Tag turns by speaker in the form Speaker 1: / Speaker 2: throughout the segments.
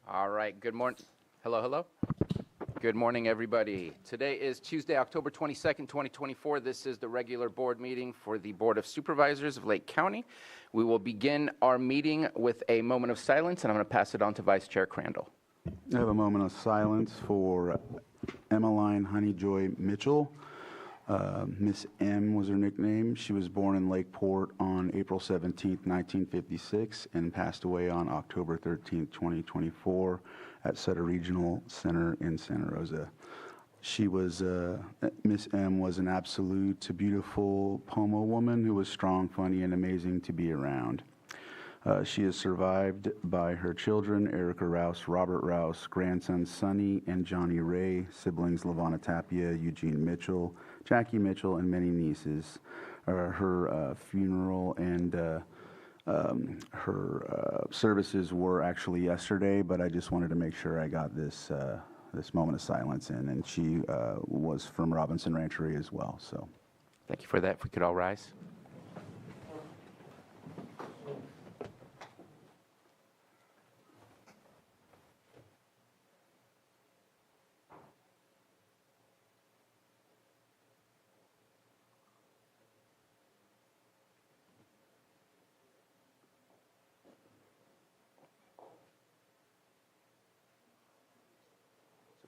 Speaker 1: All right, good morning. Hello, hello. Good morning, everybody. Today is Tuesday, October 22nd, 2024. This is the regular board meeting for the Board of Supervisors of Lake County. We will begin our meeting with a moment of silence, and I'm going to pass it on to Vice Chair Crandall.
Speaker 2: I have a moment of silence for Emmeline Honeyjoy Mitchell. Miss M was her nickname. She was born in Lakeport on April 17, 1956, and passed away on October 13, 2024 at Sutter Regional Center in Santa Rosa. She was, Miss M was an absolute beautiful Pomo woman who was strong, funny, and amazing to be around. She is survived by her children, Erica Rouse, Robert Rouse, grandsons Sonny and Johnny Ray, siblings LaVonna Tapia, Eugene Mitchell, Jackie Mitchell, and many nieces. Her funeral and her services were actually yesterday, but I just wanted to make sure I got this this moment of silence in, and she was from Robinson Rancherie as well. So,
Speaker 1: Thank you for that. If we could all rise.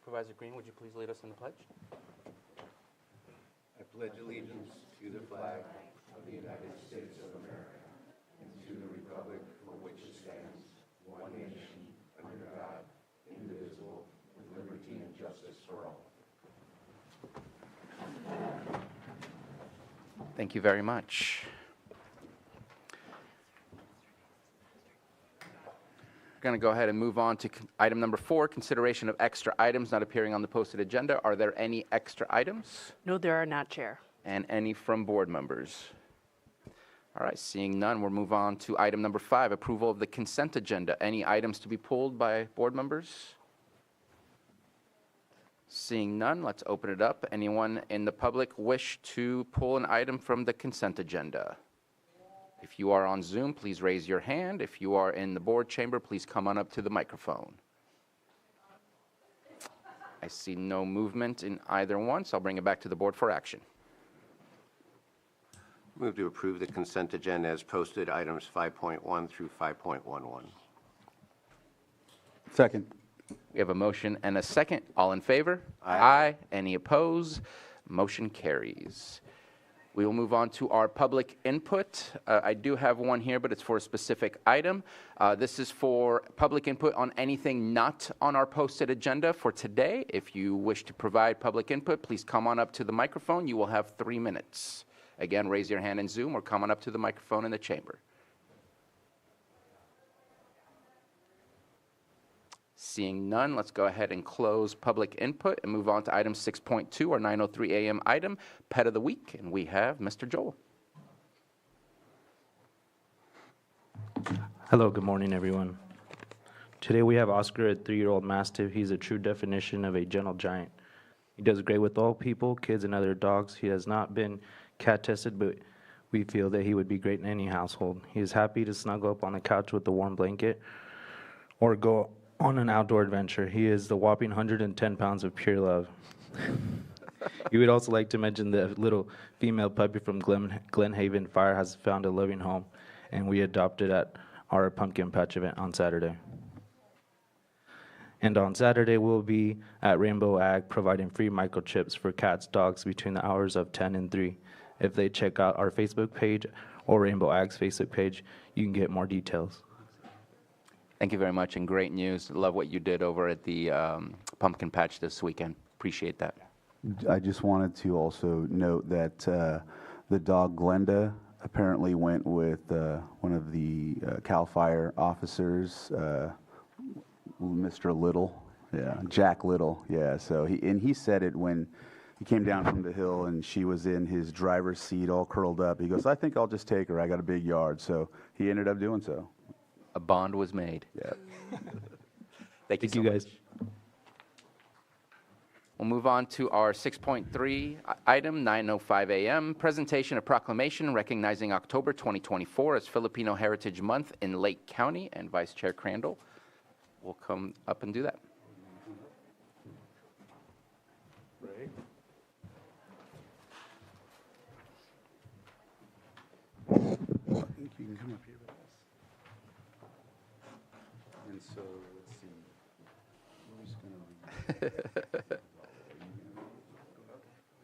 Speaker 1: Supervisor Green, would you please lead us in the pledge?
Speaker 3: I pledge allegiance to the flag of the United States of America and to the republic for which it stands, one nation, under God, indivisible, with liberty and justice for all.
Speaker 1: Thank you very much. We're going to go ahead and move on to item number 4, consideration of extra items not appearing on the posted agenda. Are there any extra items?
Speaker 4: No, there are not, Chair.
Speaker 1: And any from board members? All right, seeing none, we'll move on to item number 5, approval of the consent agenda. Any items to be pulled by board members? Seeing none, let's open it up. Anyone in the public wish to pull an item from the consent agenda? If you are on Zoom, please raise your hand. If you are in the board chamber, please come on up to the microphone. I see no movement in either one, so I'll bring it back to the board for action.
Speaker 3: Move to approve the consent agenda as posted, items 5.1 through 5.11.
Speaker 2: second.
Speaker 1: We have a motion and a second. All in favor?
Speaker 3: Aye.
Speaker 1: Any opposed? Motion carries. We will move on to our public input. I do have one here, but it's for a specific item. This is for public input on anything not on our posted agenda for today. If you wish to provide public input, please come on up to the microphone. You will have 3 minutes. Again, raise your hand in Zoom or come on up to the microphone in the chamber. Seeing none, let's go ahead and close public input and move on to item 6.2, our 9:03 a.m. item, Pet of the Week, and we have Mr. Joel.
Speaker 5: Hello, good morning, everyone. Today we have Oscar, a 3-year-old Mastiff. He's a true definition of a gentle giant. He does great with all people, kids, and other dogs. He has not been cat tested, but we feel that he would be great in any household. He is happy to snuggle up on the couch with a warm blanket or go on an outdoor adventure. He is the whopping 110 pounds of pure love. You would also like to mention the little female puppy from Glenhaven Fire has found a loving home, and we adopted at our pumpkin patch event on Saturday. And on Saturday, we'll be at Rainbow Ag providing free microchips for cats, dogs between the hours of 10 and 3. If they check out our Facebook page or Rainbow Ag's Facebook page, you can get more details.
Speaker 1: Thank you very much, and great news. Love what you did over at the pumpkin patch this weekend. Appreciate that.
Speaker 2: I just wanted to also note that the dog Glenda apparently went with one of the CAL FIRE officers, Mr. Little, Jack Little, So he said it when he came down from the hill and she was in his driver's seat all curled up. He goes, "I think I'll just take her. I got a big yard." So he ended up doing so.
Speaker 1: A bond was made.
Speaker 2: Yeah.
Speaker 1: Thank you so
Speaker 5: guys.
Speaker 1: much. We'll move on to our 6.3 item, 9:05 a.m., presentation of proclamation recognizing October 2024 as Filipino Heritage Month in Lake County, and Vice Chair Crandall. will come up and do that.
Speaker 2: Right. I think you can come up here with us. And so, let's see. Who's going to read?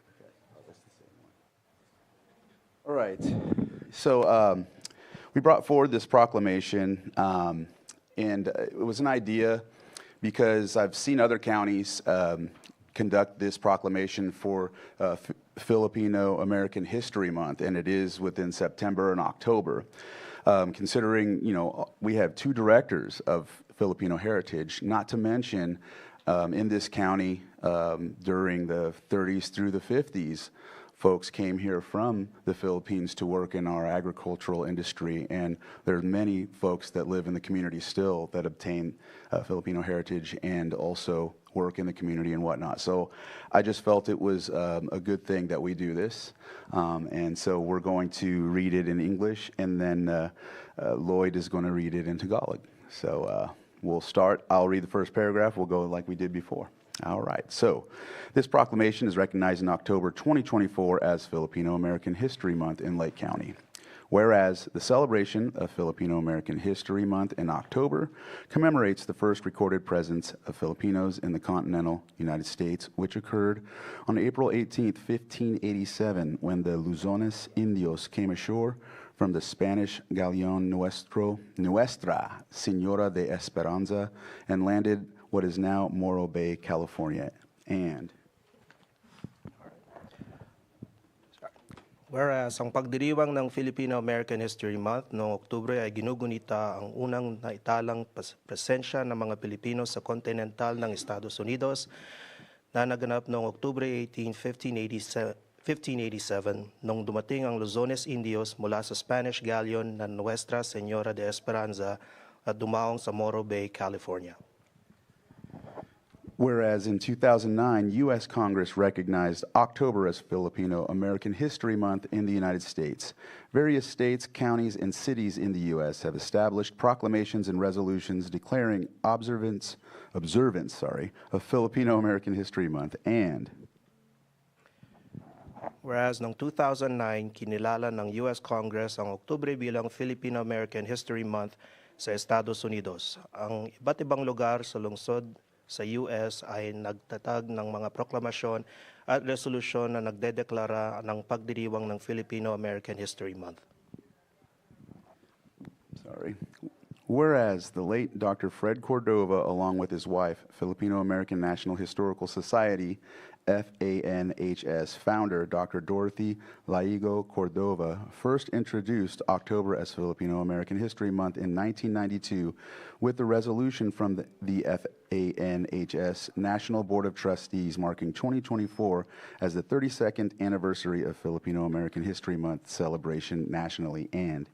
Speaker 2: Okay. Oh, that's the same one. All right. So we brought forward this proclamation, and it was an idea because I've seen other counties conduct this proclamation for Filipino American History Month, and it is within September and October. Considering, we have 2 directors of Filipino heritage, not to mention in this county during the 30s through the 50s, folks came here from the Philippines to work in our agricultural industry, and there are many folks that live in the community still that obtain Filipino heritage and also work in the community and whatnot. So I just felt it was a good thing that we do this, and so we're going to read it in English, and then Lloyd is going to read it in Tagalog. So we'll start. I'll read the first paragraph. We'll go like we did before. All right. So this proclamation is recognized in October 2024 as Filipino American History Month in Lake County. Whereas the celebration of Filipino American History Month in October commemorates the first recorded presence of Filipinos in the continental United States, which occurred on April 18, 1587, when the Luzones Indios came ashore from the Spanish galleon Nuestra Señora de Esperanza and landed what is now Morro Bay, California. And
Speaker 4: whereas ang pagdiriwang ng Filipino-American History Month noong Oktubre ay ginugunita ang unang naitalang presensya ng mga Pilipino sa kontinental ng Estados Unidos na naganap noong Oktubre 18, 1587 nung dumating ang Luzones Indios mula sa Spanish galleon na Nuestra Señora de Esperanza at dumaong sa Morro Bay, California.
Speaker 2: whereas in 2009, U.S. Congress recognized October as Filipino American History Month in the United States. Various states, counties, and cities in the U.S. have established proclamations and resolutions declaring observance of Filipino American History Month. And
Speaker 4: whereas noong 2009, kinilala ng U.S. Congress ang Oktubre bilang Filipino American History Month sa Estados Unidos. Ang iba't ibang lugar sa lungsod sa US ay nagtatag ng mga proklamasyon at resolusyon na nagdedeklara ng pagdiriwang ng Filipino-American History Month.
Speaker 2: Whereas the late Dr. Fred Cordova, along with his wife, Filipino American National Historical Society, FANHS founder Dr. Dorothy Laigo Cordova first introduced October as Filipino American History Month in 1992 with the resolution from the FANHS National Board of Trustees marking 2024 as the 32nd anniversary of Filipino American History Month celebration nationally. And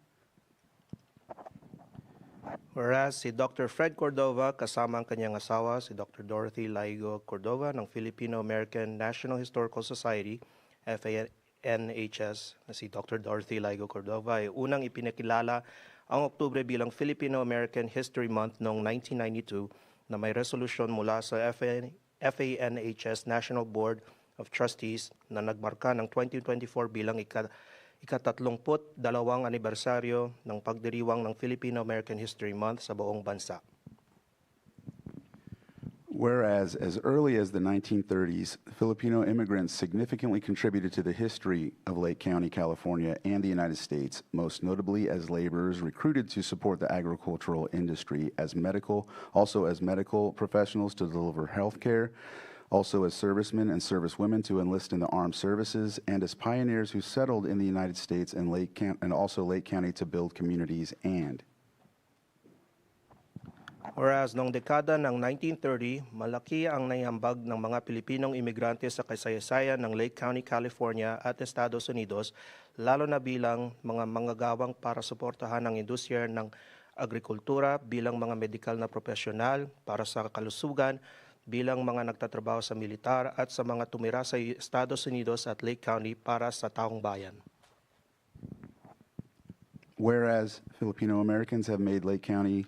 Speaker 4: whereas si Dr. Fred Cordova kasama ang kanyang asawa si Dr. Dorothy Laigo Cordova ng Filipino-American National Historical Society, FANHS, na si Dr. Dorothy Laigo Cordova ay unang ipinakilala ang Oktubre bilang Filipino-American History Month noong 1992 na may resolusyon mula sa FANHS National Board of Trustees na nagmarka ng 2024 bilang ika-32 anibersaryo ng pagdiriwang ng Filipino-American History Month sa buong bansa.
Speaker 2: whereas as early as the 1930s, Filipino immigrants significantly contributed to the history of Lake County, California, and the United States, most notably as laborers recruited to support the agricultural industry, also as medical professionals to deliver health care, also as servicemen and servicewomen to enlist in the armed services, and as pioneers who settled in the United States and also Lake County to build communities. And
Speaker 4: whereas noong dekada ng 1930, malaki ang naiambag ng mga Pilipinong imigrante sa kasaysayan ng Lake County, California at Estados Unidos, lalo na bilang mga manggagawang para suportahan ang industriya ng agrikultura, bilang mga medikal na profesional para sa kalusugan, bilang mga nagtatrabaho sa militar at sa mga tumira sa Estados Unidos at Lake County para sa taong bayan.
Speaker 2: whereas Filipino Americans have made Lake County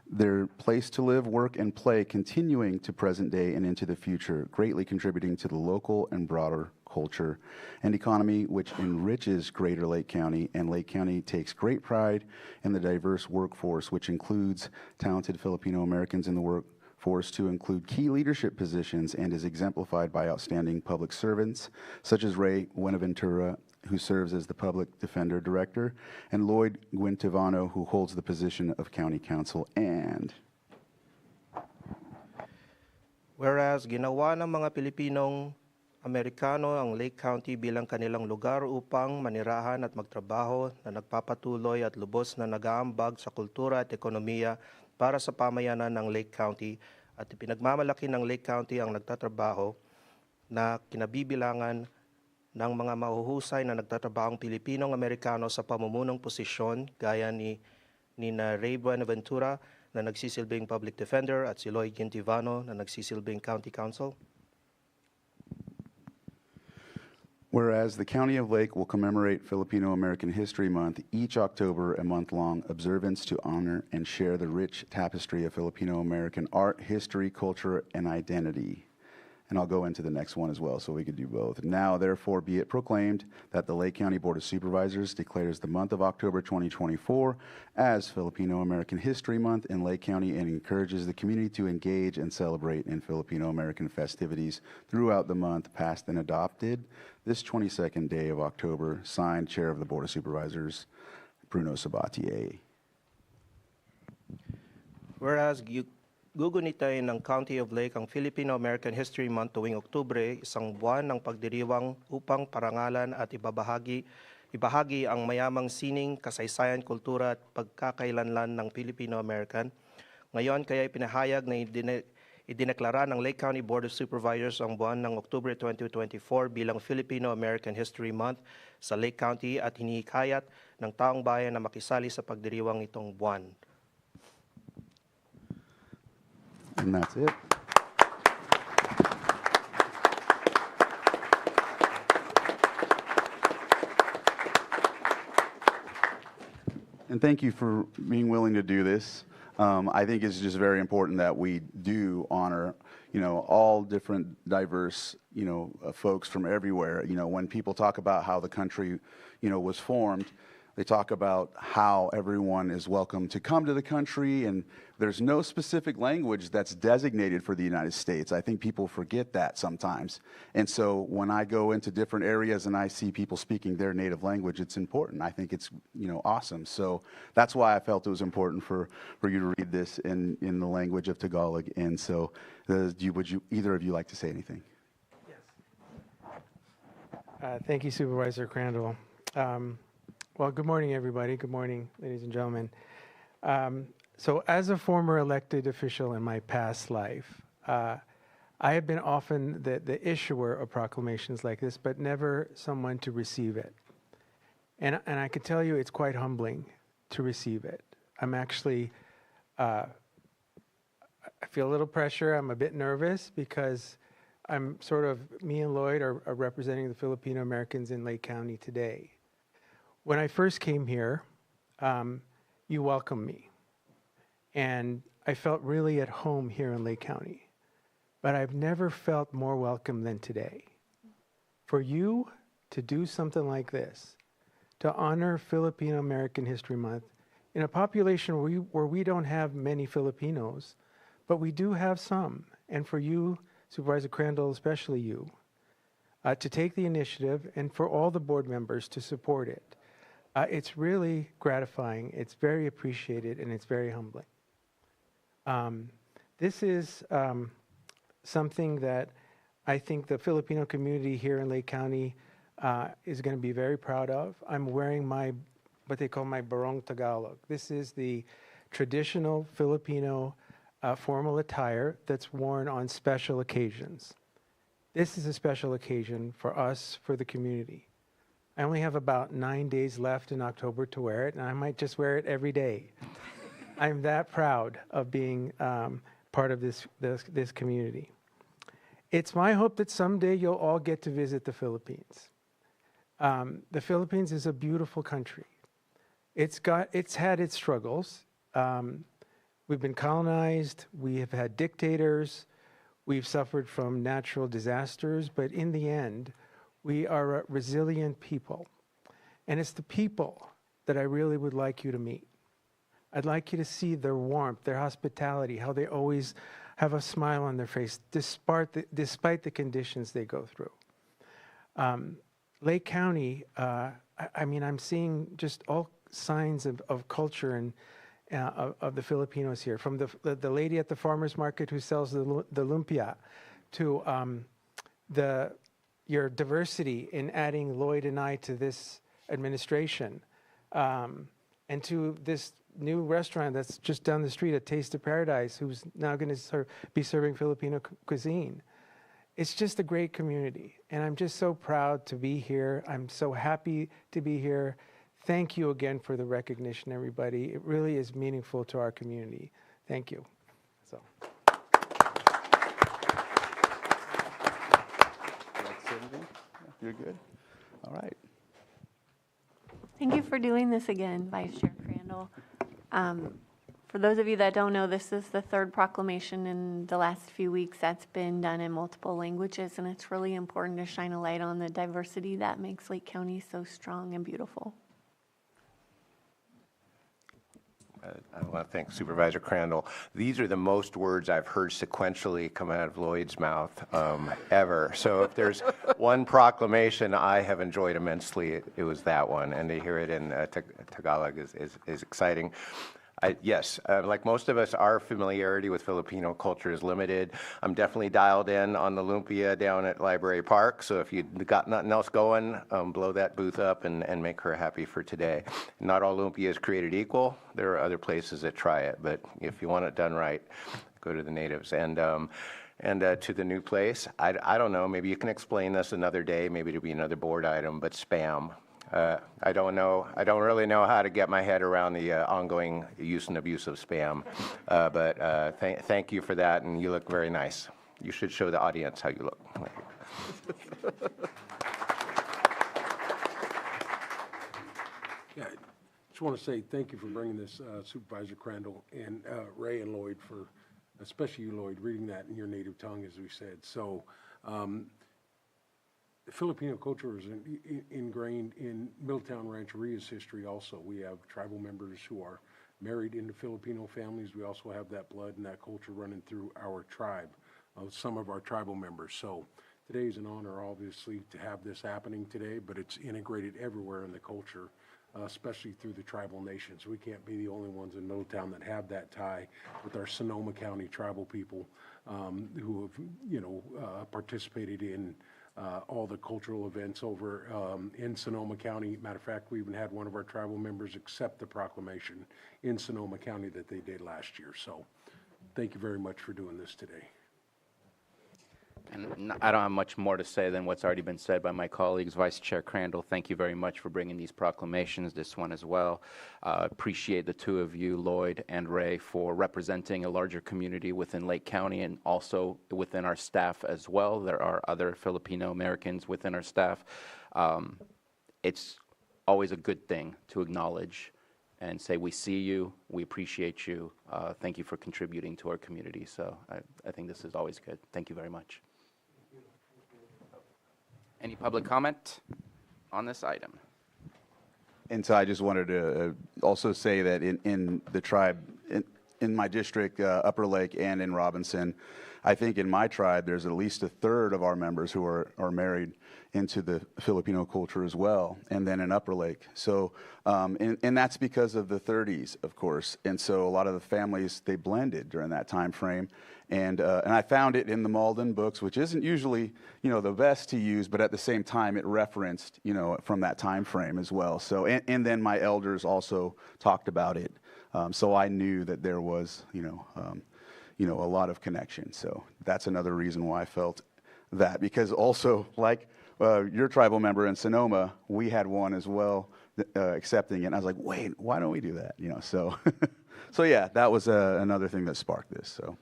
Speaker 2: their place to live, work, and play continuing to present day and into the future, greatly contributing to the local and broader culture and economy, which enriches Greater Lake County, and Lake County takes great pride in the diverse workforce, which includes talented Filipino Americans in the workforce to include key leadership positions and is exemplified by outstanding public servants such as Ray Buenaventura, who serves as the Public Defender Director, and Lloyd Guintivano, who holds the position of County Counsel. And
Speaker 4: Whereas ginawa ng mga Pilipinong Amerikano ang Lake County bilang kanilang lugar upang manirahan at magtrabaho na nagpapatuloy at lubos na nag-aambag sa kultura at ekonomiya para sa pamayanan ng Lake County at ipinagmamalaki ng Lake County ang nagtatrabaho na kinabibilangan ng mga mahuhusay na nagtatrabahong Pilipinong Amerikano sa pamumunong posisyon gaya ni Ray Buenaventura na nagsisilbing Public Defender at si Lloyd Guintivano na nagsisilbing County Counsel.
Speaker 2: whereas the County of Lake will commemorate Filipino American History Month each October, a month-long observance to honor and share the rich tapestry of Filipino American art, history, culture, and identity. And I'll go into the next one as well, so we could do both. Now, therefore, be it proclaimed that the Lake County Board of Supervisors declares the month of October 2024 as Filipino American History Month in Lake County and encourages the community to engage and celebrate in Filipino American festivities throughout the month, passed and adopted this 22nd day of October. Signed, Chair of the Board of Supervisors, Bruno Sabatier.
Speaker 4: Whereas gugunitain ng County of Lake ang Filipino-American History Month tuwing Oktubre, isang buwan ng pagdiriwang upang parangalan at ibahagi ang mayamang sining, kasaysayan, kultura at pagkakailanlan ng Filipino-American. Ngayon kaya ipinahayag na idineklara ng Lake County Board of Supervisors ang buwan ng Oktubre 2024 bilang Filipino-American History Month sa Lake County at hinihikayat ng taong bayan na makisali sa pagdiriwang itong buwan.
Speaker 2: And that's it. And thank you for being willing to do this. I think it's just very important that we do honor, all different diverse, folks from everywhere. When people talk about how the country, was formed, they talk about how everyone is welcome to come to the country, and there's no specific language that's designated for the United States. I think people forget that sometimes. And so when I go into different areas and I see people speaking their native language, it's important. I think it's, awesome. So that's why I felt it was important for you to read this in the language of Tagalog. And so would you either of you like to say anything?
Speaker 6: Yes. Thank you, Supervisor Crandall. Well, good morning, everybody. Good morning, ladies and gentlemen. So as a former elected official in my past life, I have been often the issuer of proclamations like this, but never someone to receive it. And I can tell you it's quite humbling to receive it. I'm actually, I feel a little pressure. I'm a bit nervous because I'm me and Lloyd are representing the Filipino Americans in Lake County today. When I first came here, you welcomed me, and I felt really at home here in Lake County, but I've never felt more welcome than today. For you to do something like this, to honor Filipino American History Month in a population where we don't have many Filipinos, but we do have some, and for you, Supervisor Crandall, especially you, to take the initiative, and for all the board members to support it. It's really gratifying, it's very appreciated, and it's very humbling. This is something that I think the Filipino community here in Lake County is going to be very proud of. I'm wearing what they call my barong Tagalog. This is the traditional Filipino formal attire that's worn on special occasions. This is a special occasion for us, for the community. I only have about 9 days left in October to wear it, and I might just wear it every day. I'm that proud of being part of this community. It's my hope that someday you'll all get to visit the Philippines. The Philippines is a beautiful country. It's had its struggles. We've been colonized, we have had dictators, we've suffered from natural disasters, but in the end, we are a resilient people. And it's the people that I really would like you to meet. I'd like you to see their warmth, their hospitality, how they always have a smile on their face despite the conditions they go through. Lake County, I mean, I'm seeing just all signs of culture and of the Filipinos here, from the lady at the farmer's market who sells the lumpia to your diversity in adding Lloyd and I to this administration, and to this new restaurant that's just down the street, at Taste of Paradise, who's now going to be serving Filipino cuisine. It's just a great community, and I'm just so proud to be here. I'm so happy to be here. Thank you again for the recognition, everybody. It really is meaningful to our community. Thank you. So.
Speaker 2: You're good? All right.
Speaker 7: Thank you for doing this again, Vice Chair Crandall. For those of you that don't know, this is the third proclamation in the last few weeks that's been done in multiple languages, and it's really important to shine a light on the diversity that makes Lake County so strong and beautiful.
Speaker 3: I want to thank Supervisor Crandall. These are the most words I've heard sequentially come out of Lloyd's mouth ever. So if there's one proclamation I have enjoyed immensely, it was that one. And to hear it in Tagalog is exciting. Yes, like most of us, our familiarity with Filipino culture is limited. I'm definitely dialed in on the lumpia down at Library Park, so if you've got nothing else going, blow that booth up and make her happy for today. Not all lumpia is created equal. There are other places that try it, but if you want it done right, go to the natives. And to the new place, I don't know, maybe you can explain this another day, maybe it'll be another board item, but Spam. I don't really know how to get my head around the ongoing use and abuse of Spam, but thank you for that, and you look very nice. You should show the audience how you look.
Speaker 8: Yeah, I just want to say thank you for bringing this, Supervisor Crandall, and Ray and Lloyd, for, especially you, Lloyd, reading that in your native tongue, as we said. So, Filipino culture is ingrained in Middletown Rancheria's history also. We have tribal members who are married into Filipino families. We also have that blood and that culture running through our tribe, some of our tribal members. So today is an honor, obviously, to have this happening today, but it's integrated everywhere in the culture, especially through the tribal nations. We can't be the only ones in Middletown that have that tie with our Sonoma County tribal people who have, participated in all the cultural events over in Sonoma County. Matter of fact, we even had one of our tribal members accept the proclamation in Sonoma County that they did last year. So thank you very much for doing this today.
Speaker 1: And I don't have much more to say than what's already been said by my colleagues. Vice Chair Crandall, thank you very much for bringing these proclamations, this one as well. Appreciate the two of you, Lloyd and Ray, for representing a larger community within Lake County and also within our staff as well. There are other Filipino Americans within our staff. It's always a good thing to acknowledge and say, we see you, we appreciate you, thank you for contributing to our community. So I think this is always good. Thank you very much. Any public comment on this item?
Speaker 2: And so I just wanted to also say that in the tribe, in my district, Upper Lake and in Robinson, I think in my tribe there's at least a third of our members who are married into the Filipino culture as well, and then in Upper Lake. So, and that's because of the 30s, of course. And so a lot of the families, they blended during that time frame. And I found it in the Malden books, which isn't usually, the best to use, but at the same time, it referenced, from that time frame as well. So, and then my elders also talked about it. So I knew that there was, a lot of connection. So that's another reason why I felt that, because also, like your tribal member in Sonoma, we had one as well accepting it. And I was like, wait, why don't we do that? So, so yeah, that was another thing that sparked this. So.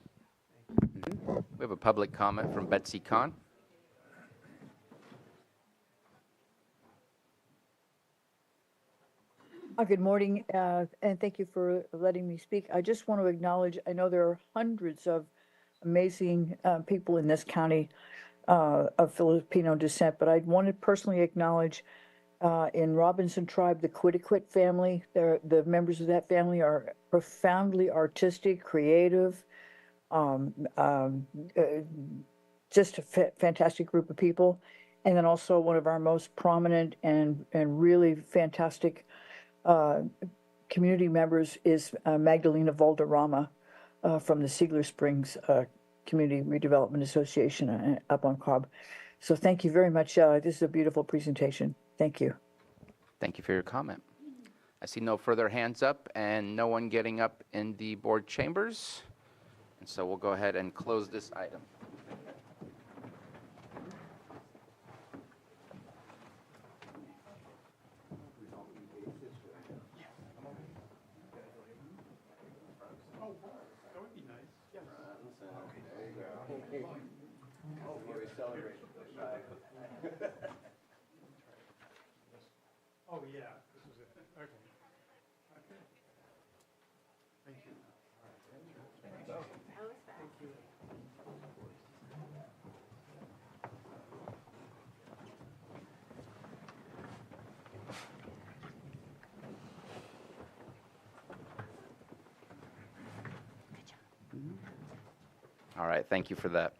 Speaker 1: We have a public comment from Betsy Kahn.
Speaker 9: Good morning, and thank you for letting me speak. I just want to acknowledge, I know there are hundreds of amazing people in this county of Filipino descent, but I want to personally acknowledge in Robinson Tribe, the Quitiquit family. The members of that family are profoundly artistic, creative, um, um, uh, just a fantastic group of people. And then also one of our most prominent and really fantastic uh, community members is Magdalena Valderrama from the Ziegler Springs Community Redevelopment Association up on Cobb. So thank you very much. This is a beautiful presentation. Thank you.
Speaker 1: Thank you for your comment. I see no further hands up and no one getting up in the board chambers. And so we'll go ahead and close this item.
Speaker 6: Oh, yeah, this is it. Okay. Thank you.
Speaker 1: All right, thank you for that.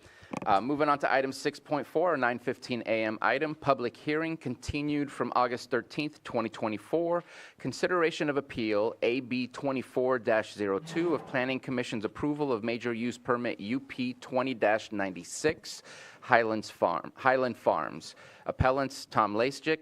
Speaker 1: Moving on to item 6.4, a 9:15 a.m. item, public hearing continued from August 13th, 2024. Consideration of appeal AB 24-02 of Planning Commission's approval of major use permit UP 20-96 Highland Farms. Appellants Tom Lasik,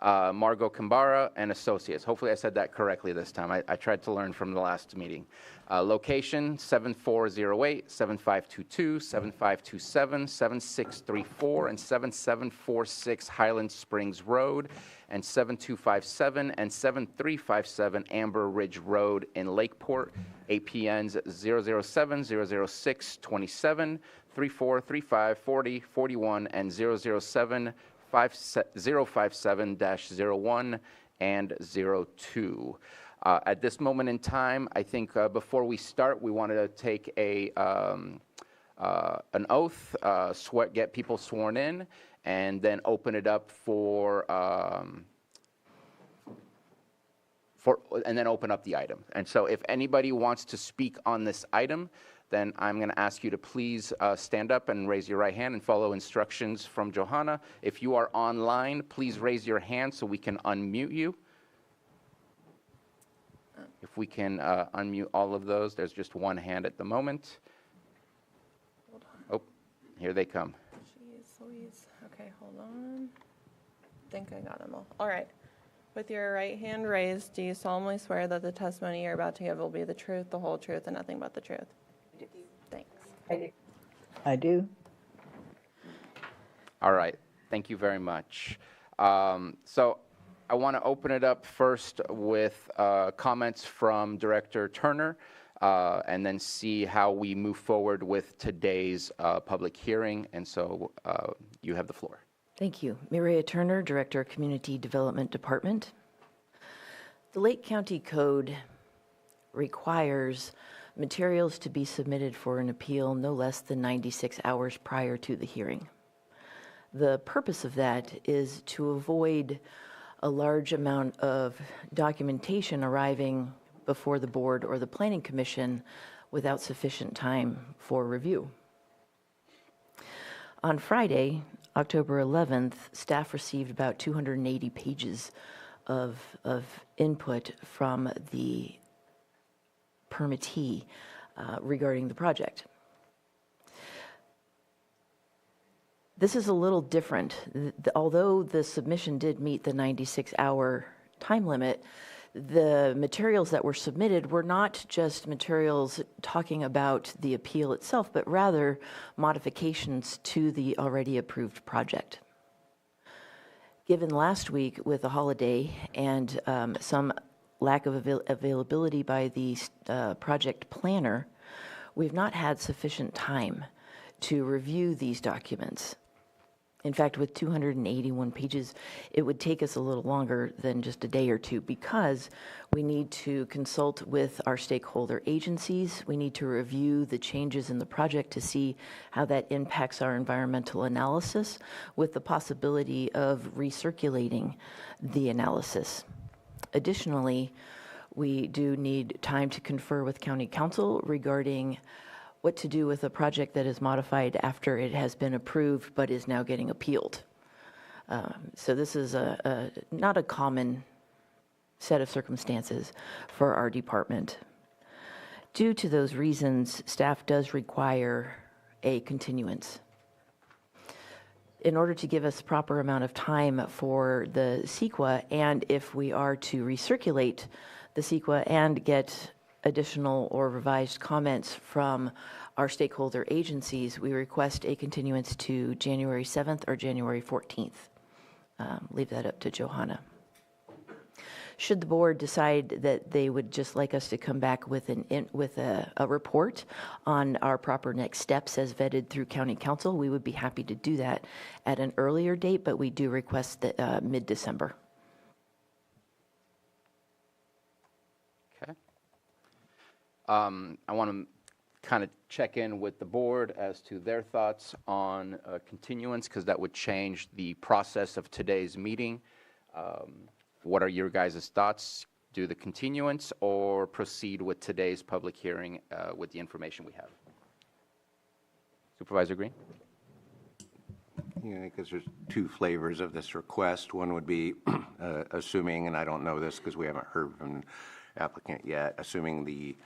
Speaker 1: Margot Kambara, and Associates. Hopefully I said that correctly this time. I tried to learn from the last meeting. Location 7408, 7522, 7527, 7634, and 7746 Highland Springs Road, and 7257 and 7357 Amber Ridge Road in Lakeport. APNs 007, 006, 27, 34, 35, 40, 41, and 007 057-01 and 02. At this moment in time, I think before we start, we wanted to take an oath, get people sworn in, and then open it up and then open up the item. And so if anybody wants to speak on this item, then I'm going to ask you to please stand up and raise your right hand and follow instructions from Johanna. If you are online, please raise your hand so we can unmute you. If we can unmute all of those, there's just one hand at the moment. Oh, here they come.
Speaker 10: Jeez Louise. Okay, hold on. I think I got them all. All right. With your right hand raised, do you solemnly swear that the testimony you're about to give will be the truth, the whole truth, and nothing but the truth? Thanks.
Speaker 9: I do.
Speaker 1: All right. Thank you very much. So I want to open it up first with comments from Director Turner, and then see how we move forward with today's public hearing. And so you have the floor.
Speaker 11: Thank you. Mireya Turner, Director of Community Development Department. The Lake County Code requires materials to be submitted for an appeal no less than 96 hours prior to the hearing. The purpose of that is to avoid a large amount of documentation arriving before the board or the Planning Commission without sufficient time for review. On Friday, October 11th, staff received about 280 pages of input from the permittee regarding the project. This is a little different. Although the submission did meet the 96-hour time limit, the materials that were submitted were not just materials talking about the appeal itself, but rather modifications to the already approved project. Given last week with a holiday and some lack of availability by the project planner, we've not had sufficient time to review these documents. In fact, with 281 pages, it would take us a little longer than just a day or two because we need to consult with our stakeholder agencies. We need to review the changes in the project to see how that impacts our environmental analysis with the possibility of recirculating the analysis. Additionally, we do need time to confer with County Council regarding what to do with a project that is modified after it has been approved but is now getting appealed. So this is not a common set of circumstances for our department. Due to those reasons, staff does require a continuance. In order to give us proper amount of time for the CEQA, and if we are to recirculate the CEQA and get additional or revised comments from our stakeholder agencies, we request a continuance to January 7th or January 14th. Leave that up to Johanna. Should the board decide that they would just like us to come back with a report on our proper next steps as vetted through County Council, we would be happy to do that at an earlier date, but we do request that mid-December.
Speaker 1: Okay. I want to kind of check in with the board as to their thoughts on continuance, because that would change the process of today's meeting. What are your guys' thoughts? Do the continuance or proceed with today's public hearing with the information we have? Supervisor Green?
Speaker 3: Because there's two flavors of this request. One would be assuming, and I don't know this because we haven't heard from the applicant yet, assuming the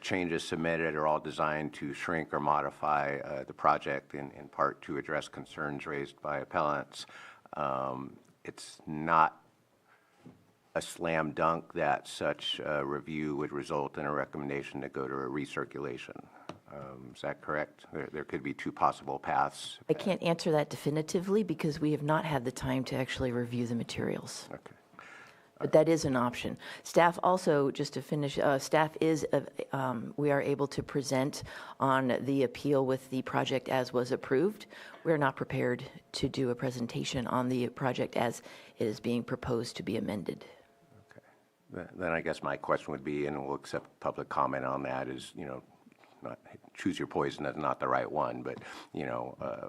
Speaker 3: changes submitted are all designed to shrink or modify the project in part to address concerns raised by appellants. It's not a slam dunk that such a review would result in a recommendation to go to a recirculation. Is that correct? There could be two possible paths.
Speaker 11: I can't answer that definitively because we have not had the time to actually review the materials.
Speaker 3: Okay.
Speaker 11: But that is an option. Staff also, just to finish, staff is, we are able to present on the appeal with the project as was approved. We're not prepared to do a presentation on the project as it is being proposed to be amended.
Speaker 3: Okay. Then I guess my question would be, and we'll accept public comment on that, is, not choose your poison is not the right one, but,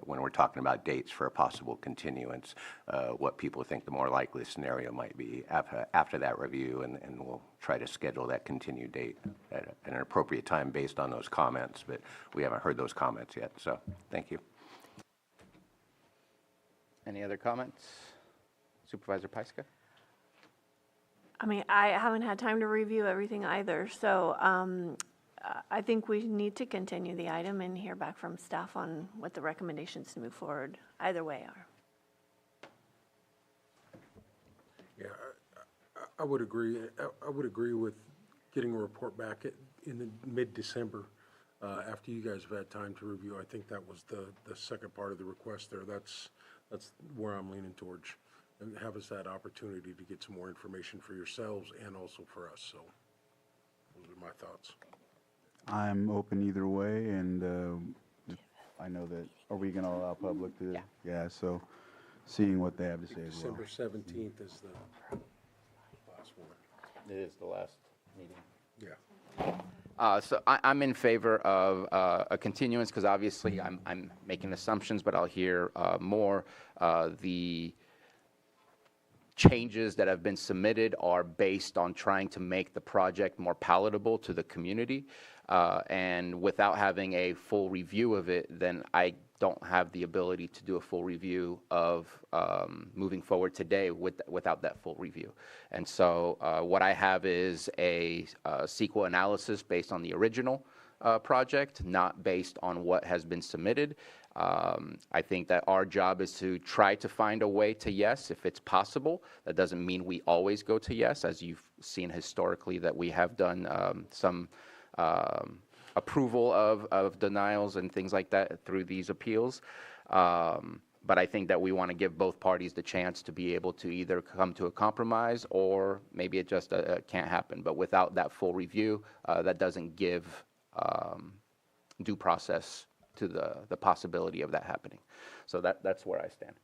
Speaker 3: when we're talking about dates for a possible continuance, what people think the more likely scenario might be after that review, and we'll try to schedule that continued date at an appropriate time based on those comments, but we haven't heard those comments yet, so thank you.
Speaker 1: Any other comments? Supervisor Pyska?
Speaker 7: I mean, I haven't had time to review everything either, so I think we need to continue the item and hear back from staff on what the recommendations to move forward either way are.
Speaker 8: Yeah, I would agree. I would agree with getting a report back in the mid-December after you guys have had time to review. I think that was the second part of the request there. That's where I'm leaning towards, and have us that opportunity to get some more information for yourselves and also for us. So those are my thoughts.
Speaker 2: I'm open either way, and I know that, are we going to allow public to? Yeah, so seeing what they have to say as well.
Speaker 8: December 17th is the last one.
Speaker 1: It is the last meeting.
Speaker 8: Yeah.
Speaker 1: So I'm in favor of a continuance because obviously I'm making assumptions, but I'll hear more. The changes that have been submitted are based on trying to make the project more palatable to the community. And without having a full review of it, then I don't have the ability to do a full review of moving forward today without that full review. And so what I have is a CEQA analysis based on the original project, not based on what has been submitted. I think that our job is to try to find a way to yes if it's possible. That doesn't mean we always go to yes, as you've seen historically that we have done some approval of denials and things like that through these appeals. But I think that we want to give both parties the chance to be able to either come to a compromise or maybe it just can't happen. But without that full review, that doesn't give due process to the possibility of that happening. So that's where I stand.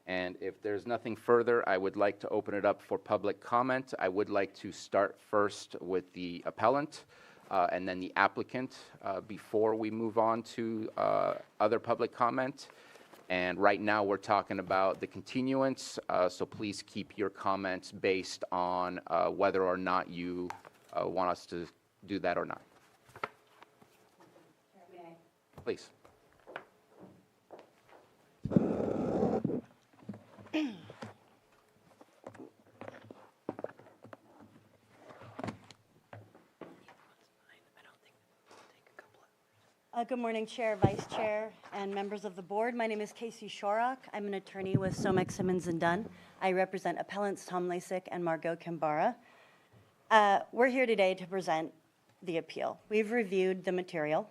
Speaker 1: And if there's nothing further, I would like to open it up for public comment. I would like to start first with the appellant and then the applicant before we move on to other public comment. And right now, we're talking about the continuance, so please keep your comments based on whether or not you want us to do that or not. Please.
Speaker 12: Good morning, Chair, Vice Chair, and members of the board. My name is Casey Shorrock. I'm an attorney with Somek, Simmons & Dunn. I represent appellants Tom Lasik and Margot Kimbara. We're here today to present the appeal. We've reviewed the material.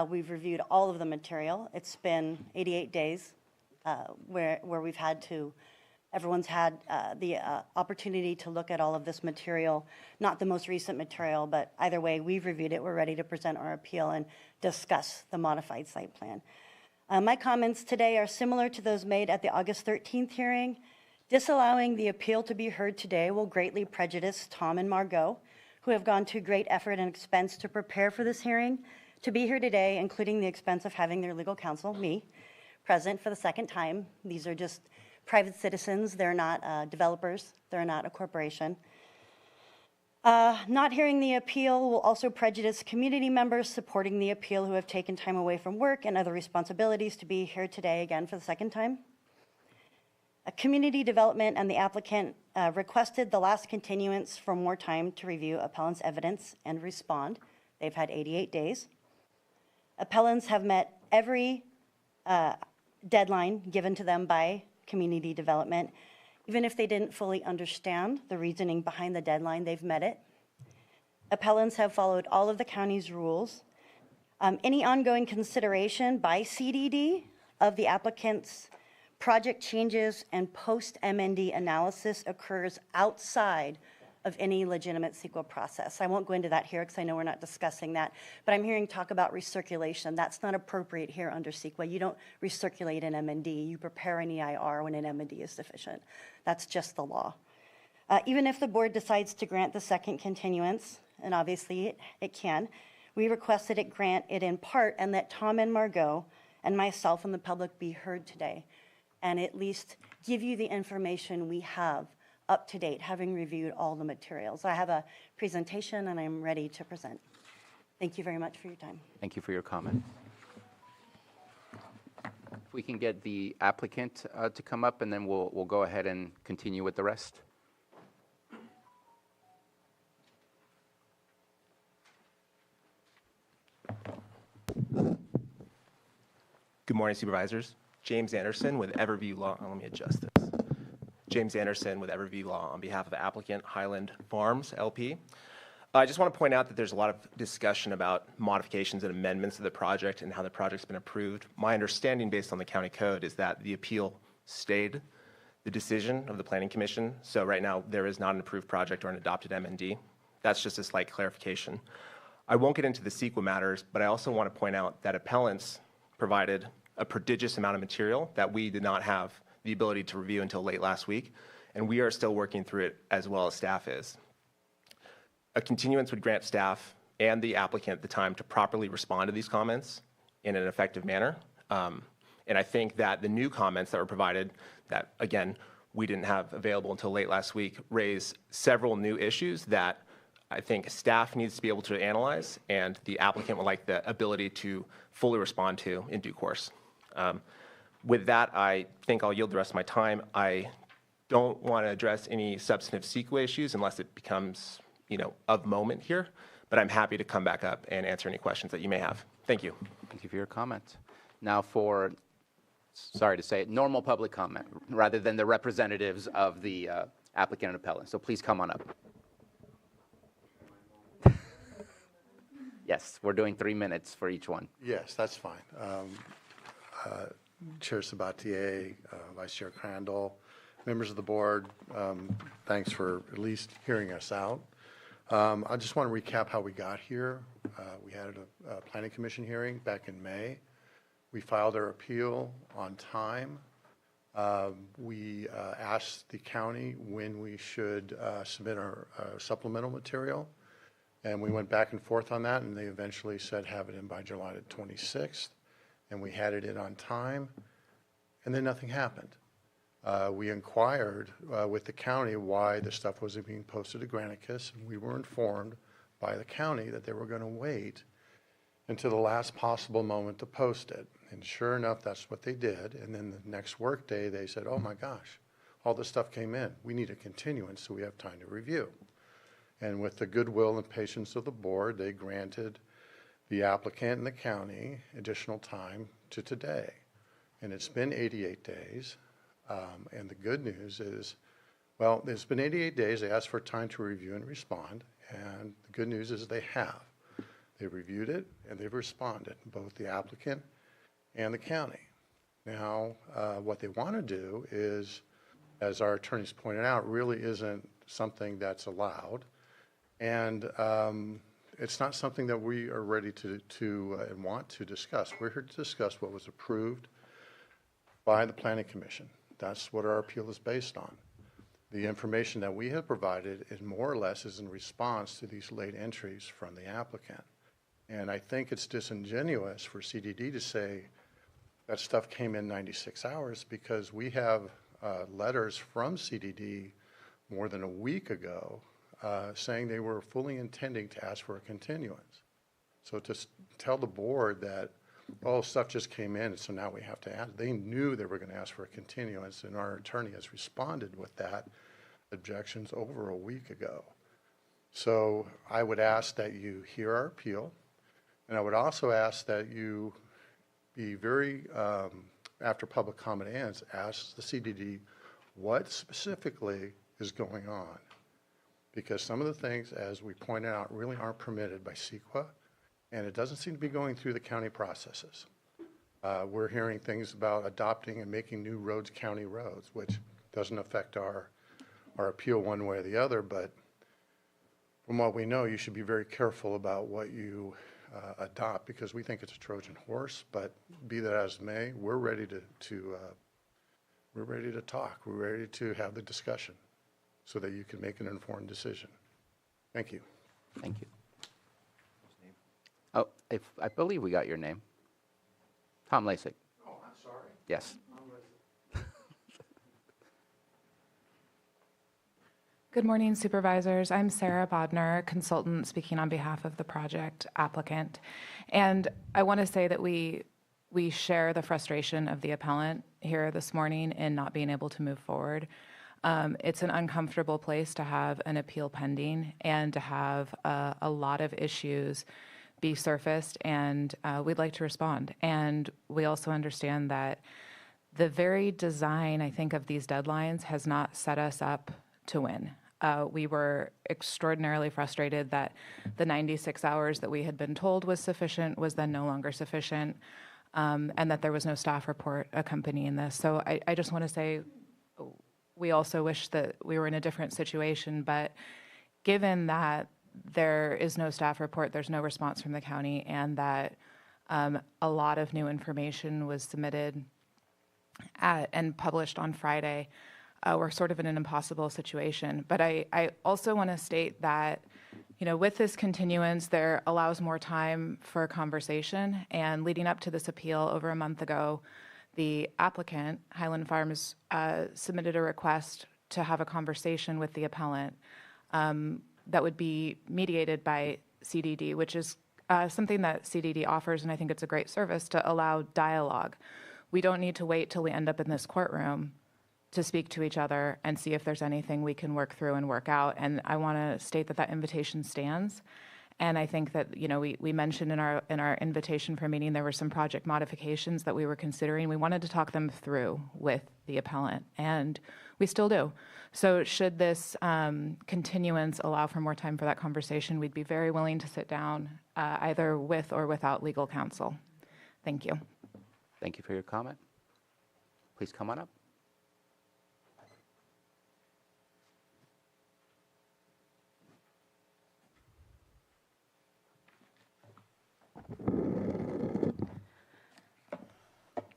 Speaker 12: We've reviewed all of the material. It's been 88 days where we've had to, everyone's had the opportunity to look at all of this material, not the most recent material, but either way, we've reviewed it. We're ready to present our appeal and discuss the modified site plan. My comments today are similar to those made at the August 13th hearing. Disallowing the appeal to be heard today will greatly prejudice Tom and Margot, who have gone to great effort and expense to prepare for this hearing, to be here today, including the expense of having their legal counsel, me, present for the second time. These are just private citizens. They're not developers. They're not a corporation. Not hearing the appeal will also prejudice community members supporting the appeal who have taken time away from work and other responsibilities to be here today again for the second time. Community development and the applicant requested the last continuance for more time to review appellant's evidence and respond. They've had 88 days. Appellants have met every deadline given to them by community development. Even if they didn't fully understand the reasoning behind the deadline, they've met it. Appellants have followed all of the county's rules. Any ongoing consideration by CDD of the applicant's project changes and post-MND analysis occurs outside of any legitimate CEQA process. I won't go into that here because I know we're not discussing that, but I'm hearing talk about recirculation. That's not appropriate here under CEQA. You don't recirculate an MND. You prepare an EIR when an MND is sufficient. That's just the law. Even if the board decides to grant the second continuance, and obviously it can, we requested it grant it in part and that Tom and Margot and myself and the public be heard today and at least give you the information we have up to date, having reviewed all the materials. I have a presentation and I'm ready to present. Thank you very much for your time.
Speaker 1: Thank you for your comment. If we can get the applicant to come up, and then we'll go ahead and continue with the rest.
Speaker 13: Good morning, Supervisors. James Anderson with Everview Law. Let me adjust this. James Anderson with Everview Law on behalf of the applicant Highland Farms, LP. I just want to point out that there's a lot of discussion about modifications and amendments to the project and how the project's been approved. My understanding, based on the county code, is that the appeal stayed the decision of the Planning Commission. So right now, there is not an approved project or an adopted MND. That's just a slight clarification. I won't get into the CEQA matters, but I also want to point out that appellants provided a prodigious amount of material that we did not have the ability to review until late last week, and we are still working through it as well as staff is. A continuance would grant staff and the applicant the time to properly respond to these comments in an effective manner. And I think that the new comments that were provided that, again, we didn't have available until late last week raise several new issues that I think staff needs to be able to analyze and the applicant would like the ability to fully respond to in due course. With that, I think I'll yield the rest of my time. I don't want to address any substantive CEQA issues unless it becomes, of moment here, but I'm happy to come back up and answer any questions that you may have. Thank you.
Speaker 1: Thank you for your comment. Now for, sorry to say it, normal public comment, rather than the representatives of the applicant and appellant. So please come on up. Yes, we're doing 3 minutes for each one.
Speaker 14: Yes, that's fine. Chair Sabatier, Vice Chair Crandall, members of the board, thanks for at least hearing us out. I just want to recap how we got here. We had a planning commission hearing back in May. We filed our appeal on time. We asked the county when we should submit our supplemental material, and we went back and forth on that, and they eventually said have it in by July the 26th, and we had it in on time, and then nothing happened. We inquired with the county why the stuff wasn't being posted to Granicus, and we were informed by the county that they were going to wait until the last possible moment to post it. And sure enough, that's what they did. And then the next workday, they said, oh my gosh, all this stuff came in. We need a continuance so we have time to review. And with the goodwill and patience of the board, they granted the applicant and the county additional time to today. And it's been 88 days. And the good news is, well, it's been 88 days. They asked for time to review and respond. And the good news is they have. They've reviewed it and they've responded, both the applicant and the county. Now, what they want to do is, as our attorneys pointed out, really isn't something that's allowed. And it's not something that we are ready to and want to discuss. We're here to discuss what was approved by the Planning Commission. That's what our appeal is based on. The information that we have provided is more or less is in response to these late entries from the applicant. And I think it's disingenuous for CDD to say that stuff came in 96 hours because we have letters from CDD more than a week ago saying they were fully intending to ask for a continuance. So to tell the board that, oh, stuff just came in, so now we have to ask, they knew they were going to ask for a continuance, and our attorney has responded with that objections over a week ago. So I would ask that you hear our appeal. And I would also ask that you be very, after public comment ends, ask the CDD what specifically is going on. Because some of the things, as we pointed out, really aren't permitted by CEQA, and it doesn't seem to be going through the county processes. We're hearing things about adopting and making new roads county roads, which doesn't affect our appeal one way or the other, but from what we know, you should be very careful about what you adopt, because we think it's a Trojan horse. But be that as may, we're ready to talk. We're ready to have the discussion so that you can make an informed decision. Thank you.
Speaker 1: Thank you. Oh, I believe we got your name. Tom Lasik.
Speaker 8: Oh, I'm sorry.
Speaker 1: Yes.
Speaker 15: Good morning, Supervisors. I'm Sarah Bodner, consultant speaking on behalf of the project applicant. And I want to say that we share the frustration of the appellant here this morning in not being able to move forward. It's an uncomfortable place to have an appeal pending and to have a lot of issues be surfaced, and we'd like to respond. And we also understand that the very design, I think, of these deadlines has not set us up to win. We were extraordinarily frustrated that the 96 hours that we had been told was sufficient was then no longer sufficient, and that there was no staff report accompanying this. So I just want to say we also wish that we were in a different situation, but given that there is no staff report, there's no response from the county, and that a lot of new information was submitted and published on Friday, we're sort of in an impossible situation. But I also want to state that, you know, with this continuance, there allows more time for conversation. And leading up to this appeal over a month ago, the applicant, Highland Farms, submitted a request to have a conversation with the appellant that would be mediated by CDD, which is something that CDD offers, and I think it's a great service to allow dialogue. We don't need to wait till we end up in this courtroom to speak to each other and see if there's anything we can work through and work out. And I want to state that that invitation stands. And I think that, you know, we mentioned in our invitation for meeting, there were some project modifications that we were considering. We wanted to talk them through with the appellant, and we still do. So should this continuance allow for more time for that conversation, we'd be very willing to sit down either with or without legal counsel. Thank you.
Speaker 1: Thank you for your comment. Please come on up.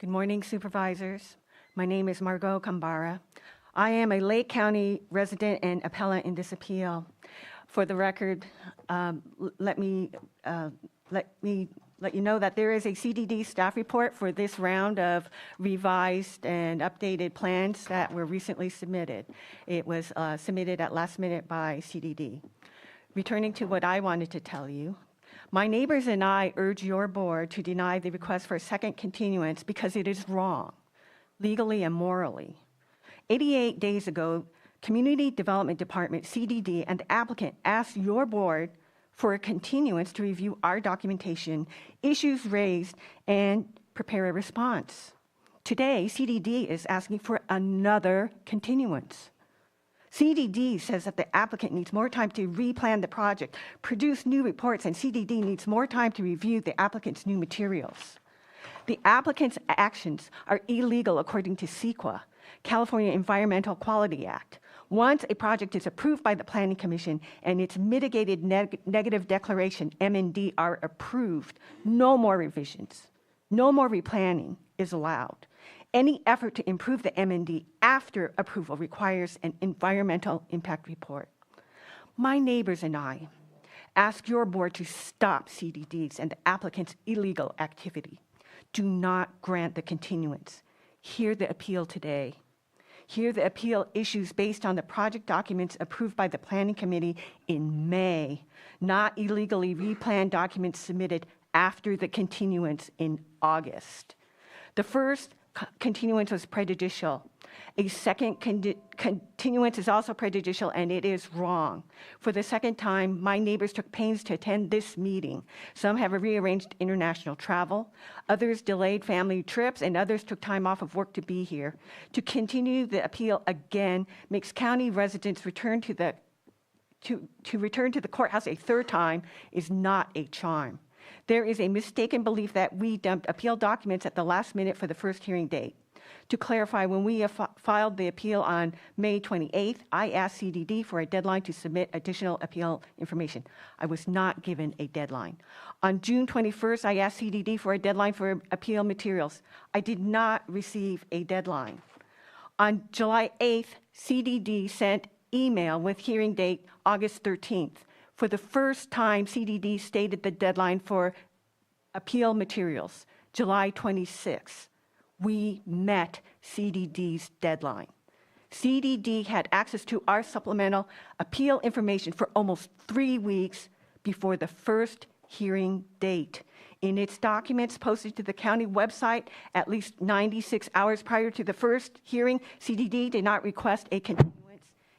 Speaker 16: Good morning, Supervisors. My name is Margot Kambara. I am a Lake County resident and appellant in this appeal. For the record, let me let you know that there is a CDD staff report for this round of revised and updated plans that were recently submitted. It was submitted at last minute by CDD. Returning to what I wanted to tell you, my neighbors and I urge your board to deny the request for a second continuance because it is wrong, legally and morally. 88 days ago, Community Development Department, CDD, and the applicant asked your board for a continuance to review our documentation, issues raised, and prepare a response. Today, CDD is asking for another continuance. CDD says that the applicant needs more time to replan the project, produce new reports, and CDD needs more time to review the applicant's new materials. The applicant's actions are illegal according to CEQA, California Environmental Quality Act. Once a project is approved by the Planning Commission and its mitigated negative declaration, M&D, are approved, no more revisions, no more replanning is allowed. Any effort to improve the M&D after approval requires an environmental impact report. My neighbors and I ask your board to stop CDD's and the applicant's illegal activity. Do not grant the continuance. Hear the appeal today. Hear the appeal issues based on the project documents approved by the Planning Committee in May, not illegally replanned documents submitted after the continuance in August. The first continuance was prejudicial. A second continuance is also prejudicial, and it is wrong. For the second time, my neighbors took pains to attend this meeting. Some have rearranged international travel, others delayed family trips, and others took time off of work to be here. To continue the appeal again makes county residents return to the courthouse a third time is not a charm. There is a mistaken belief that we dumped appeal documents at the last minute for the first hearing date. To clarify, when we filed the appeal on May 28th, I asked CDD for a deadline to submit additional appeal information. I was not given a deadline. On June 21st, I asked CDD for a deadline for appeal materials. I did not receive a deadline. On July 8th, CDD sent email with hearing date August 13th. For the first time, CDD stated the deadline for appeal materials, July 26th. We met CDD's deadline. CDD had access to our supplemental appeal information for almost 3 weeks before the first hearing date. In its documents posted to the county website at least 96 hours prior to the first hearing, CDD did not request a continuance.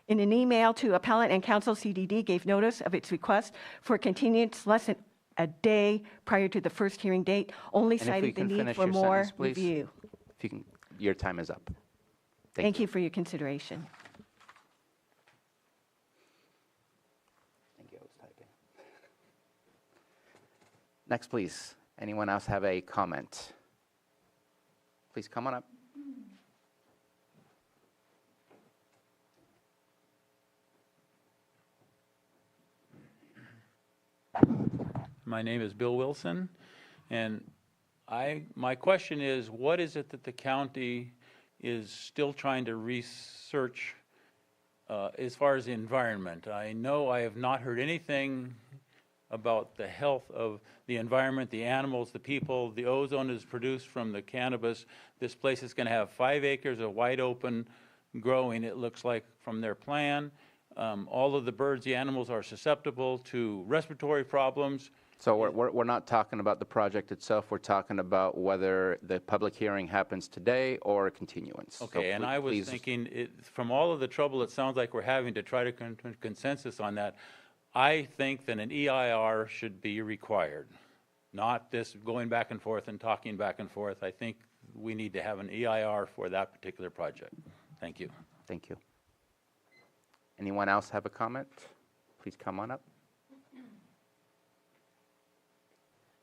Speaker 16: In an email to appellant and counsel, CDD gave notice of its request for continuance less than a day prior to the first hearing date, only citing the need for more review.
Speaker 1: If you can, your time is up.
Speaker 16: Thank you for your consideration.
Speaker 1: Thank you. I was typing. Next, please. Anyone else have a comment? Please come on up.
Speaker 17: My name is Bill Wilson, and my question is, what is it that the county is still trying to research as far as the environment? I know I have not heard anything about the health of the environment, the animals, the people. The ozone is produced from the cannabis. This place is going to have 5 acres of wide open growing, it looks like, from their plan. All of the birds, the animals are susceptible to respiratory problems.
Speaker 1: So we're not talking about the project itself. We're talking about whether the public hearing happens today or a continuance.
Speaker 17: Okay, and I was thinking, from all of the trouble it sounds like we're having to try to consensus on that, I think that an EIR should be required, not this going back and forth and talking back and forth. I think we need to have an EIR for that particular project. Thank you.
Speaker 1: Thank you. Anyone else have a comment? Please come on up.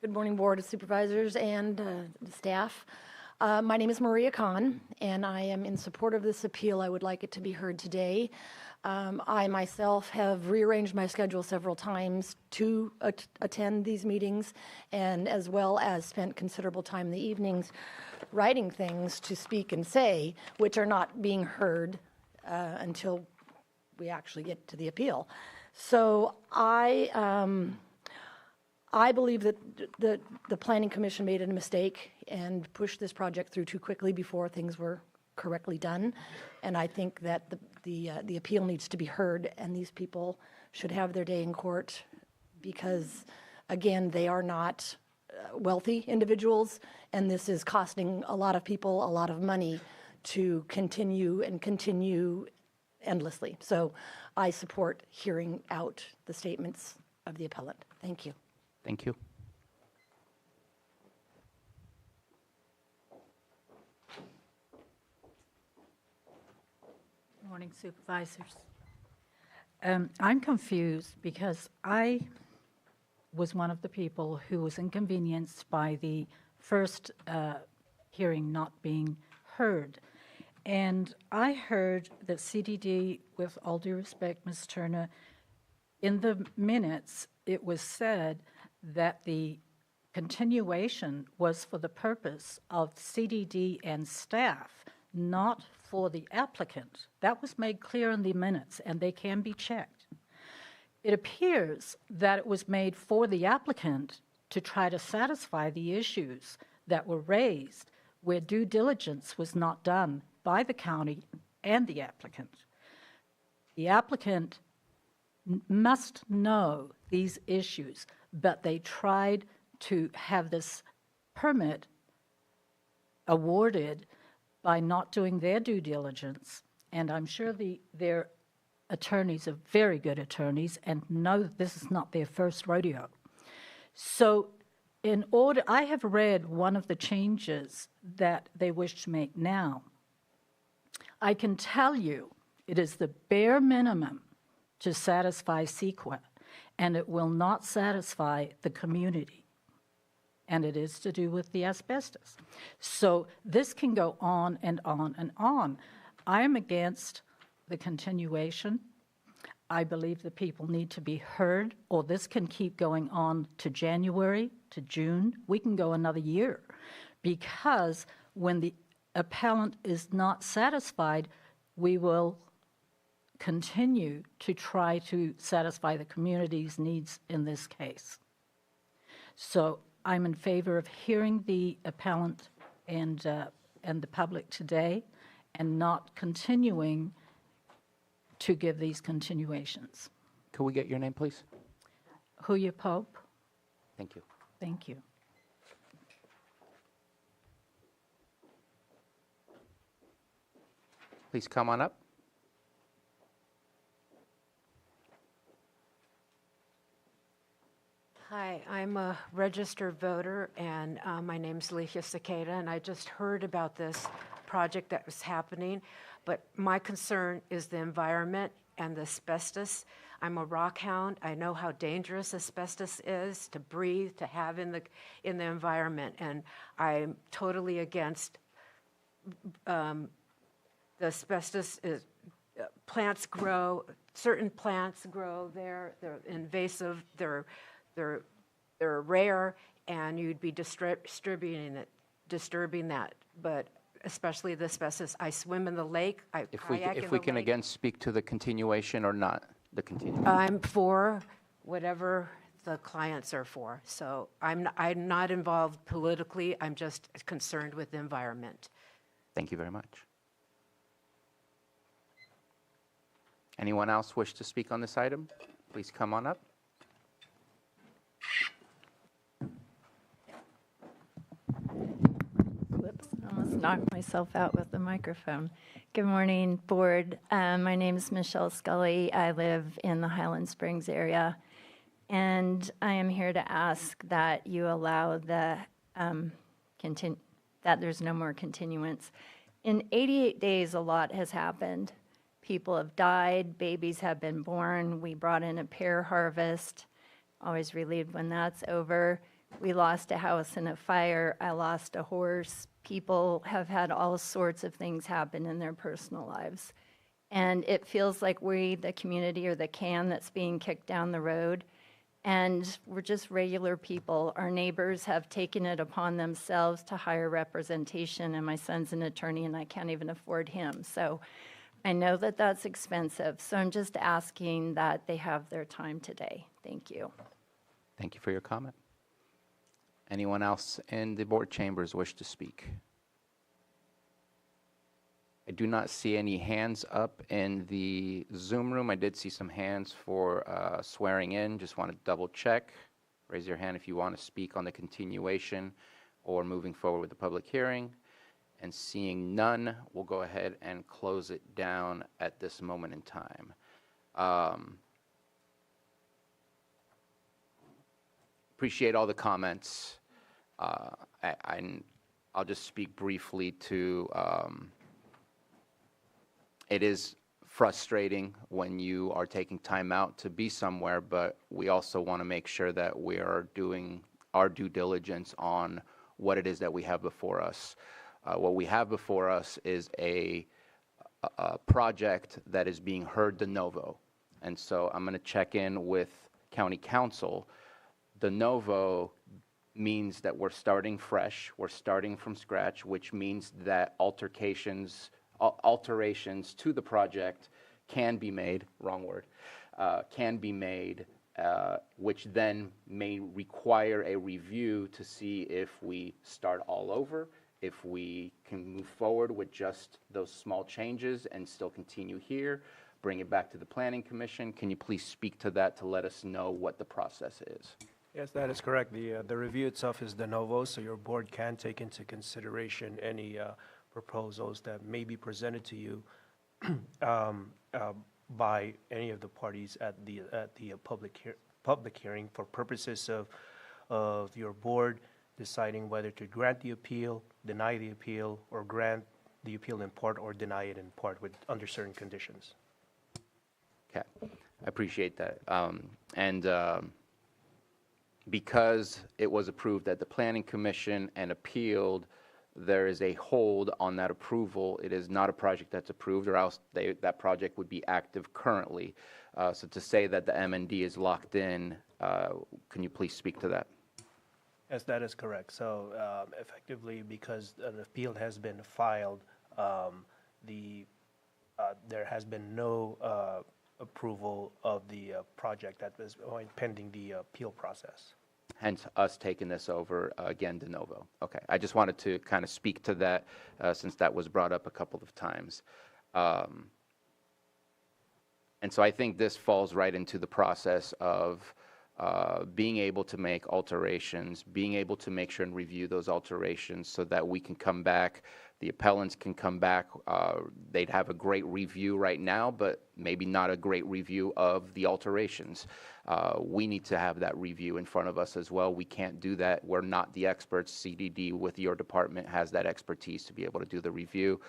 Speaker 18: Good morning, Board of Supervisors and the staff. My name is Maria Khan, and I am in support of this appeal. I would like it to be heard today. I myself have rearranged my schedule several times to attend these meetings, and as well as spent considerable time in the evenings writing things to speak and say, which are not being heard until we actually get to the appeal. So I believe that the Planning Commission made a mistake and pushed this project through too quickly before things were correctly done. And I think that the appeal needs to be heard, and these people should have their day in court because, again, they are not wealthy individuals, and this is costing a lot of people a lot of money to continue endlessly. So I support hearing out the statements of the appellant. Thank you.
Speaker 1: Thank you.
Speaker 19: Good morning, Supervisors. I'm confused because I was one of the people who was inconvenienced by the first hearing not being heard. And I heard that CDD, with all due respect, Ms. Turner, in the minutes, it was said that the continuation was for the purpose of CDD and staff, not for the applicant. That was made clear in the minutes, and they can be checked. It appears that it was made for the applicant to try to satisfy the issues that were raised where due diligence was not done by the county and the applicant. The applicant must know these issues, but they tried to have this permit awarded by not doing their due diligence. And I'm sure their attorneys are very good attorneys and know that this is not their first rodeo. So I have read one of the changes that they wish to make now. I can tell you it is the bare minimum to satisfy CEQA, and it will not satisfy the community. And it is to do with the asbestos. So this can go on and on and on. I am against the continuation. I believe the people need to be heard, or this can keep going on to January, to June. We can go another year, because when the appellant is not satisfied, we will continue to try to satisfy the community's needs in this case. So I'm in favor of hearing the appellant and the public today, and not continuing to give these continuations.
Speaker 1: Could we get your name, please?
Speaker 19: Huya Pope.
Speaker 1: Thank you.
Speaker 19: Thank you.
Speaker 1: Please come on up.
Speaker 20: Hi, I'm a registered voter, and my name's Leisha Cicada, and I just heard about this project that was happening, but my concern is the environment and the asbestos. I'm a rock hound. I know how dangerous asbestos is to breathe, to have in the environment, and I'm totally against the asbestos. Plants grow, certain plants grow there. They're invasive. They're rare, and you'd be disturbing that. But especially the asbestos. I swim in the lake. I kayak in
Speaker 1: If we
Speaker 20: the
Speaker 1: can
Speaker 20: lake.
Speaker 1: again speak to the continuation or not the continuation.
Speaker 20: I'm for whatever the clients are for. So I'm not involved politically. I'm just concerned with the environment.
Speaker 1: Thank you very much. Anyone else wish to speak on this item? Please come on up.
Speaker 21: Whoops, almost knocked myself out with the microphone. Good morning, board. My name is Michelle Scully. I live in the Highland Springs area, and I am here to ask that you allow that there's no more continuance. In 88 days, a lot has happened. People have died, babies have been born. We brought in a pear harvest, always relieved when that's over. We lost a house in a fire. I lost a horse. People have had all sorts of things happen in their personal lives. And it feels like we, the community, are the can that's being kicked down the road. And we're just regular people. Our neighbors have taken it upon themselves to hire representation, and my son's an attorney, and I can't even afford him. So I know that that's expensive. So I'm just asking that they have their time today. Thank you.
Speaker 1: Thank you for your comment. Anyone else in the board chambers wish to speak? I do not see any hands up in the Zoom room. I did see some hands for swearing in. Just want to double check. Raise your hand if you want to speak on the continuation or moving forward with the public hearing. And seeing none, we'll go ahead and close it down at this moment in time. Appreciate all the comments. I'll just speak briefly to, it is frustrating when you are taking time out to be somewhere, but we also want to make sure that we are doing our due diligence on what it is that we have before us. What we have before us is a project that is being heard de novo. And so I'm going to check in with County Council. De novo means that we're starting fresh, we're starting from scratch, which means that alterations to the project can be made, wrong word, can be made, which then may require a review to see if we start all over, if we can move forward with just those small changes and still continue here, bring it back to the Planning Commission. Can you please speak to that to let us know what the process is?
Speaker 4: Yes, that is correct. The review itself is de novo, so your board can take into consideration any proposals that may be presented to you by any of the parties at the public hearing for purposes of your board deciding whether to grant the appeal, deny the appeal, or grant the appeal in part or deny it in part under certain conditions.
Speaker 1: Okay, I appreciate that. Because it was approved at the Planning Commission and appealed, there is a hold on that approval. It is not a project that's approved, or else that project would be active currently. So to say that the M&D is locked in, can you please speak to that?
Speaker 4: Yes, that is correct. So effectively, because an appeal has been filed, there has been no approval of the project that was pending the appeal process.
Speaker 1: Hence us taking this over again de novo. Okay, I just wanted to kind of speak to that since that was brought up a couple of times. And so I think this falls right into the process of being able to make alterations, being able to make sure and review those alterations so that we can come back, the appellants can come back. They'd have a great review right now, but maybe not a great review of the alterations. We need to have that review in front of us as well. We can't do that. We're not the experts. CDD with your department has that expertise to be able to do the review.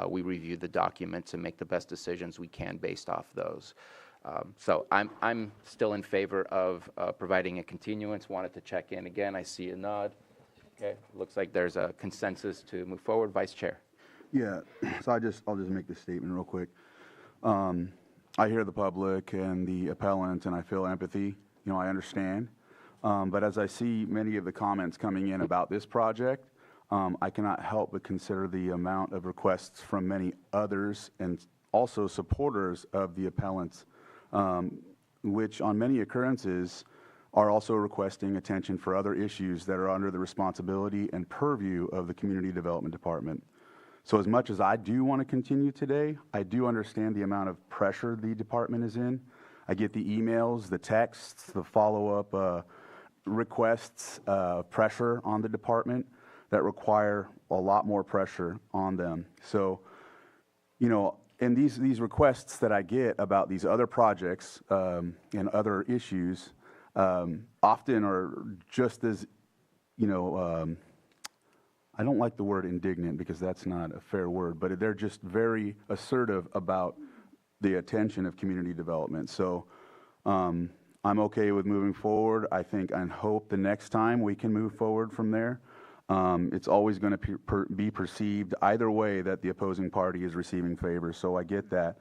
Speaker 1: We review the documents and make the best decisions we can based off those. So I'm still in favor of providing a continuance. Wanted to check in again. I see a nod. Okay, looks like there's a consensus to move forward. Vice Chair.
Speaker 2: Yeah, so I'll just make this statement real quick. I hear the public and the appellant, and I feel empathy. You know, I understand. But as I see many of the comments coming in about this project, I cannot help but consider the amount of requests from many others and also supporters of the appellants, which on many occurrences are also requesting attention for other issues that are under the responsibility and purview of the Community Development Department. So as much as I do want to continue today, I do understand the amount of pressure the department is in. I get the emails, the texts, the follow-up requests, pressure on the department that require a lot more pressure on them. So, you know, and these requests that I get about these other projects and other issues often are just as, you know, I don't like the word indignant because that's not a fair word, but they're just very assertive about the attention of community development. So I'm okay with moving forward. I think and hope the next time we can move forward from there. It's always going to be perceived either way that the opposing party is receiving favors, so I get that.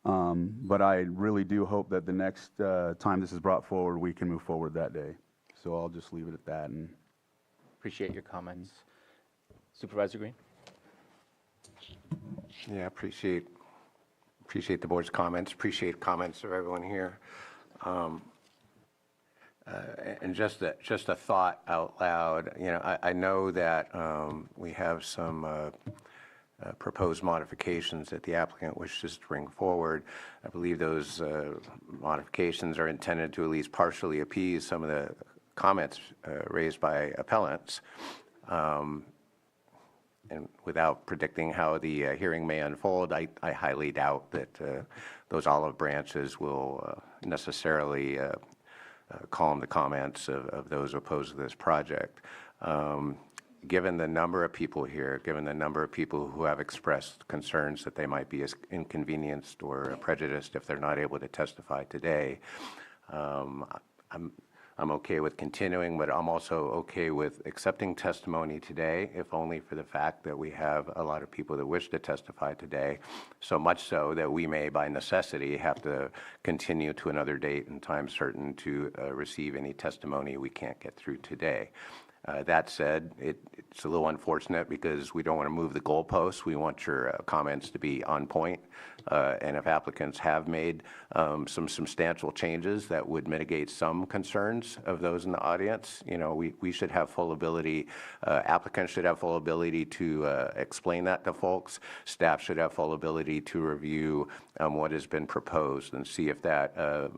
Speaker 2: But I really do hope that the next time this is brought forward, we can move forward that day. So I'll just leave it at that. And
Speaker 1: Appreciate your comments. Supervisor Green?
Speaker 3: Yeah, appreciate the board's comments, appreciate comments of everyone here. And just a thought out loud, you know, I know that we have some proposed modifications that the applicant wishes to bring forward. I believe those modifications are intended to at least partially appease some of the comments raised by appellants. And without predicting how the hearing may unfold, I highly doubt that those olive branches will necessarily calm the comments of those opposed to this project. Given the number of people here, given the number of people who have expressed concerns that they might be inconvenienced or prejudiced if they're not able to testify today, I'm okay with continuing, but I'm also okay with accepting testimony today, if only for the fact that we have a lot of people that wish to testify today, so much so that we may, by necessity, have to continue to another date and time certain to receive any testimony we can't get through today. That said, it's a little unfortunate because we don't want to move the goalposts. We want your comments to be on point. And if applicants have made some substantial changes that would mitigate some concerns of those in the audience, you know, we should have full ability, applicants should have full ability to explain that to folks. Staff should have full ability to review what has been proposed and see if that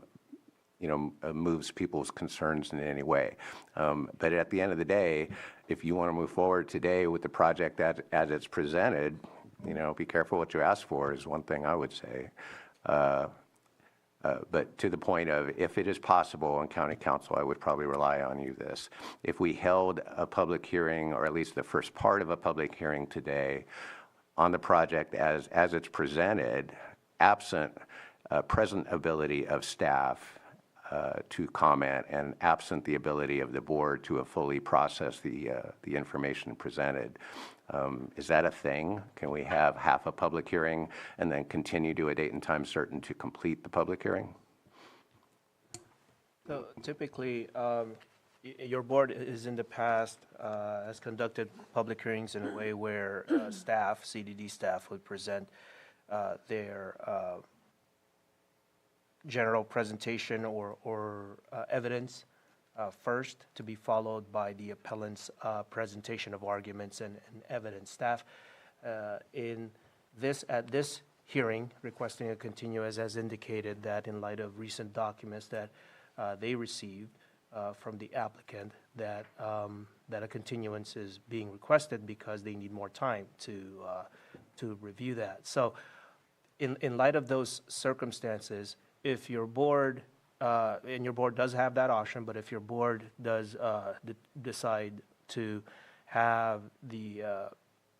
Speaker 3: you know, moves people's concerns in any way. But at the end of the day, if you want to move forward today with the project as it's presented, you know, be careful what you ask for is one thing I would say. But to the point of, if it is possible on County Council, I would probably rely on you this. If we held a public hearing, or at least the first part of a public hearing today on the project as it's presented, absent present ability of staff to comment and absent the ability of the board to fully process the information presented. Is that a thing? Can we have half a public hearing and then continue to a date and time certain to complete the public hearing?
Speaker 4: So typically, your board is in the past has conducted public hearings in a way where staff, CDD staff, would present their general presentation or evidence first, to be followed by the appellant's presentation of arguments and evidence. Staff at this hearing, requesting a continuance, has indicated that in light of recent documents that they received from the applicant, that a continuance is being requested because they need more time to review that. So in light of those circumstances, if your board, and your board does have that option, but if your board does decide to have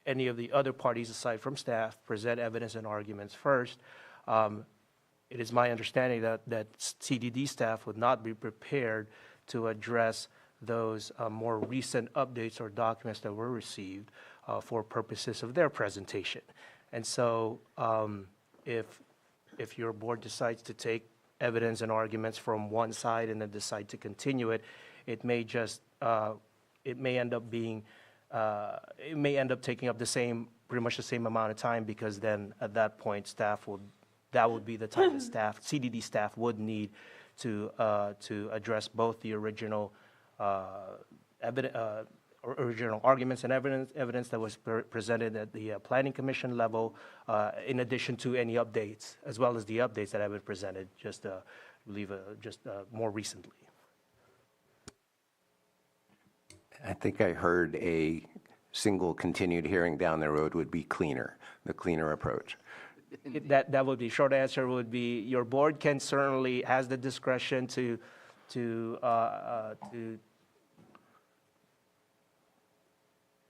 Speaker 4: any of the other parties aside from staff present evidence and arguments first, it is my understanding that CDD staff would not be prepared to address those more recent updates or documents that were received for purposes of their presentation. And so if your board decides to take evidence and arguments from one side and then decide to continue it, it may end up taking up pretty much the same amount of time, because then at that point that would be the time that CDD staff would need to address both the original original arguments and evidence that was presented at the Planning Commission level, in addition to any updates, as well as the updates that have been presented just more recently.
Speaker 3: I think I heard a single continued hearing down the road would be cleaner, the cleaner approach.
Speaker 4: That would be, short answer would be, your board can certainly, has the discretion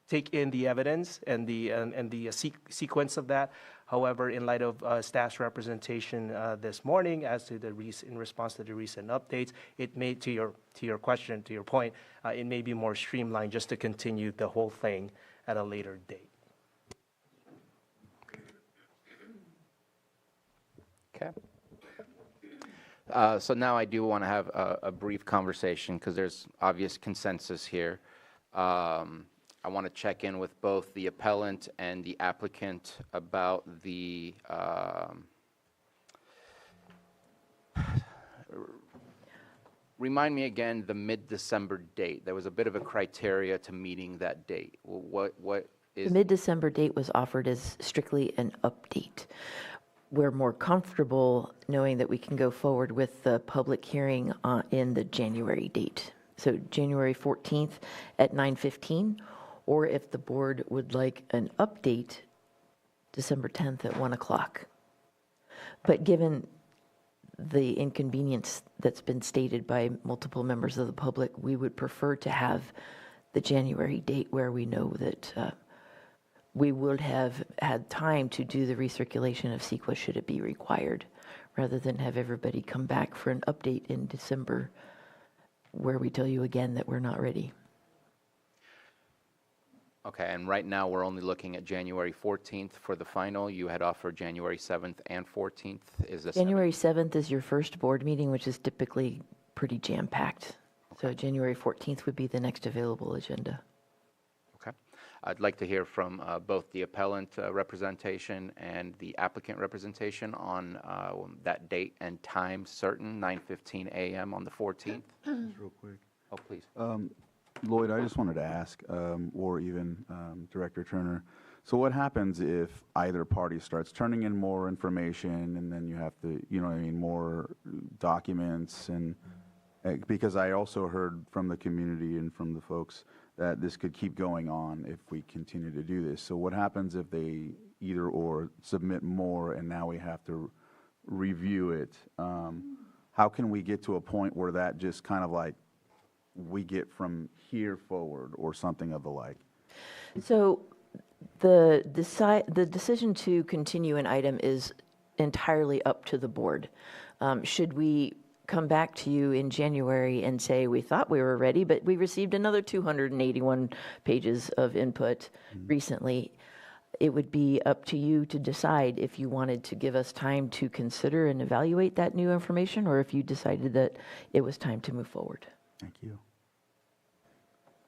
Speaker 4: take in the evidence and the sequence of that. However, in light of staff's representation this morning as to in response to the recent updates, it may, to your question, to your point, it may be more streamlined just to continue the whole thing at a later date.
Speaker 1: Okay. So now I do want to have a brief conversation because there's obvious consensus here. I want to check in with both the appellant and the applicant about the remind me again the mid-December date. There was a bit of a criteria to meeting that date. What is
Speaker 11: The mid-December date was offered as strictly an update. We're more comfortable knowing that we can go forward with the public hearing in the January date. So January 14th at 9:15, or if the board would like an update, December 10th at 1 o'clock. But given the inconvenience that's been stated by multiple members of the public, we would prefer to have the January date where we know that we would have had time to do the recirculation of CEQA should it be required, rather than have everybody come back for an update in December where we tell you again that we're not ready.
Speaker 1: Okay, and right now we're only looking at January 14th for the final. You had offered January 7th and 14th. Is this
Speaker 11: January 7th is your first board meeting, which is typically pretty jam-packed. So January 14th would be the next available agenda.
Speaker 1: Okay. I'd like to hear from both the appellant representation and the applicant representation on that date and time certain, 9:15 a.m. on the 14th.
Speaker 2: Just real quick.
Speaker 1: Oh, please.
Speaker 2: Lloyd, I just wanted to ask, or even Director Turner, so what happens if either party starts turning in more information and then you have to, you know what I mean, more documents? And because I also heard from the community and from the folks that this could keep going on if we continue to do this. So what happens if they either or submit more and now we have to review it? How can we get to a point where that just kind of like we get from here forward or something of the like?
Speaker 11: So the decision to continue an item is entirely up to the board. Should we come back to you in January and say we thought we were ready, but we received another 281 pages of input recently, it would be up to you to decide if you wanted to give us time to consider and evaluate that new information, or if you decided that it was time to move forward.
Speaker 2: Thank you.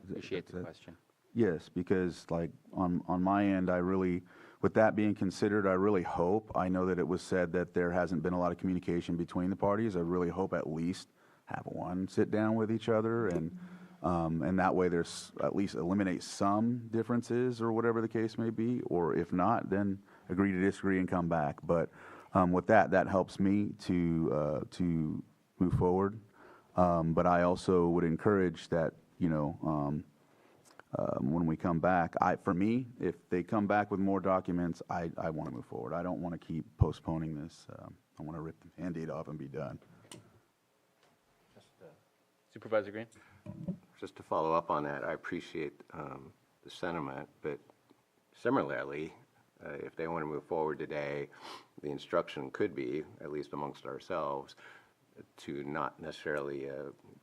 Speaker 1: Appreciate the question.
Speaker 2: Yes, because like on my end, I really, with that being considered, I really hope, I know that it was said that there hasn't been a lot of communication between the parties. I really hope at least have one sit down with each other and that way there's at least eliminate some differences or whatever the case may be, or if not, then agree to disagree and come back. But with that helps me to move forward. But I also would encourage that, you know, when we come back, for me, if they come back with more documents, I want to move forward. I don't want to keep postponing this. I want to rip the Band-Aid off and be done.
Speaker 1: Supervisor Green?
Speaker 5: Just to follow up on that, I appreciate the sentiment, but similarly, if they want to move forward today, the instruction could be, at least amongst ourselves, to not necessarily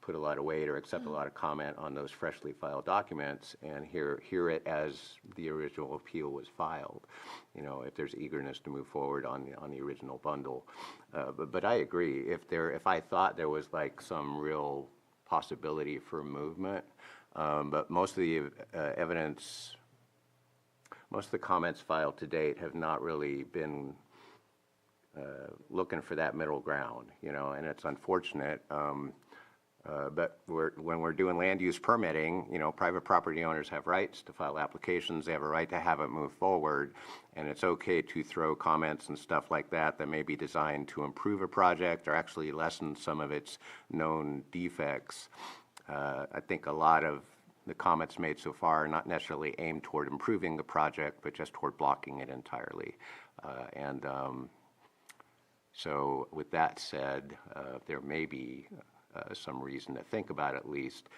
Speaker 5: put a lot of weight or accept a lot of comment on those freshly filed documents and hear it as the original appeal was filed. You know, if there's eagerness to move forward on the original bundle. But I agree. If I thought there was like some real possibility for movement, but most of the evidence, most of the comments filed to date have not really been looking for that middle ground, you know, and it's unfortunate. But when we're doing land use permitting, you know, private property owners have rights to file applications. They have a right to have it move forward, and it's okay to throw comments and stuff like that that may be designed to improve a project or actually lessen some of its known defects. I think a lot of the comments made so far are not necessarily aimed toward improving the project, but just toward blocking it entirely. So with that said, there may be some reason to think about at least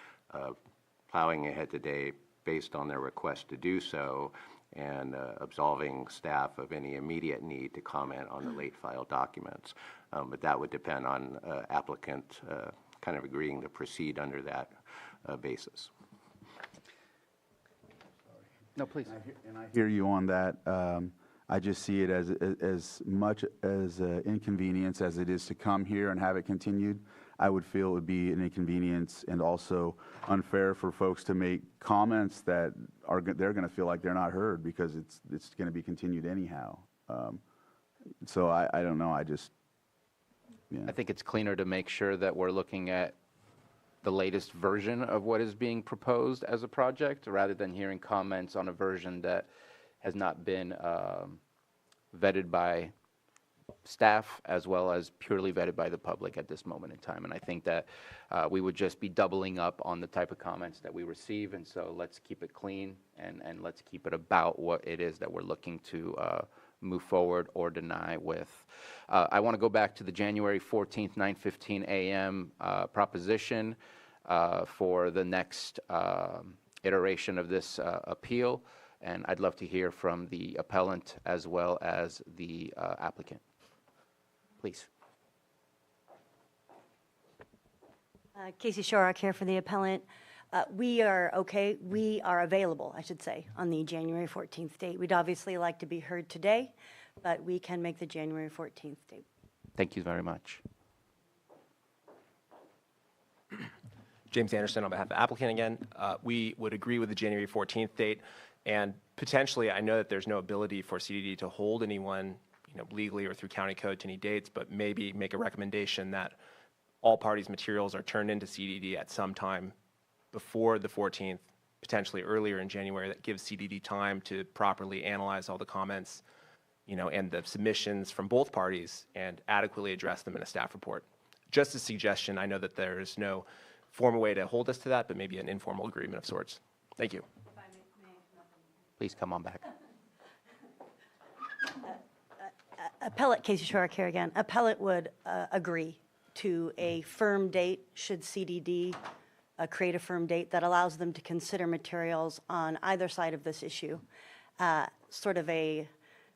Speaker 5: plowing ahead today, based on their request to do so, and absolving staff of any immediate need to comment on the late filed documents. But that would depend on applicant kind of agreeing to proceed under that basis.
Speaker 1: No, please.
Speaker 2: And I hear you on that. I just see it as much as an inconvenience as it is to come here and have it continued. I would feel it would be an inconvenience and also unfair for folks to make comments that they're going to feel like they're not heard because it's going to be continued anyhow. So I don't know.
Speaker 1: I think it's cleaner to make sure that we're looking at the latest version of what is being proposed as a project, rather than hearing comments on a version that has not been vetted by staff as well as purely vetted by the public at this moment in time. And I think that we would just be doubling up on the type of comments that we receive, and so let's keep it clean and let's keep it about what it is that we're looking to move forward or deny with. I want to go back to the January 14th, 9:15 a.m. Proposition for the next iteration of this appeal, and I'd love to hear from the appellant as well as the applicant. Please.
Speaker 12: Casey Shorak here for the appellant. We are okay. We are available, I should say, on the January 14th date. We'd obviously like to be heard today, but we can make the January 14th date.
Speaker 1: Thank you very much.
Speaker 13: James Anderson on behalf of the applicant again. We would agree with the January 14th date, and potentially I know that there's no ability for CDD to hold anyone legally or through county code to any dates, but maybe make a recommendation that all parties' materials are turned into CDD at some time before the 14th, potentially earlier in January. That gives CDD time to properly analyze all the comments, and the submissions from both parties and adequately address them in a staff report. Just a suggestion. I know that there is no formal way to hold us to that, but maybe an informal agreement of sorts. Thank you.
Speaker 1: Please come on back.
Speaker 12: Appellate, Casey Shorak here again. Appellate would agree to a firm date should CDD create a firm date that allows them to consider materials on either side of this issue, sort of a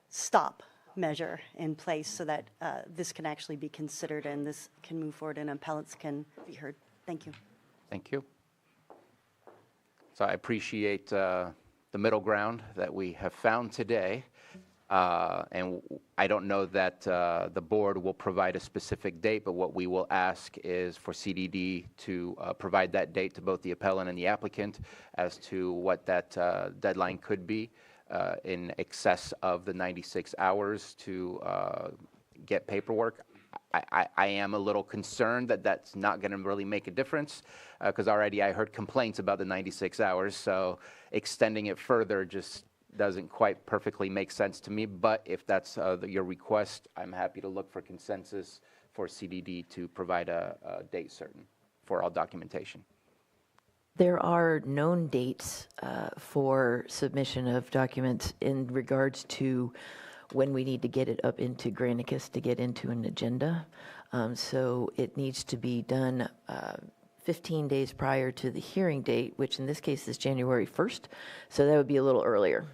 Speaker 12: stop measure in place so that this can actually be considered and this can move forward and appellates can be heard. Thank you.
Speaker 1: Thank you. So I appreciate the middle ground that we have found today. And I don't know that the board will provide a specific date, but what we will ask is for CDD to provide that date to both the appellant and the applicant as to what that deadline could be in excess of the 96 hours to get paperwork. I am a little concerned that that's not going to really make a difference because already I heard complaints about the 96 hours, so extending it further just doesn't quite perfectly make sense to me. But if that's your request, I'm happy to look for consensus for CDD to provide a date certain for all documentation.
Speaker 11: There are known dates for submission of documents in regards to when we need to get it up into Granicus to get into an agenda. So it needs to be done 15 days prior to the hearing date, which in this case is January 1st. So that would be a little earlier,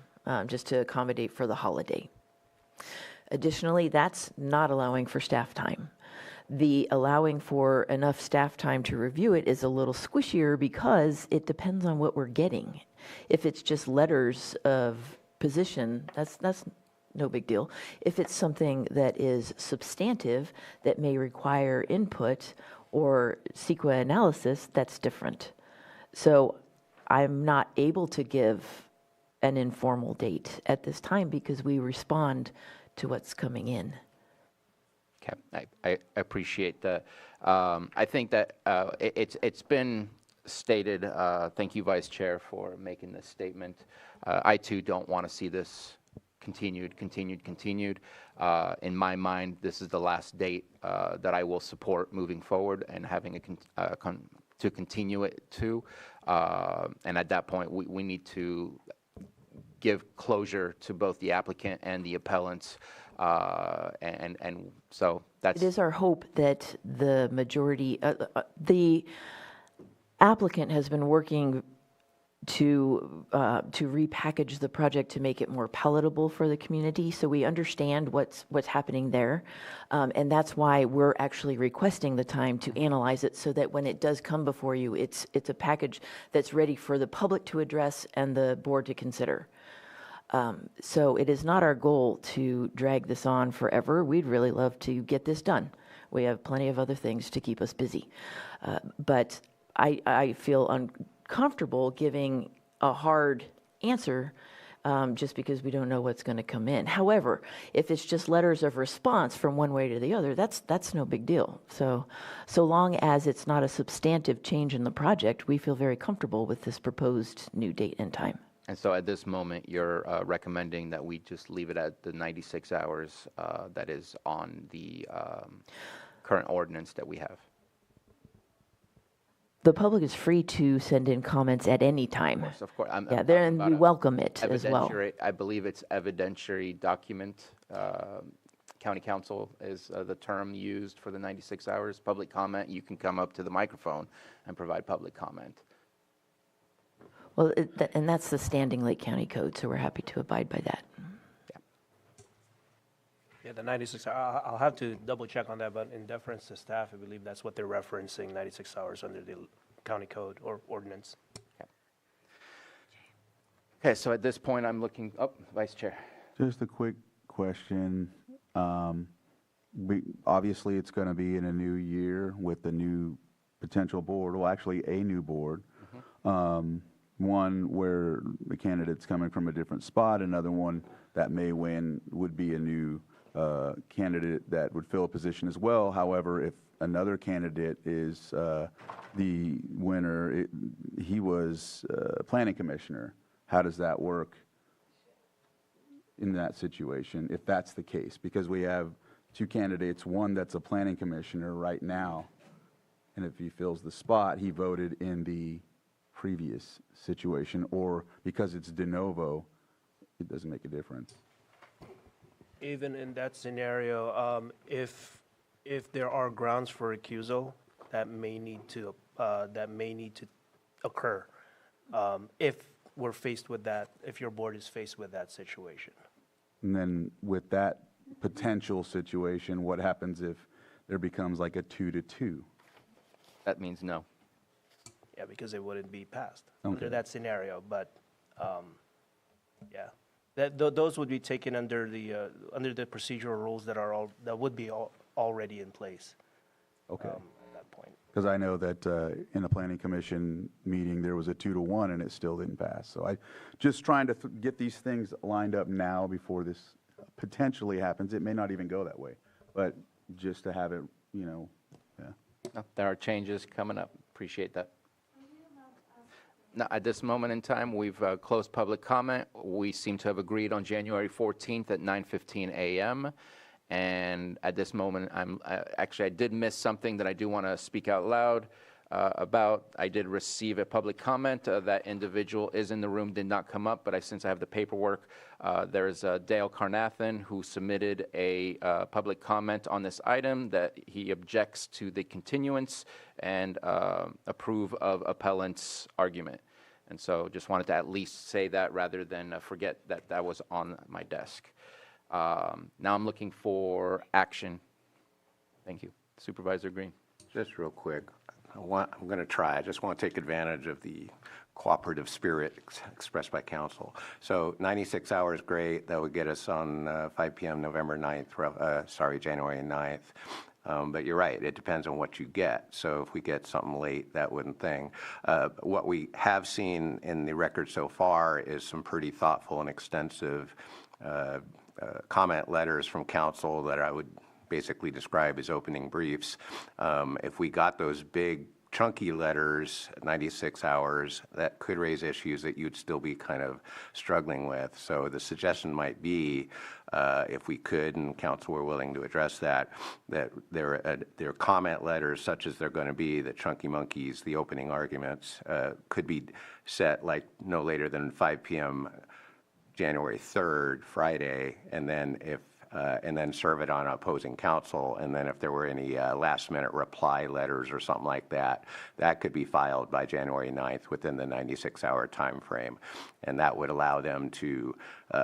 Speaker 11: just to accommodate for the holiday. Additionally, that's not allowing for staff time. The allowing for enough staff time to review it is a little squishier because it depends on what we're getting. If it's just letters of position, that's no big deal. If it's something that is substantive that may require input or CEQA analysis, that's different. So I'm not able to give an informal date at this time because we respond to what's coming in.
Speaker 1: Okay, I appreciate that. I think that it's been stated, thank you, Vice Chair, for making this statement. I too don't want to see this continued. In my mind, this is the last date that I will support moving forward and having to continue it to. And at that point, we need to give closure to both the applicant and the appellants. And so that's...
Speaker 11: It is our hope that the majority, the applicant has been working to repackage the project to make it more palatable for the community. So we understand what's happening there, and that's why we're actually requesting the time to analyze it, so that when it does come before you, it's a package that's ready for the public to address and the board to consider. So it is not our goal to drag this on forever. We'd really love to get this done. We have plenty of other things to keep us busy, but I feel uncomfortable giving a hard answer just because we don't know what's going to come in. However, if it's just letters of response from one way to the other, that's no big deal. So long as it's not a substantive change in the project, we feel very comfortable with this proposed new date and time.
Speaker 1: And so at this moment, you're recommending that we just leave it at the 96 hours that is on the current ordinance that we have?
Speaker 11: The public is free to send in comments at any time.
Speaker 1: Of course.
Speaker 11: Yeah, then we welcome it as well.
Speaker 1: I believe it's evidentiary document. County council is the term used for the 96 hours. Public comment, you can come up to the microphone and provide public comment.
Speaker 11: Well, and that's the standing Lake County Code, so we're happy to abide by that.
Speaker 4: Yeah, the 96, I'll have to double check on that, but in deference to staff, I believe that's what they're referencing, 96 hours under the county code or ordinance.
Speaker 1: Okay, so at this point, I'm looking, Vice Chair.
Speaker 2: Just a quick question. Obviously, it's going to be in a new year with the new potential board, well, actually a new board. One where the candidate's coming from a different spot, another one that may win would be a new candidate that would fill a position as well. However, if another candidate is the winner, he was a planning commissioner, how does that work in that situation, if that's the case? Because we have two candidates, one that's a planning commissioner right now, and if he fills the spot, he voted in the previous situation, or because it's de novo, it doesn't make a difference.
Speaker 4: Even in that scenario, if there are grounds for recusal, that may need to occur. If we're faced with that, if your board is faced with that situation.
Speaker 2: And then with that potential situation, what happens if there becomes like a 2-2?
Speaker 1: That means no.
Speaker 4: Yeah, because it wouldn't be passed
Speaker 2: Okay.
Speaker 4: under that scenario. But yeah, those would be taken under the procedural rules that would be already in place.
Speaker 2: Okay.
Speaker 4: At that point.
Speaker 2: Because I know that in a planning commission meeting, there was a 2-1 and it still didn't pass. So I just trying to get these things lined up now before this potentially happens. It may not even go that way, but just to have it, yeah.
Speaker 1: There are changes coming up. Appreciate that. Now, at this moment in time, we've closed public comment. We seem to have agreed on January 14th at 9:15 a.m. And at this moment, actually, I did miss something that I do want to speak out loud about. I did receive a public comment. That individual is in the room, did not come up, but since I have the paperwork, there's Dale Carnathan who submitted a public comment on this item that he objects to the continuance and approve of appellant's argument. And so just wanted to at least say that rather than forget that that was on my desk. Now I'm looking for action. Thank you. Supervisor Green.
Speaker 5: Just real quick, I'm going to try. I just want to take advantage of the cooperative spirit expressed by council. So 96 hours, great. That would get us on 5 p.m. November 9th, January 9th. But you're right, it depends on what you get. So if we get something late, that wouldn't thing. What we have seen in the record so far is some pretty thoughtful and extensive comment letters from council that I would basically describe as opening briefs. If we got those big chunky letters, 96 hours, that could raise issues that you'd still be kind of struggling with. So the suggestion might be, if we could, and council were willing to address that their comment letters, such as they're going to be, the chunky monkeys, the opening arguments, could be set like no later than 5 p.m. January 3rd, Friday, and then if and then serve it on opposing counsel. And then if there were any last-minute reply letters or something like that, that could be filed by January 9th within the 96-hour time frame. And that would allow them to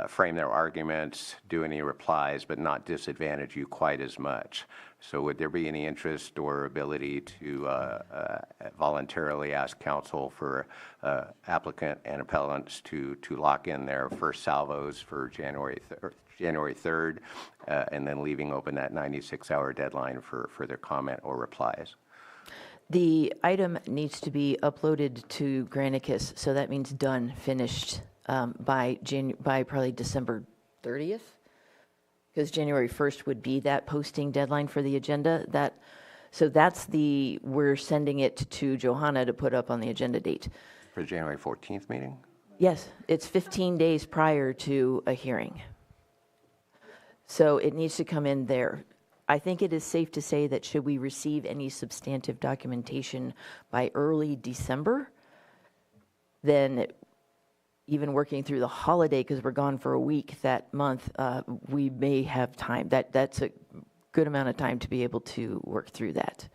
Speaker 5: frame their arguments, do any replies, but not disadvantage you quite as much. So would there be any interest or ability to voluntarily ask counsel for applicant and appellants to lock in their first salvos for January 3rd, and then leaving open that 96-hour deadline for further comment or replies?
Speaker 11: The item needs to be uploaded to Granicus, so that means done, finished by probably December 30th, because January 1st would be that posting deadline for the agenda. So that's we're sending it to Johanna to put up on the agenda date.
Speaker 5: For the January 14th meeting?
Speaker 11: Yes, it's 15 days prior to a hearing. So it needs to come in there. I think it is safe to say that should we receive any substantive documentation by early December, then even working through the holiday, because we're gone for a week that month, we may have time. That's a good amount of time to be able to work through that.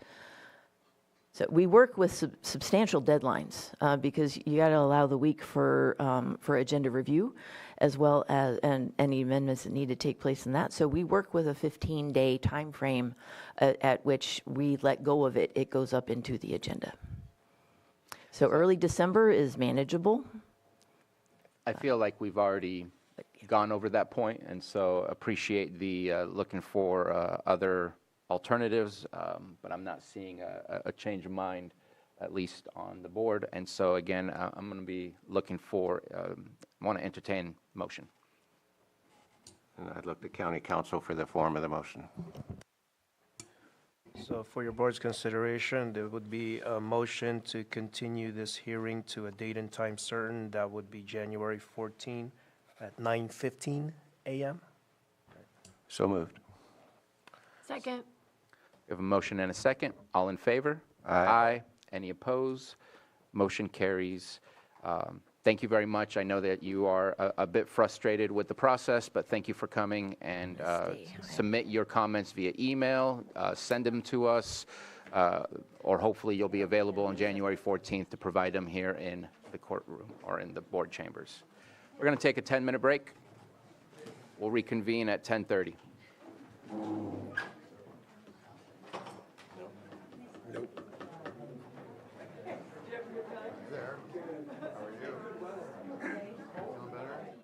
Speaker 11: So we work with substantial deadlines because you got to allow the week for agenda review, as well as and any amendments that need to take place in that. So we work with a 15-day time frame at which we let go of it. It goes up into the agenda. So early December is manageable.
Speaker 1: I feel like we've already gone over that point, and so appreciate the looking for other alternatives, but I'm not seeing a change of mind, at least on the board. And so again, I'm going to be looking for, want to entertain motion.
Speaker 5: And I'd look to County Council for the form of the motion.
Speaker 4: So for your board's consideration, there would be a motion to continue this hearing to a date and time certain. That would be January 14 at 9:15 a.m.
Speaker 5: So moved.
Speaker 7: Second.
Speaker 1: We have a motion and a second. All in favor?
Speaker 5: Aye.
Speaker 1: Any opposed? Motion carries. Thank you very much. I know that you are a bit frustrated with the process, but thank you for coming and submit your comments via email, send them to us, or hopefully you'll be available on January 14th to provide them here in the courtroom or in the board chambers. We're going to take a 10-minute break. We'll reconvene at 10:30.
Speaker 14: Nope. There. How are you? Feeling better?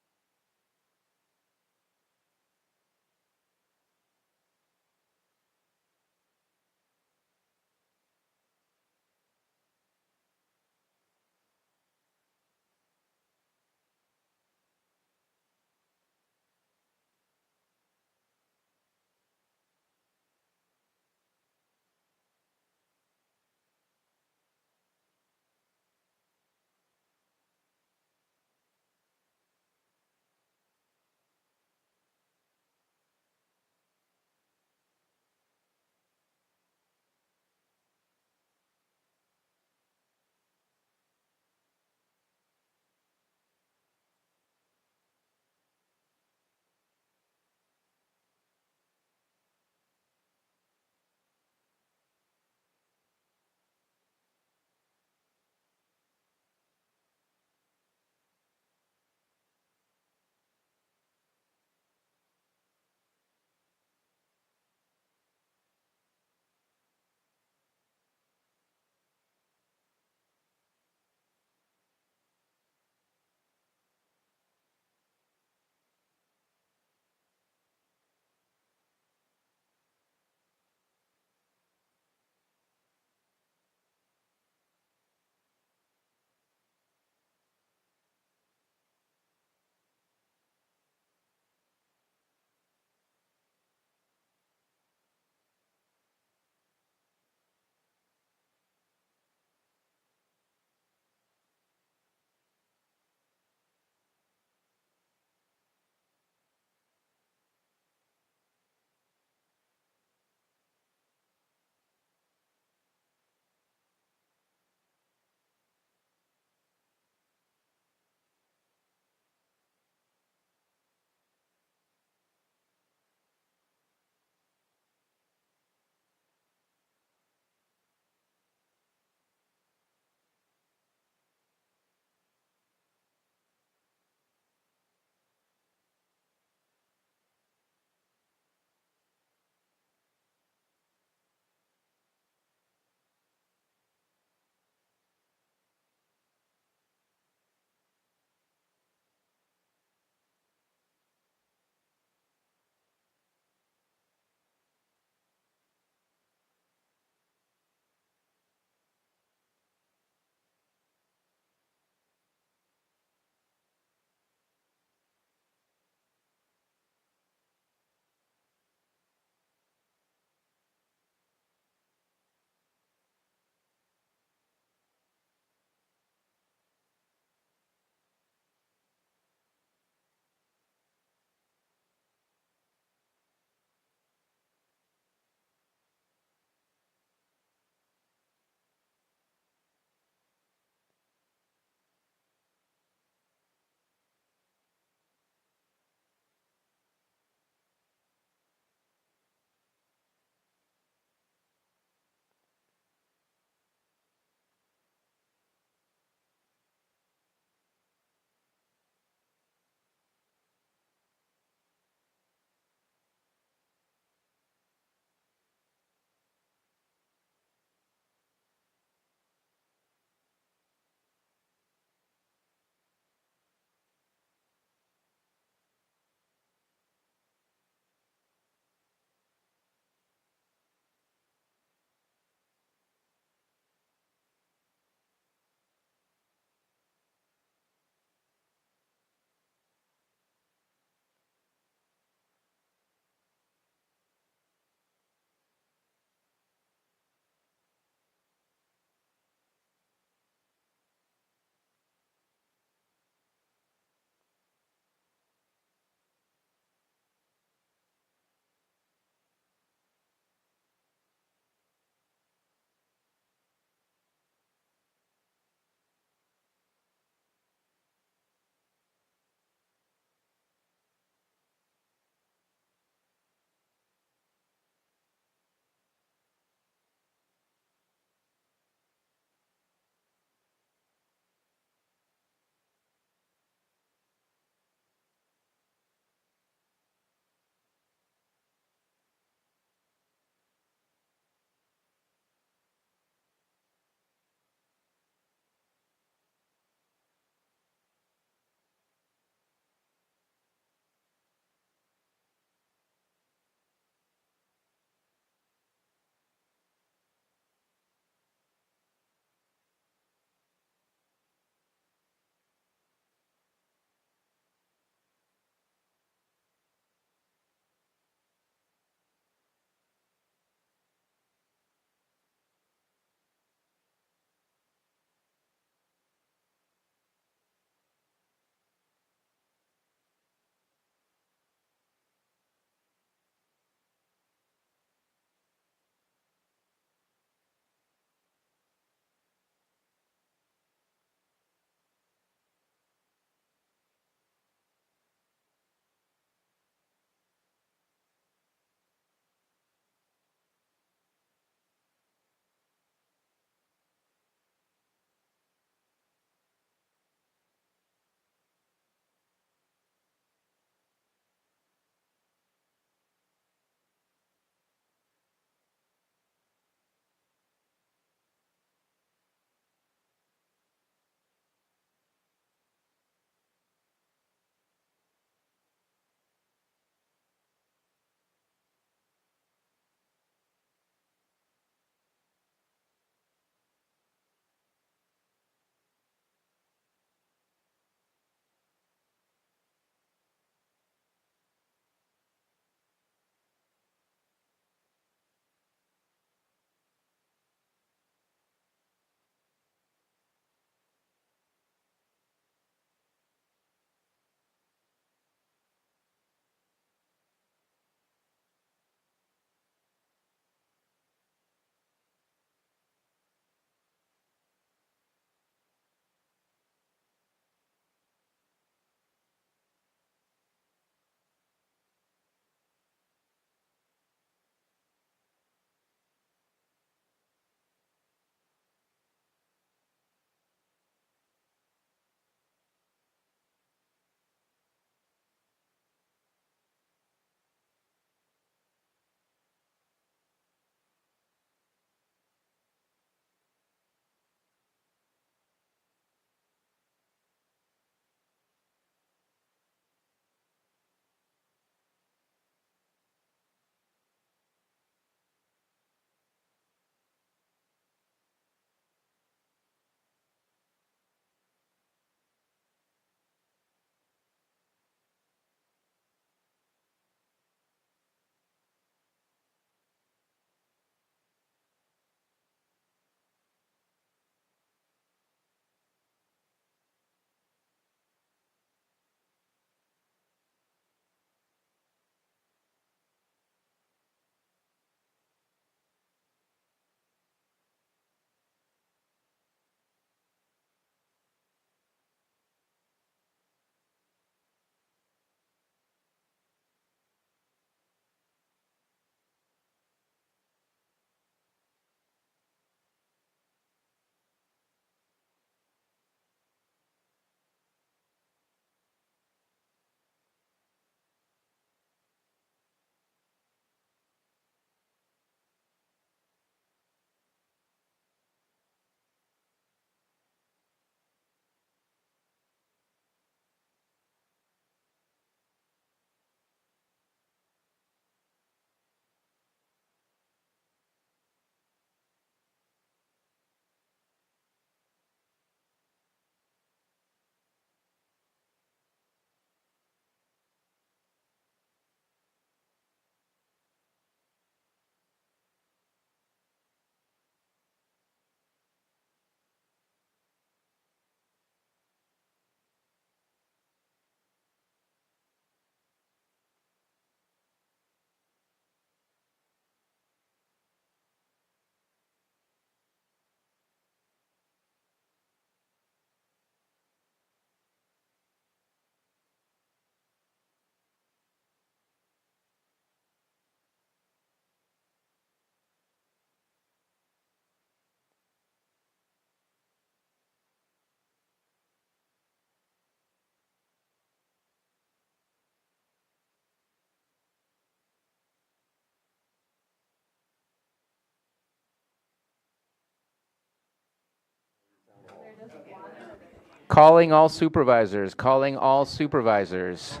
Speaker 1: Calling all supervisors, calling all supervisors.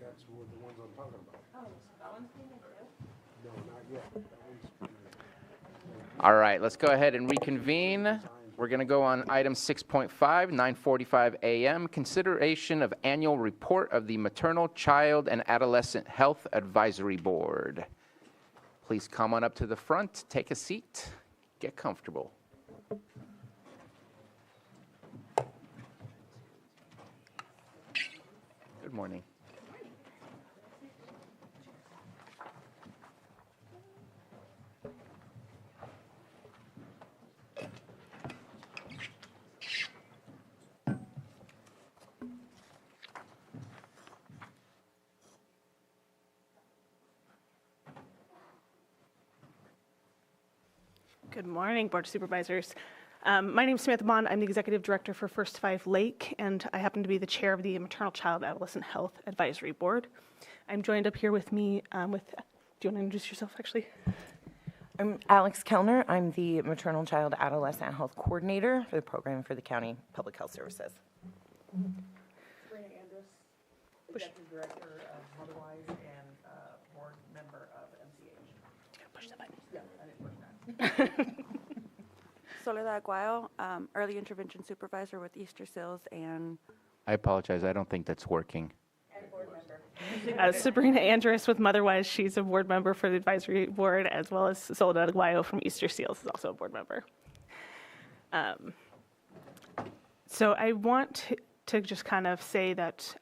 Speaker 8: That's the ones I'm talking about. Oh, that one's being no, not yet. That one's
Speaker 1: All right, let's go ahead and reconvene. We're going to go on item 6.5, 9:45 a.m., consideration of annual report of the Maternal, Child, and Adolescent Health Advisory Board. Please come on up to the front, take a seat, get comfortable. Good morning.
Speaker 6: Good morning, Board of Supervisors. My name is Samantha Bond. I'm the Executive Director for First 5 Lake, and I happen to be the Chair of the Maternal Child Adolescent Health Advisory Board. I'm joined up here with me do you want to introduce yourself, actually?
Speaker 22: I'm Alex Kellner. I'm the Maternal Child Adolescent Health Coordinator for the program for the County Public Health Services.
Speaker 23: Sabrina Andrus, Executive Director of Motherwise and Board Member of MCH.
Speaker 6: Push the button.
Speaker 23: Yeah, I didn't push that.
Speaker 24: Soledad Aguayo, Early Intervention Supervisor with Easter Seals and...
Speaker 1: I apologize, I don't think that's working.
Speaker 6: Sabrina Andrus with Motherwise. She's a board member for the advisory board, as well as Soledad Aguayo from Easter Seals is also a board member. So I want to just kind of say that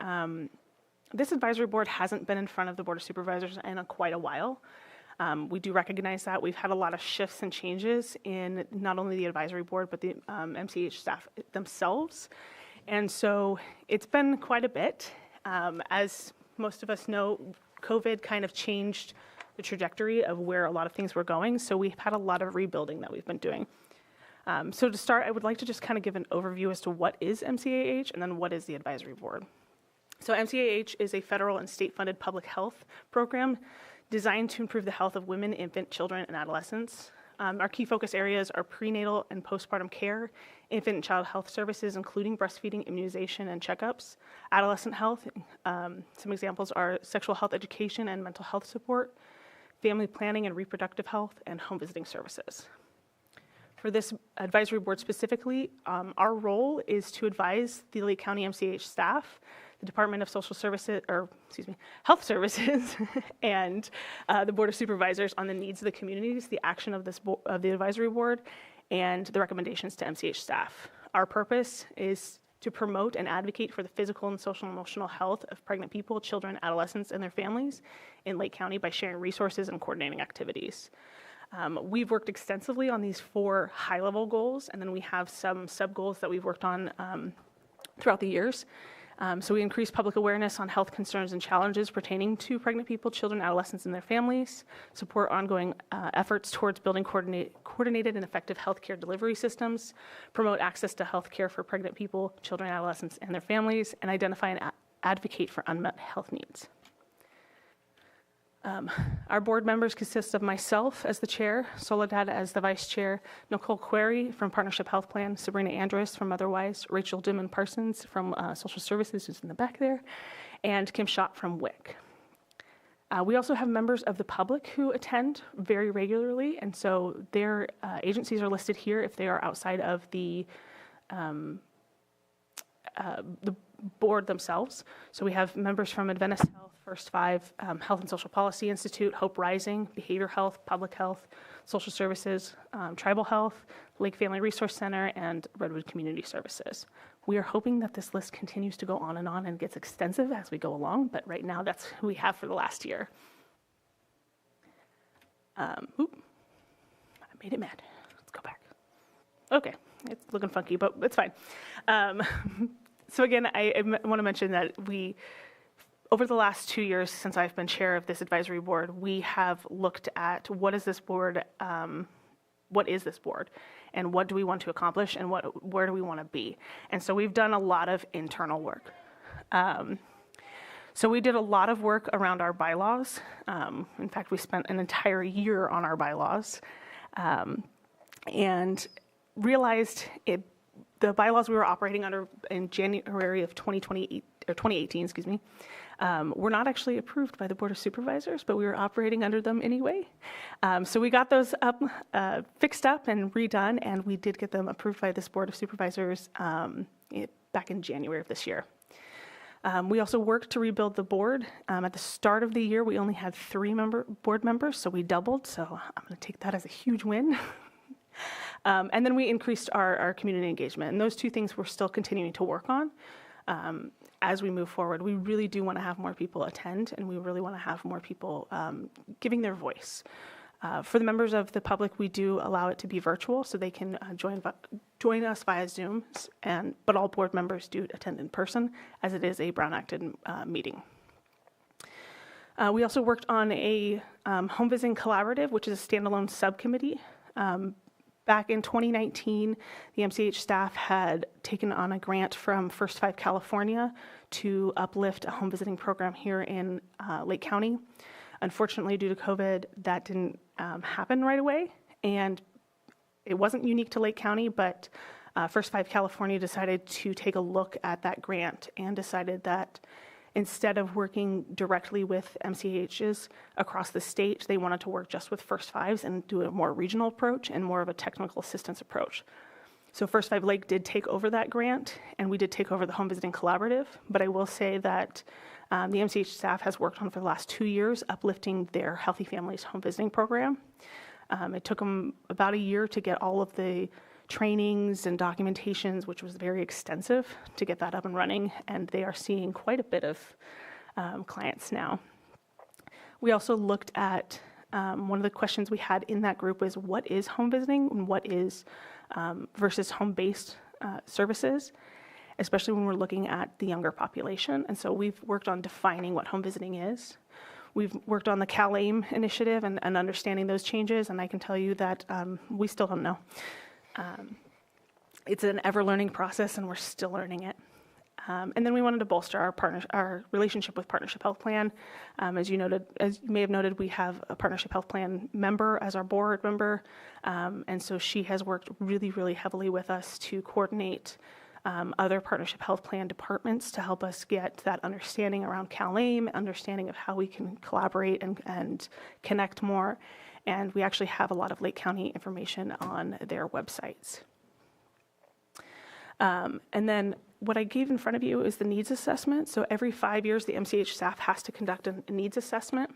Speaker 6: this advisory board hasn't been in front of the Board of Supervisors in quite a while. We do recognize that. We've had a lot of shifts and changes in not only the advisory board, but the MCH staff themselves. And so it's been quite a bit. As most of us know, COVID kind of changed the trajectory of where a lot of things were going. So we've had a lot of rebuilding that we've been doing. So to start, I would like to just kind of give an overview as to what is MCAH and then what is the advisory board. So MCAH is a federal and state-funded public health program designed to improve the health of women, infant, children, and adolescents. Our key focus areas are prenatal and postpartum care, infant and child health services, including breastfeeding, immunization, and checkups, adolescent health. Some examples are sexual health education and mental health support, family planning and reproductive health, and home visiting services. For this advisory board specifically, our role is to advise the Lake County MCH staff, the Department of Social Services, Health Services, and the Board of Supervisors on the needs of the communities, the action of the advisory board, and the recommendations to MCH staff. Our purpose is to promote and advocate for the physical and social and emotional health of pregnant people, children, adolescents, and their families in Lake County by sharing resources and coordinating activities. We've worked extensively on these 4 high-level goals, and then we have some sub-goals that we've worked on throughout the years. So we increase public awareness on health concerns and challenges pertaining to pregnant people, children, adolescents, and their families, support ongoing efforts towards building coordinated and effective healthcare delivery systems, promote access to healthcare for pregnant people, children, adolescents, and their families, and identify and advocate for unmet health needs. Our board members consist of myself as the chair, Soledad as the vice chair, Nicole Query from Partnership Health Plan, Sabrina Andrus from Otherwise, Rachel Dimon Parsons from Social Services, who's in the back there, and Kim Schott from WIC. We also have members of the public who attend very regularly, and so their agencies are listed here if they are outside of the board themselves. So we have members from Adventist Health, First 5, Health and Social Policy Institute, Hope Rising, Behavior Health, Public Health, Social Services, Tribal Health, Lake Family Resource Center, and Redwood Community Services. We are hoping that this list continues to go on and gets extensive as we go along, but right now that's who we have for the last year. I made it mad. Let's go back. Okay, it's looking funky, but it's fine. So again, I want to mention that over the last 2 years since I've been chair of this advisory board, we have looked at what is this board what is this board, and what do we want to accomplish, and where do we want to be. And so we've done a lot of internal work. So we did a lot of work around our bylaws. In fact, we spent an entire year on our bylaws, and realized the bylaws we were operating under in January of 2018, excuse me, were not actually approved by the Board of Supervisors, but we were operating under them anyway. So we got those up, fixed up and redone, and we did get them approved by this Board of Supervisors back in January of this year. We also worked to rebuild the board. At the start of the year, we only had 3 board members, so we doubled. So I'm going to take that as a huge win. And then we increased our community engagement. And those 2 things we're still continuing to work on as we move forward. We really do want to have more people attend, and we really want to have more people giving their voice. For the members of the public, we do allow it to be virtual, so they can join us via Zoom, but all board members do attend in person, as it is a Brown Act meeting. We also worked on a home visiting collaborative, which is a standalone subcommittee. Back in 2019, the MCH staff had taken on a grant from First 5 California to uplift a home visiting program here in Lake County. Unfortunately, due to COVID, that didn't happen right away, and it wasn't unique to Lake County, but First 5 California decided to take a look at that grant and decided that instead of working directly with MCHs across the state, they wanted to work just with First 5s and do a more regional approach and more of a technical assistance approach. So First 5 Lake did take over that grant, and we did take over the home visiting collaborative, but I will say that the MCH staff has worked on for the last 2 years uplifting their Healthy Families home visiting program. It took them about a year to get all of the trainings and documentations, which was very extensive, to get that up and running, and they are seeing quite a bit of clients now. We also looked at, one of the questions we had in that group was, what is home visiting and what is versus home-based services, especially when we're looking at the younger population. And so we've worked on defining what home visiting is. We've worked on the CalAIM initiative and understanding those changes, and I can tell you that we still don't know. It's an ever-learning process, and we're still learning it. And then we wanted to bolster our relationship with Partnership Health Plan. As you may have noted, we have a Partnership Health Plan member as our board member, and so she has worked really, really heavily with us to coordinate other Partnership Health Plan departments to help us get that understanding around CalAIM, understanding of how we can collaborate and connect more. And we actually have a lot of Lake County information on their websites. And then what I gave in front of you is the needs assessment. So every 5 years, the MCH staff has to conduct a needs assessment.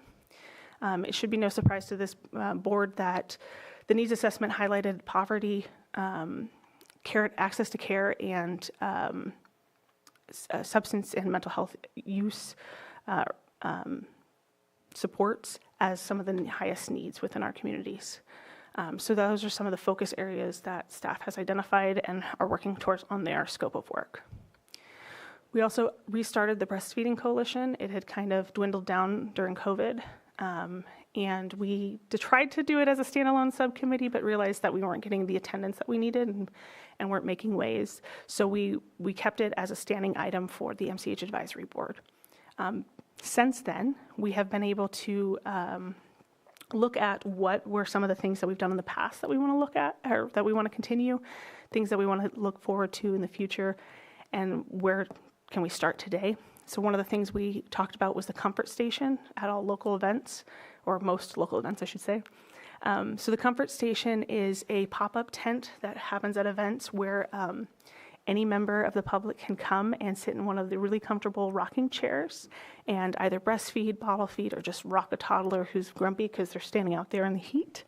Speaker 6: It should be no surprise to this board that the needs assessment highlighted poverty, access to care, and substance and mental health use supports as some of the highest needs within our communities. So those are some of the focus areas that staff has identified and are working towards on their scope of work. We also restarted the Breastfeeding Coalition. It had kind of dwindled down during COVID, and we tried to do it as a standalone subcommittee, but realized that we weren't getting the attendance that we needed and weren't making waves. So we kept it as a standing item for the MCH Advisory Board. Since then, we have been able to look at what were some of the things that we've done in the past that we want to look at, or that we want to continue, things that we want to look forward to in the future, and where can we start today. So one of the things we talked about was the comfort station at all local events, or most local events, I should say. So the comfort station is a pop-up tent that happens at events where any member of the public can come and sit in one of the really comfortable rocking chairs and either breastfeed, bottle feed, or just rock a toddler who's grumpy because they're standing out there in the heat.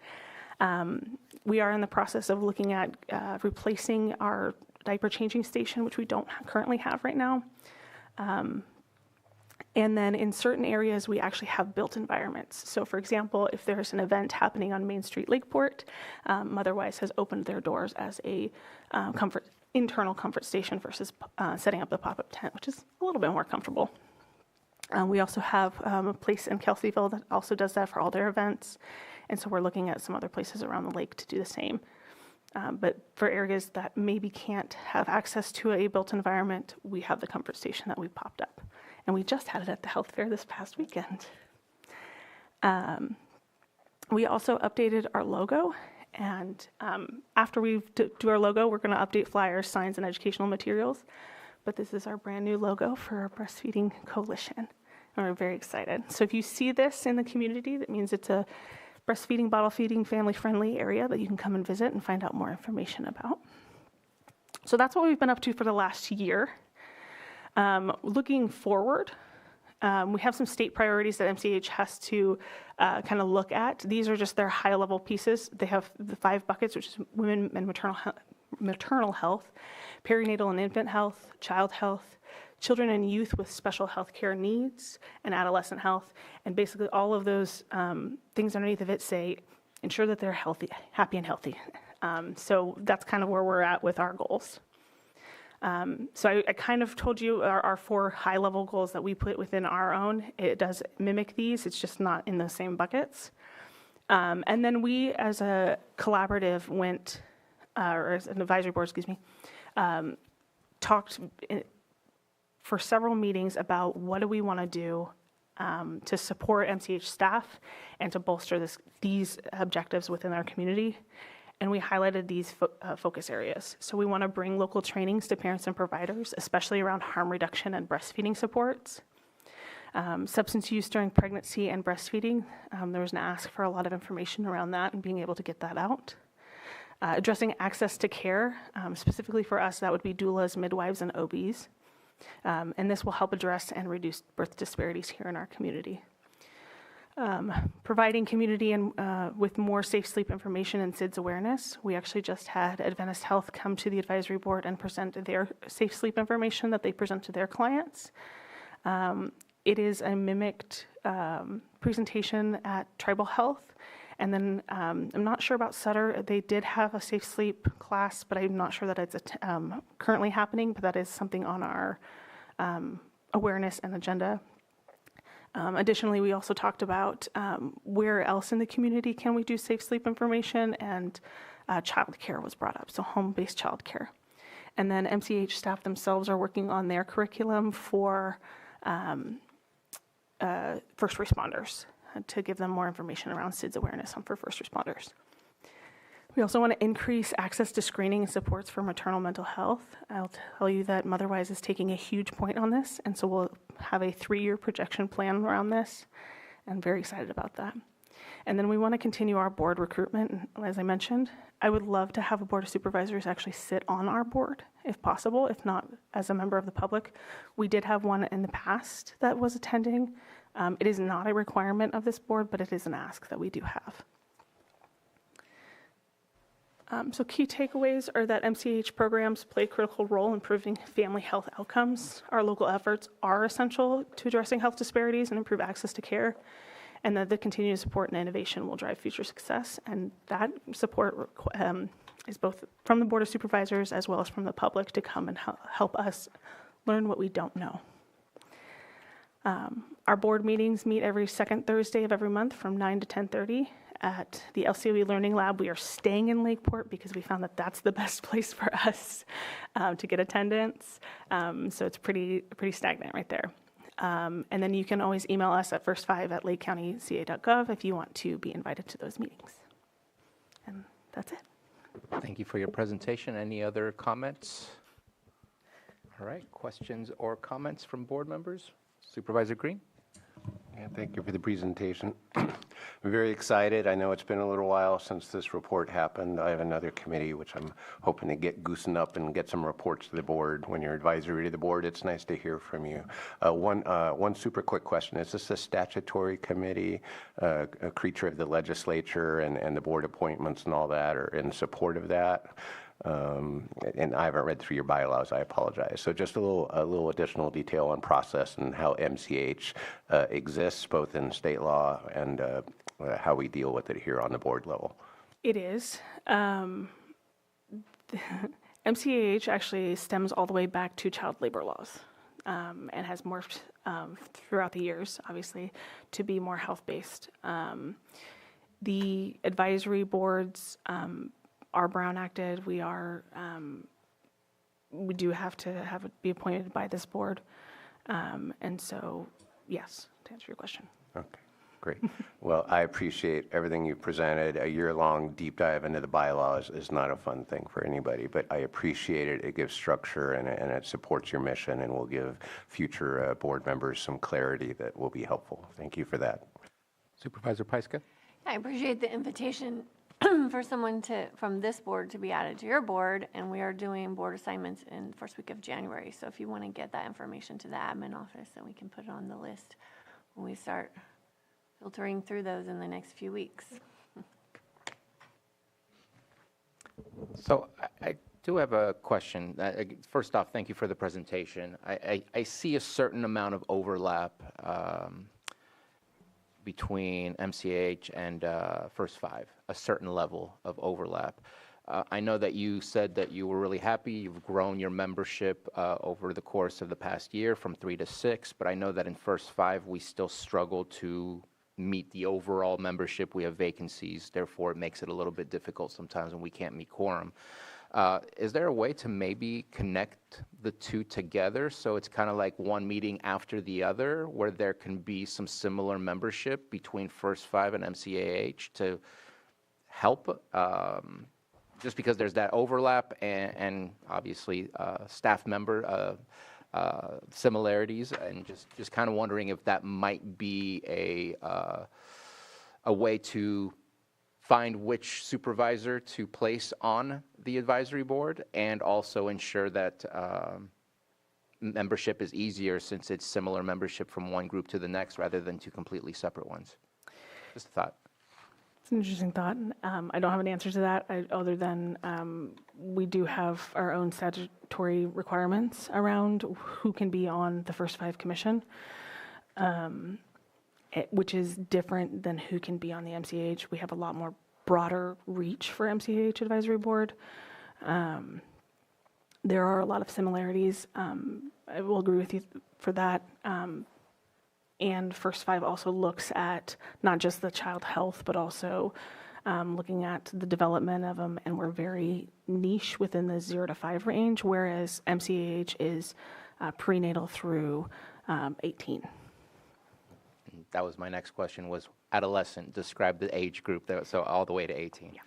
Speaker 6: We are in the process of looking at replacing our diaper changing station, which we don't currently have right now. And then in certain areas, we actually have built environments. So for example, if there's an event happening on Main Street, Lakeport, Motherwise has opened their doors as a internal comfort station versus setting up the pop-up tent, which is a little bit more comfortable. We also have a place in Kelseyville that also does that for all their events. And so we're looking at some other places around the lake to do the same. But for areas that maybe can't have access to a built environment, we have the comfort station that we popped up. And we just had it at the health fair this past weekend. We also updated our logo. And after we do our logo, we're going to update flyers, signs, and educational materials. But this is our brand new logo for our Breastfeeding Coalition. And we're very excited. So if you see this in the community, that means it's a breastfeeding, bottle feeding, family-friendly area that you can come and visit and find out more information about. So that's what we've been up to for the last year. Looking forward, we have some state priorities that MCH has to kind of look at. These are just their high-level pieces. They have the 5 buckets, which is women and maternal health, perinatal and infant health, child health, children and youth with special health care needs, and adolescent health. And basically all of those things underneath of it say, ensure that they're healthy, happy and healthy. So that's kind of where we're at with our goals. So I kind of told you our 4 high-level goals that we put within our own. It does mimic these, it's just not in the same buckets. And then we, as a collaborative, went, or as an advisory board, talked for several meetings about what do we want to do to support MCH staff and to bolster these objectives within our community. And we highlighted these focus areas. So we want to bring local trainings to parents and providers, especially around harm reduction and breastfeeding supports. Substance use during pregnancy and breastfeeding. There was an ask for a lot of information around that and being able to get that out. Addressing access to care, specifically for us, that would be doulas, midwives, and OBs. And this will help address and reduce birth disparities here in our community. Providing community and with more safe sleep information and SIDS awareness. We actually just had Adventist Health come to the advisory board and present their safe sleep information that they present to their clients. It is a mimicked presentation at Tribal Health. And then I'm not sure about Sutter. They did have a safe sleep class, but I'm not sure that it's currently happening, but that is something on our awareness and agenda. Additionally, we also talked about where else in the community can we do safe sleep information, and child care was brought up, so home-based child care. And then MCH staff themselves are working on their curriculum for first responders to give them more information around SIDS awareness for first responders. We also want to increase access to screening and supports for maternal mental health. I'll tell you that Motherwise is taking a huge point on this, and so we'll have a 3-year projection plan around this. I'm very excited about that. And then we want to continue our board recruitment. As I mentioned, I would love to have a board of supervisors actually sit on our board, if possible, if not as a member of the public. We did have one in the past that was attending. It is not a requirement of this board, but it is an ask that we do have. So key takeaways are that MCH programs play a critical role in improving family health outcomes. Our local efforts are essential to addressing health disparities and improve access to care, and that the continued support and innovation will drive future success. And that support is both from the Board of Supervisors as well as from the public to come and help us learn what we don't know. Our board meetings meet every second Thursday of every month from 9 to 10:30. At the LCOE Learning Lab. We are staying in Lakeport because we found that that's the best place for us to get attendance. So it's pretty stagnant right there. And then you can always email us at first5@lakecountyca.gov if you want to be invited to those meetings. And that's it.
Speaker 1: Thank you for your presentation. Any other comments? All right, questions or comments from board members? Supervisor Green?
Speaker 5: Yeah, thank you for the presentation. I'm very excited. I know it's been a little while since this report happened. I have another committee which I'm hoping to get goosing up and get some reports to the board. When you're advisory to the board, it's nice to hear from you. One super quick question. Is this a statutory committee, a creature of the legislature and the board appointments and all that, or in support of that? And I haven't read through your bylaws, I apologize. So just a little additional detail on process and how MCH exists both in state law and how we deal with it here on the board level.
Speaker 6: It is. MCAH actually stems all the way back to child labor laws and has morphed throughout the years, obviously, to be more health-based. The advisory boards are Brown acted. We do have to be appointed by this board. And so, yes, to answer your question.
Speaker 5: Okay, great. Well, I appreciate everything you've presented. A year-long deep dive into the bylaws is not a fun thing for anybody, but I appreciate it. It gives structure and it supports your mission and will give future board members some clarity that will be helpful. Thank you for that.
Speaker 1: Supervisor Pyska?
Speaker 7: I appreciate the invitation for someone from this board to be added to your board, and we are doing board assignments in the first week of January. So if you want to get that information to the admin office, then we can put it on the list when we start filtering through those in the next few weeks.
Speaker 1: So I do have a question. First off, thank you for the presentation. I see a certain amount of overlap between MCH and First Five, a certain level of overlap. I know that you said that you were really happy. You've grown your membership over the course of the past year from 3 to 6, but I know that in First Five, we still struggle to meet the overall membership. We have vacancies, therefore it makes it a little bit difficult sometimes when we can't meet quorum. Is there a way to maybe connect the two together so it's kind of like one meeting after the other where there can be some similar membership between First Five and MCAH to help? Just because there's that overlap and obviously staff member similarities, and just kind of wondering if that might be a way to find which supervisor to place on the advisory board and also ensure that membership is easier since it's similar membership from one group to the next rather than two completely separate ones. Just a thought.
Speaker 6: It's an interesting thought. I don't have an answer to that other than we do have our own statutory requirements around who can be on the First Five Commission, which is different than who can be on the MCH. We have a lot more broader reach for MCH Advisory Board. There are a lot of similarities. I will agree with you for that. And First Five also looks at not just the child health, but also looking at the development of them. And we're very niche within the 0 to 5 range, whereas MCAH is prenatal through 18.
Speaker 1: That was my next question, was adolescent. Describe the age group, so all the way to 18. Yeah.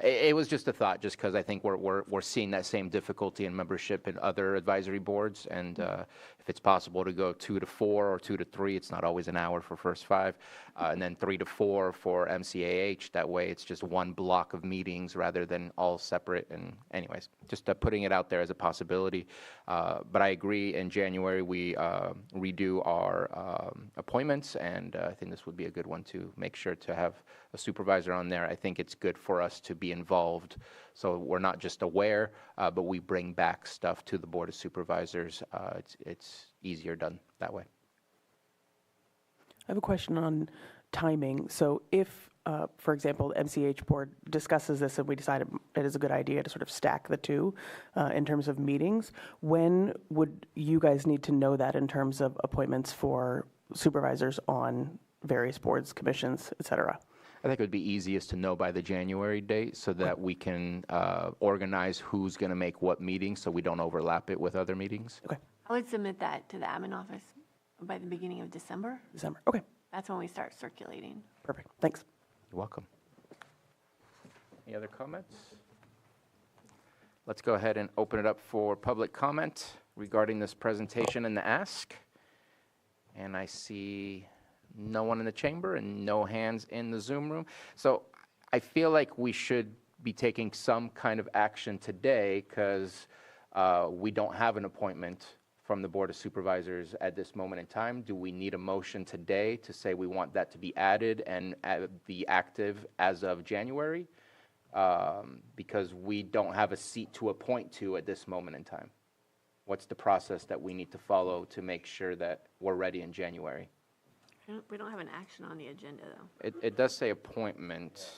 Speaker 1: It was just a thought, just because I think we're seeing that same difficulty in membership in other advisory boards, and if it's possible to go 2 to 4 or 2 to 3, it's not always an hour for First Five, and then 3 to 4 for MCAH. That way, it's just one block of meetings rather than all separate. And anyways, just putting it out there as a possibility. But I agree. In January, we redo our appointments, and I think this would be a good one to make sure to have a supervisor on there. I think it's good for us to be involved, so we're not just aware, but we bring back stuff to the Board of Supervisors. It's easier done that way.
Speaker 23: I have a question on timing. So if, for example, the MCH board discusses this and we decide it is a good idea to sort of stack the two in terms of meetings, when would you guys need to know that in terms of appointments for supervisors on various boards, commissions, et cetera?
Speaker 1: I think it would be easiest to know by the January date so that we can organize who's going to make what meeting so we don't overlap it with other meetings.
Speaker 23: Okay.
Speaker 7: I would submit that to the admin office by the beginning of December.
Speaker 23: December, okay.
Speaker 7: That's when we start circulating.
Speaker 23: Perfect, thanks.
Speaker 1: You're welcome. Any other comments? Let's go ahead and open it up for public comment regarding this presentation and the ask. And I see no one in the chamber and no hands in the Zoom room. So I feel like we should be taking some kind of action today because we don't have an appointment from the Board of Supervisors at this moment in time. Do we need a motion today to say we want that to be added and be active as of January? Because we don't have a seat to appoint to at this moment in time. What's the process that we need to follow to make sure that we're ready in January?
Speaker 7: We don't have an action on the agenda, though.
Speaker 1: It does say appointment.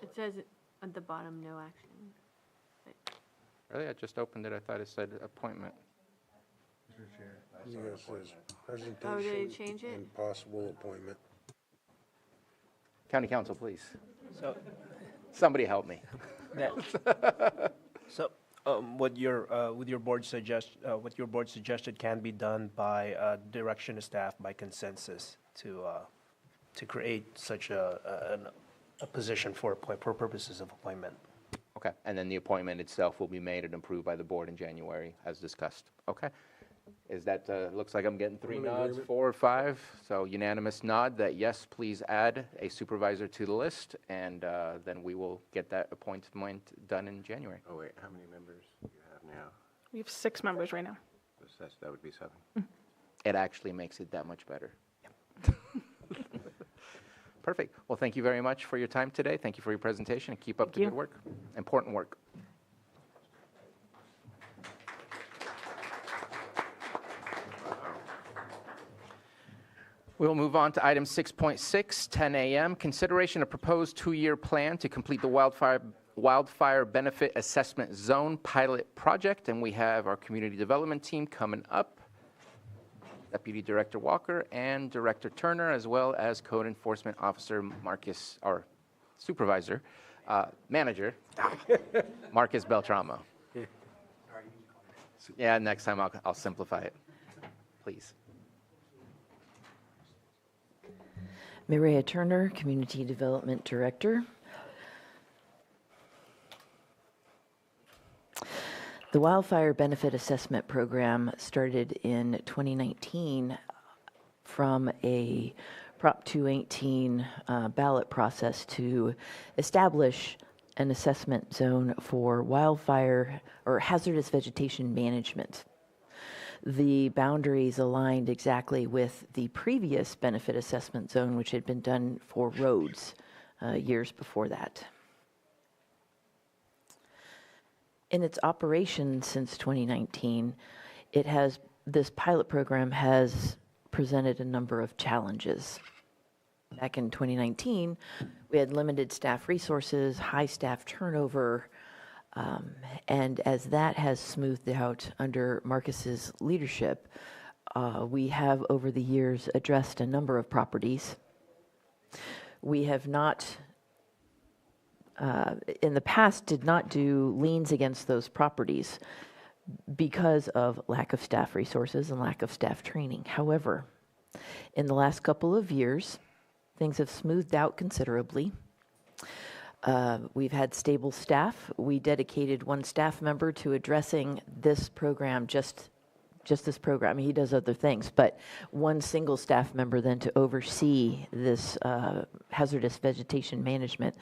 Speaker 7: It says at the bottom, no action.
Speaker 1: Really? I just opened it. I thought it said appointment.
Speaker 8: Mr. Chair. Yes, it says
Speaker 7: Oh, did it
Speaker 8: presentation
Speaker 7: change it?
Speaker 8: and possible appointment.
Speaker 1: County Council, please.
Speaker 9: So,
Speaker 1: Somebody help me.
Speaker 9: so what your board suggested can be done by direction of staff by consensus to create such a position for purposes of appointment.
Speaker 1: Okay, and then the appointment itself will be made and approved by the board in January, as discussed. Okay. Is that, looks like I'm getting 3 nods, 4 or 5, so unanimous nod that yes, please add a supervisor to the list, and then we will get that appointment done in January.
Speaker 5: Oh, wait, how many members do you have now?
Speaker 6: We have 6 members right now.
Speaker 5: That would be 7.
Speaker 1: It actually makes it that much better. Perfect. Well, thank you very much for your time today. Thank you for your presentation, and keep up the good work. Important work. We'll move on to item 6.6, 10 a.m. Consideration of proposed 2-year plan to complete the wildfire benefit assessment zone pilot project, and we have our community development team coming up. Deputy Director Walker and Director Turner, as well as Code Enforcement Officer Marcus, or Supervisor, Manager, Marcus Beltramo. Yeah, next time I'll simplify it, please.
Speaker 11: Maria Turner, Community Development Director. The Wildfire Benefit Assessment Program started in 2019 from a Prop 218 ballot process to establish an assessment zone for wildfire or hazardous vegetation management. The boundaries aligned exactly with the previous benefit assessment zone, which had been done for roads years before that. In its operation since 2019, this pilot program has presented a number of challenges. Back in 2019, we had limited staff resources, high staff turnover, and as that has smoothed out under Marcus's leadership, we have over the years addressed a number of properties. We have not in the past did not do liens against those properties because of lack of staff resources and lack of staff training. However, in the last couple of years, things have smoothed out considerably. We've had stable staff. We dedicated 1 staff member to addressing this program, just this program. He does other things, but 1 single staff member then to oversee this hazardous vegetation management,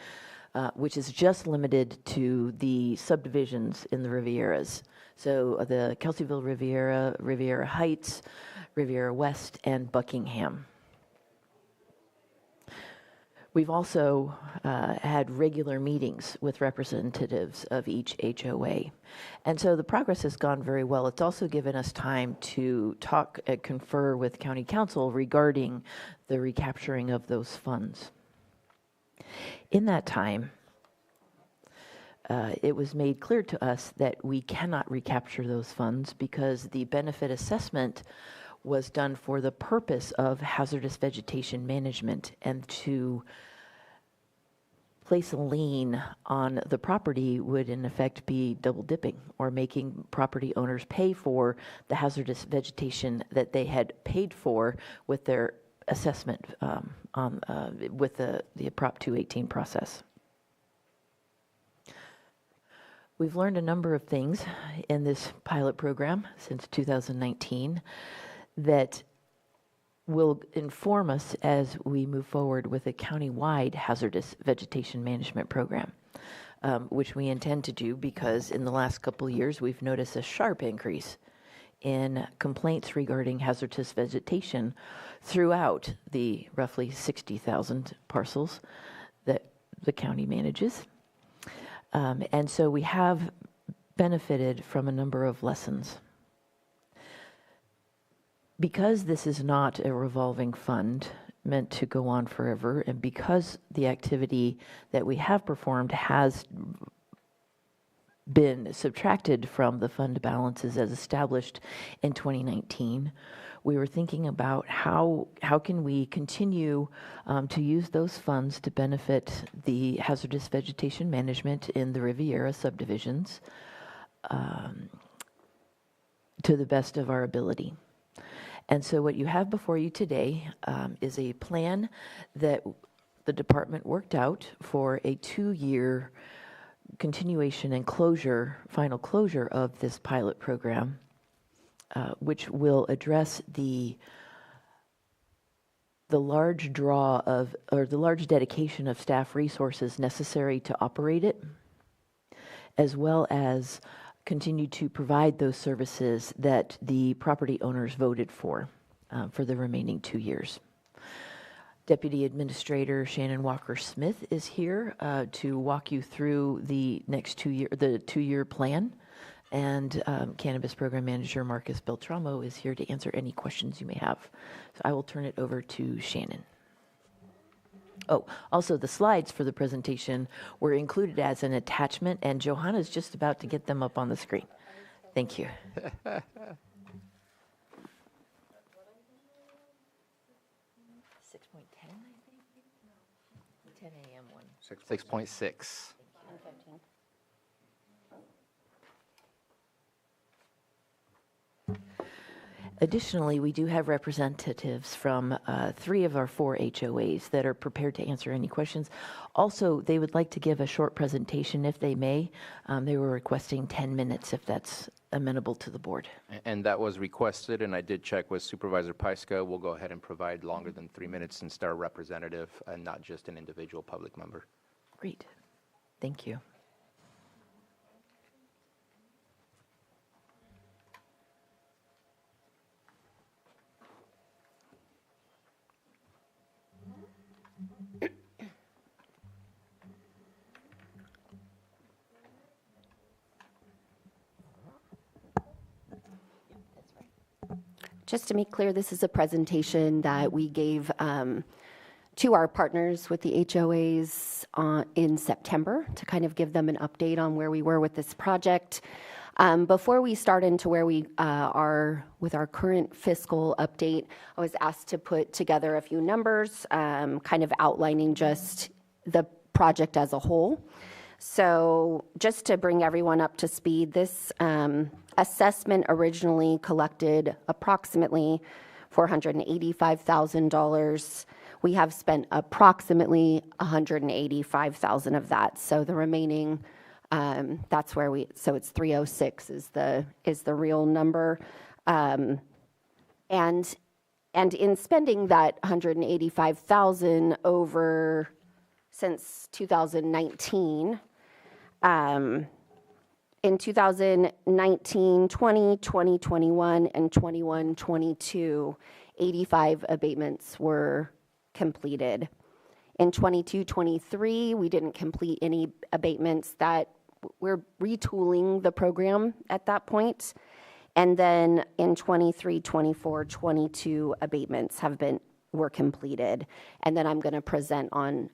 Speaker 11: which is just limited to the subdivisions in the Rivieras. So the Kelseyville Riviera, Riviera Heights, Riviera West, and Buckingham. We've also had regular meetings with representatives of each HOA. And so the progress has gone very well. It's also given us time to talk and confer with County Council regarding the recapturing of those funds. In that time, it was made clear to us that we cannot recapture those funds because the benefit assessment was done for the purpose of hazardous vegetation management, and to place a lien on the property would in effect be double dipping or making property owners pay for the hazardous vegetation that they had paid for with their assessment with the Prop 218 process. We've learned a number of things in this pilot program since 2019 that will inform us as we move forward with a county-wide hazardous vegetation management program, which we intend to do because in the last couple of years we've noticed a sharp increase in complaints regarding hazardous vegetation throughout the roughly 60,000 parcels that the county manages. And so we have benefited from a number of lessons. Because this is not a revolving fund meant to go on forever, and because the activity that we have performed has been subtracted from the fund balances as established in 2019. We were thinking about how can we continue to use those funds to benefit the hazardous vegetation management in the Riviera subdivisions to the best of our ability. And so what you have before you today is a plan that the department worked out for a 2-year continuation and final closure of this pilot program, which will address the large draw of, or the large dedication of staff resources necessary to operate it, as well as continue to provide those services that the property owners voted for the remaining 2 years. Deputy Administrator Shannon Walker-Smith is here to walk you through the next 2-year plan. And Cannabis Program Manager Marcus Beltramo is here to answer any questions you may have. So I will turn it over to Shannon. Oh, also the slides for the presentation were included as an attachment, and Johanna's just about to get them up on the screen. Thank you. 10 a.m. one.
Speaker 1: 6.6.
Speaker 11: Additionally, we do have representatives from 3 of our 4 HOAs that are prepared to answer any questions. Also, they would like to give a short presentation if they may. They were requesting 10 minutes if that's amenable to the board.
Speaker 1: And that was requested, and I did check with Supervisor Pyska. We'll go ahead and provide longer than 3 minutes since they're a representative and not just an individual public member.
Speaker 11: Great. Thank you.
Speaker 10: Just to make clear, this is a presentation that we gave to our partners with the HOAs in September to kind of give them an update on where we were with this project. Before we start into where we are with our current fiscal update, I was asked to put together a few numbers, kind of outlining just the project as a whole. So just to bring everyone up to speed, this assessment originally collected approximately $485,000. We have spent approximately $185,000 of that. So the remaining, that's where so it's 306 is the real number. And in spending that $185,000 over since 2019, in 2019, 20, 2021, and 21, 22, 85 abatements were completed. In 22, 23, we didn't complete any abatements. That we're retooling the program at that point. And then in 23, 24, 22 abatements were completed. And then I'm going to present on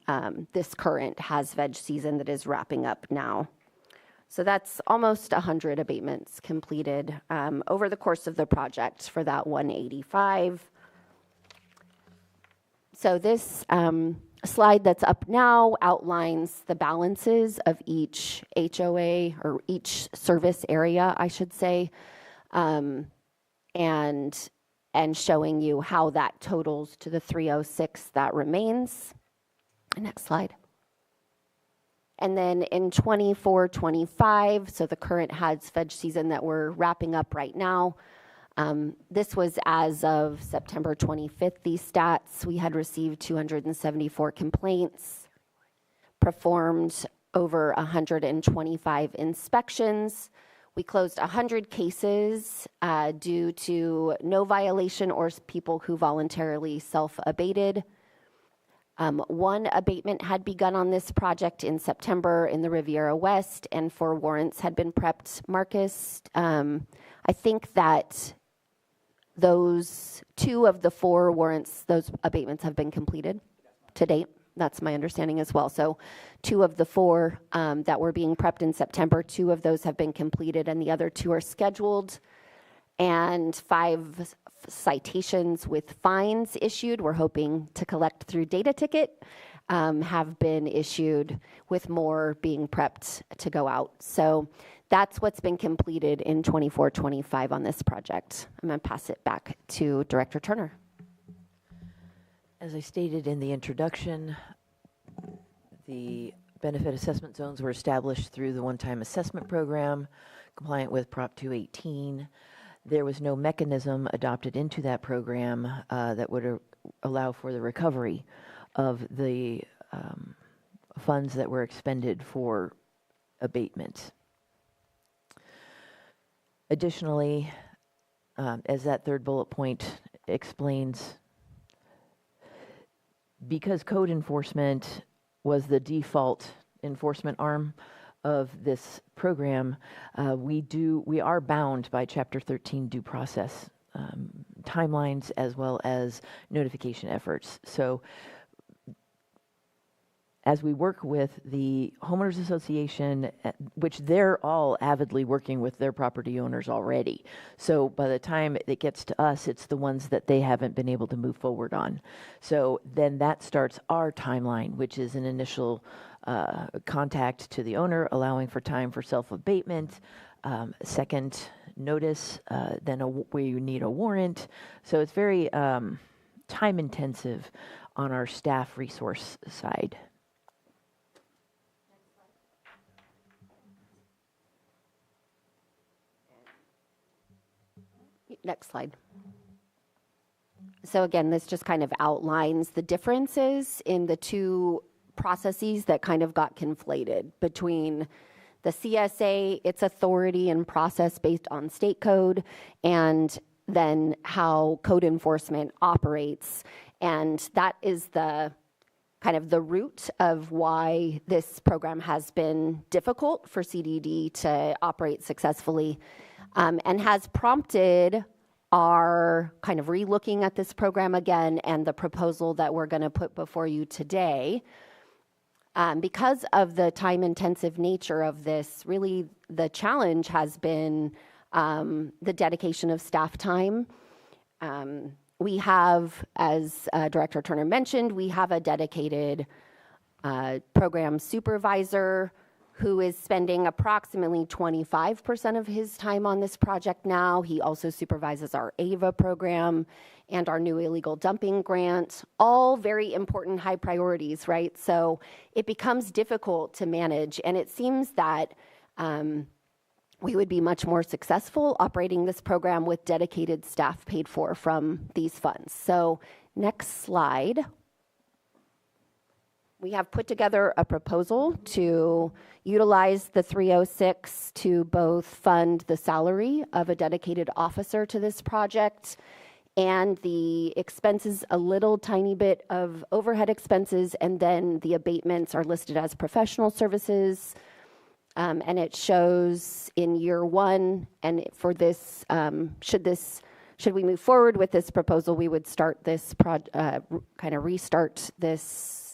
Speaker 10: this current has-veg season that is wrapping up now. So that's almost 100 abatements completed over the course of the project for that 185. So this slide that's up now outlines the balances of each HOA or each service area, I should say, and showing you how that totals to the 306 that remains. Next slide. And then in 24, 25, so the current has-veg season that we're wrapping up right now, this was as of September 25th, these stats. We had received 274 complaints, performed over 125 inspections. We closed 100 cases due to no violation or people who voluntarily self-abated. 1 abatement had begun on this project in September in the Riviera West, and 4 warrants had been prepped. Marcus, I think that those 2 of the 4 warrants, those abatements have been completed to date. That's my understanding as well. So 2 of the 4 that were being prepped in September, 2 of those have been completed and the other 2 are scheduled. And 5 citations with fines issued, we're hoping to collect through data ticket, have been issued, with more being prepped to go out. So that's what's been completed in 24-25 on this project. I'm going to pass it back to Director Turner.
Speaker 11: As I stated in the introduction, the benefit assessment zones were established through the one-time assessment program, compliant with Prop 218. There was no mechanism adopted into that program that would allow for the recovery of the funds that were expended for abatement. Additionally, as that third bullet point explains, because code enforcement was the default enforcement arm of this program, we are bound by Chapter 13 due process timelines as well as notification efforts. So as we work with the homeowners association, which they're all avidly working with their property owners already. So by the time it gets to us, it's the ones that they haven't been able to move forward on. So then that starts our timeline, which is an initial contact to the owner, allowing for time for self-abatement, second notice, then we need a warrant. So it's very time intensive on our staff resource side.
Speaker 10: Next slide. So again, this just kind of outlines the differences in the 2 processes that kind of got conflated between the CSA, its authority and process based on state code, and then how code enforcement operates. And that is the kind of the root of why this program has been difficult for CDD to operate successfully, and has prompted our kind of re-looking at this program again and the proposal that we're going to put before you today. Because of the time-intensive nature of this, really the challenge has been the dedication of staff time. We have, as Director Turner mentioned, we have a dedicated program supervisor who is spending approximately 25% of his time on this project now. He also supervises our AVA program and our new illegal dumping grant, all very important high priorities, right? So it becomes difficult to manage, and it seems that we would be much more successful operating this program with dedicated staff paid for from these funds. So next slide. We have put together a proposal to utilize the 306 to both fund the salary of a dedicated officer to this project and the expenses, a little tiny bit of overhead expenses, and then the abatements are listed as professional services. And it shows in year 1, and for this, should we move forward with this proposal, we would start this kind of restart this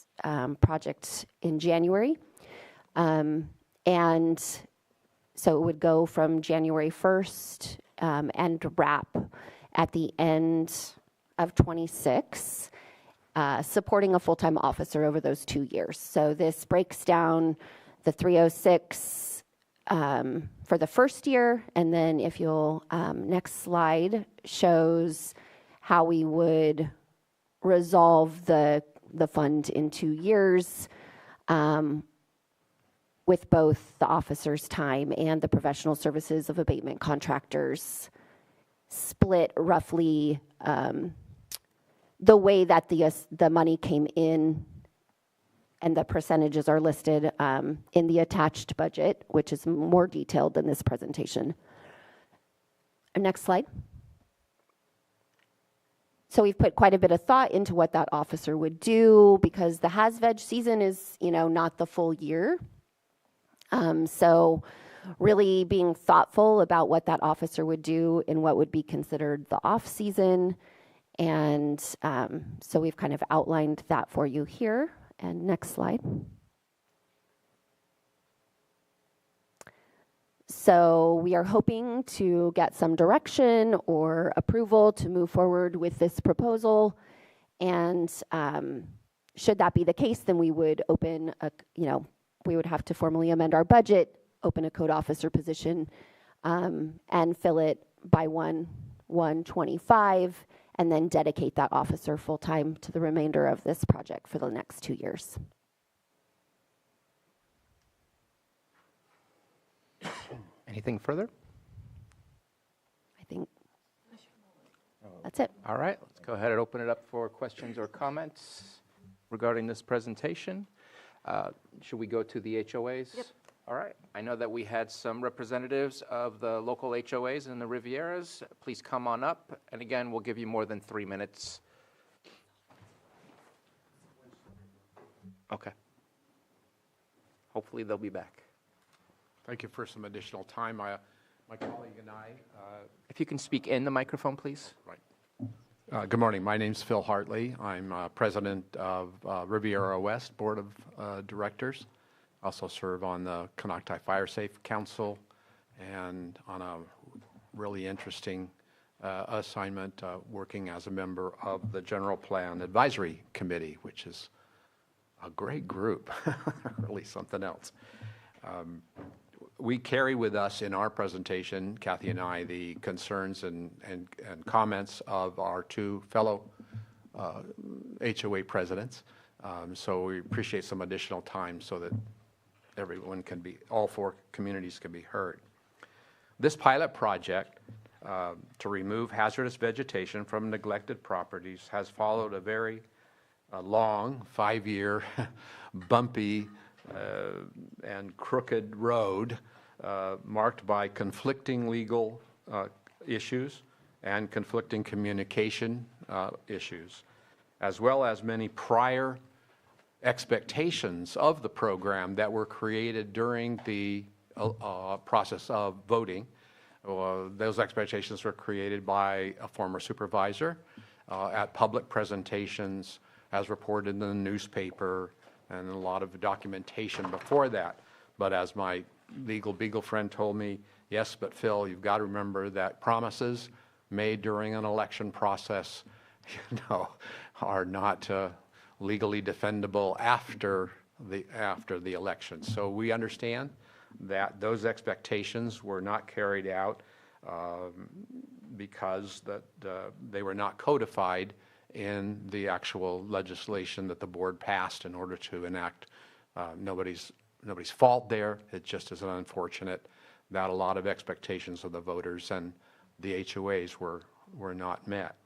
Speaker 10: project in January. And so it would go from January 1st and wrap at the end of 26, supporting a full-time officer over those 2 years. So this breaks down the 306 for the first year, and then if you'll, next slide shows how we would resolve the fund in 2 years with both the officer's time and the professional services of abatement contractors split roughly the way that the money came in, and the percentages are listed in the attached budget, which is more detailed than this presentation. Next slide. So we've put quite a bit of thought into what that officer would do, because the has-veg season is, not the full year. So really being thoughtful about what that officer would do in what would be considered the off-season. And so we've kind of outlined that for you here. And next slide. So we are hoping to get some direction or approval to move forward with this proposal. And should that be the case, then we would open we would have to formally amend our budget, open a code officer position, and fill it by 1/1/25, and then dedicate that officer full-time to the remainder of this project for the next 2 years.
Speaker 1: Anything further?
Speaker 10: I think that's it.
Speaker 1: All right, let's go ahead and open it up for questions or comments regarding this presentation. Should we go to the HOAs?
Speaker 24: Yep.
Speaker 1: All right. I know that we had some representatives of the local HOAs in the Rivieras. Please come on up. And again, we'll give you more than 3 minutes. Okay. Hopefully they'll be back.
Speaker 15: Thank you for some additional time. My colleague and I.
Speaker 1: If you can speak in the microphone, please.
Speaker 15: Right. Good morning. My name's Phil Hartley. I'm president of Riviera West Board of Directors. Also serve on the Konocti Fire Safe Council and on a really interesting assignment working as a member of the General Plan Advisory Committee, which is a great group, really something else. We carry with us in our presentation, Kathy and I, the concerns and comments of our two fellow HOA presidents. So we appreciate some additional time so that everyone can be, all four communities can be heard. This pilot project to remove hazardous vegetation from neglected properties has followed a very long 5-year bumpy and crooked road marked by conflicting legal issues and conflicting communication issues, as well as many prior expectations of the program that were created during the process of voting. Those expectations were created by a former supervisor at public presentations, as reported in the newspaper, and a lot of documentation before that. But as my legal beagle friend told me, yes, but Phil, you've got to remember that promises made during an election process, are not legally defendable after the election. So we understand that those expectations were not carried out because they were not codified in the actual legislation that the board passed in order to enact. Nobody's fault there. It just is unfortunate that a lot of expectations of the voters and the HOAs were not met.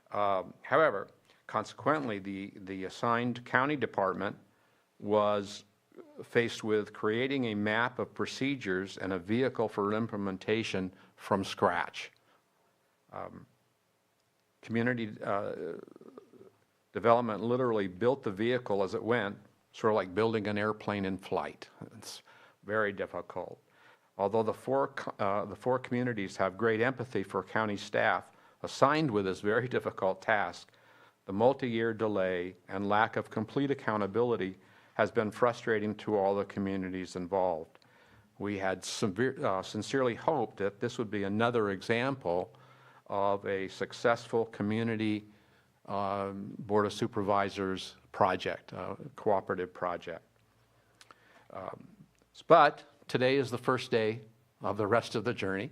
Speaker 15: However, consequently, the assigned county department was faced with creating a map of procedures and a vehicle for implementation from scratch. Community development literally built the vehicle as it went, sort of like building an airplane in flight. It's very difficult. Although the four communities have great empathy for county staff assigned with this very difficult task, the multi-year delay and lack of complete accountability has been frustrating to all the communities involved. We had sincerely hoped that this would be another example of a successful community Board of Supervisors project, cooperative project. But today is the first day of the rest of the journey,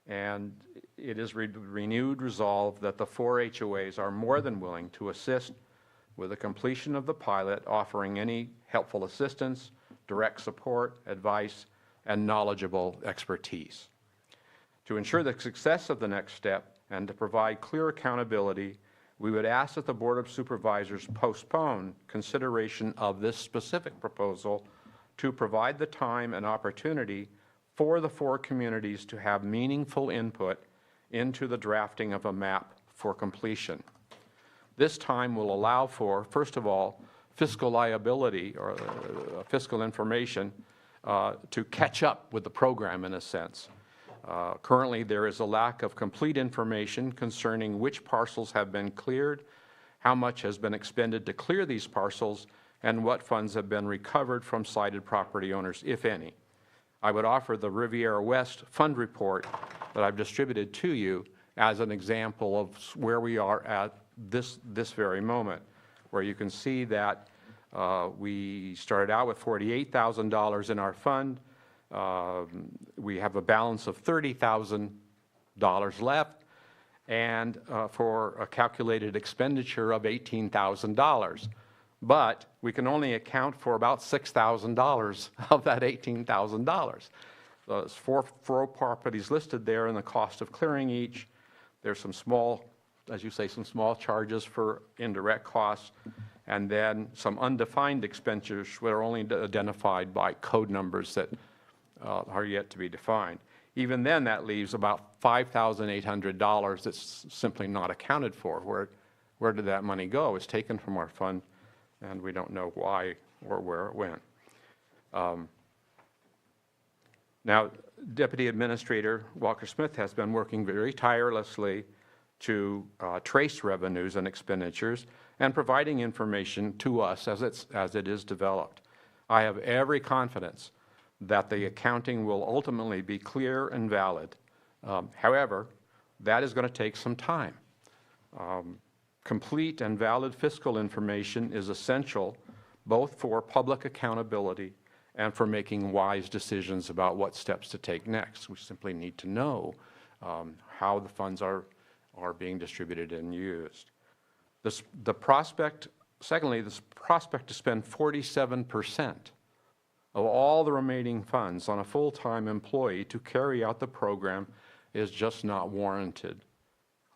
Speaker 15: and it is renewed resolve that the four HOAs are more than willing to assist with the completion of the pilot, offering any helpful assistance, direct support, advice, and knowledgeable expertise. To ensure the success of the next step and to provide clear accountability, we would ask that the Board of Supervisors postpone consideration of this specific proposal to provide the time and opportunity for the four communities to have meaningful input into the drafting of a map for completion. This time will allow for, first of all, fiscal liability or fiscal information to catch up with the program in a sense. Currently, there is a lack of complete information concerning which parcels have been cleared, how much has been expended to clear these parcels, and what funds have been recovered from cited property owners, if any. I would offer the Riviera West Fund Report that I've distributed to you as an example of where we are at this very moment, where you can see that we started out with $48,000 in our fund. We have a balance of $30,000 left, and for a calculated expenditure of $18,000. But we can only account for about $6,000 of that $18,000. There's four properties listed there and the cost of clearing each. There's some small, as you say, some small charges for indirect costs, and then some undefined expenditures that are only identified by code numbers that are yet to be defined. Even then, that leaves about $5,800 that's simply not accounted for. Where did that money go? It's taken from our fund, and we don't know why or where it went. Now, Deputy Administrator Walker Smith has been working very tirelessly to trace revenues and expenditures and providing information to us as it is developed. I have every confidence that the accounting will ultimately be clear and valid. However, that is going to take some time. Complete and valid fiscal information is essential both for public accountability and for making wise decisions about what steps to take next. We simply need to know how the funds are being distributed and used. Secondly, this prospect to spend 47% of all the remaining funds on a full-time employee to carry out the program is just not warranted.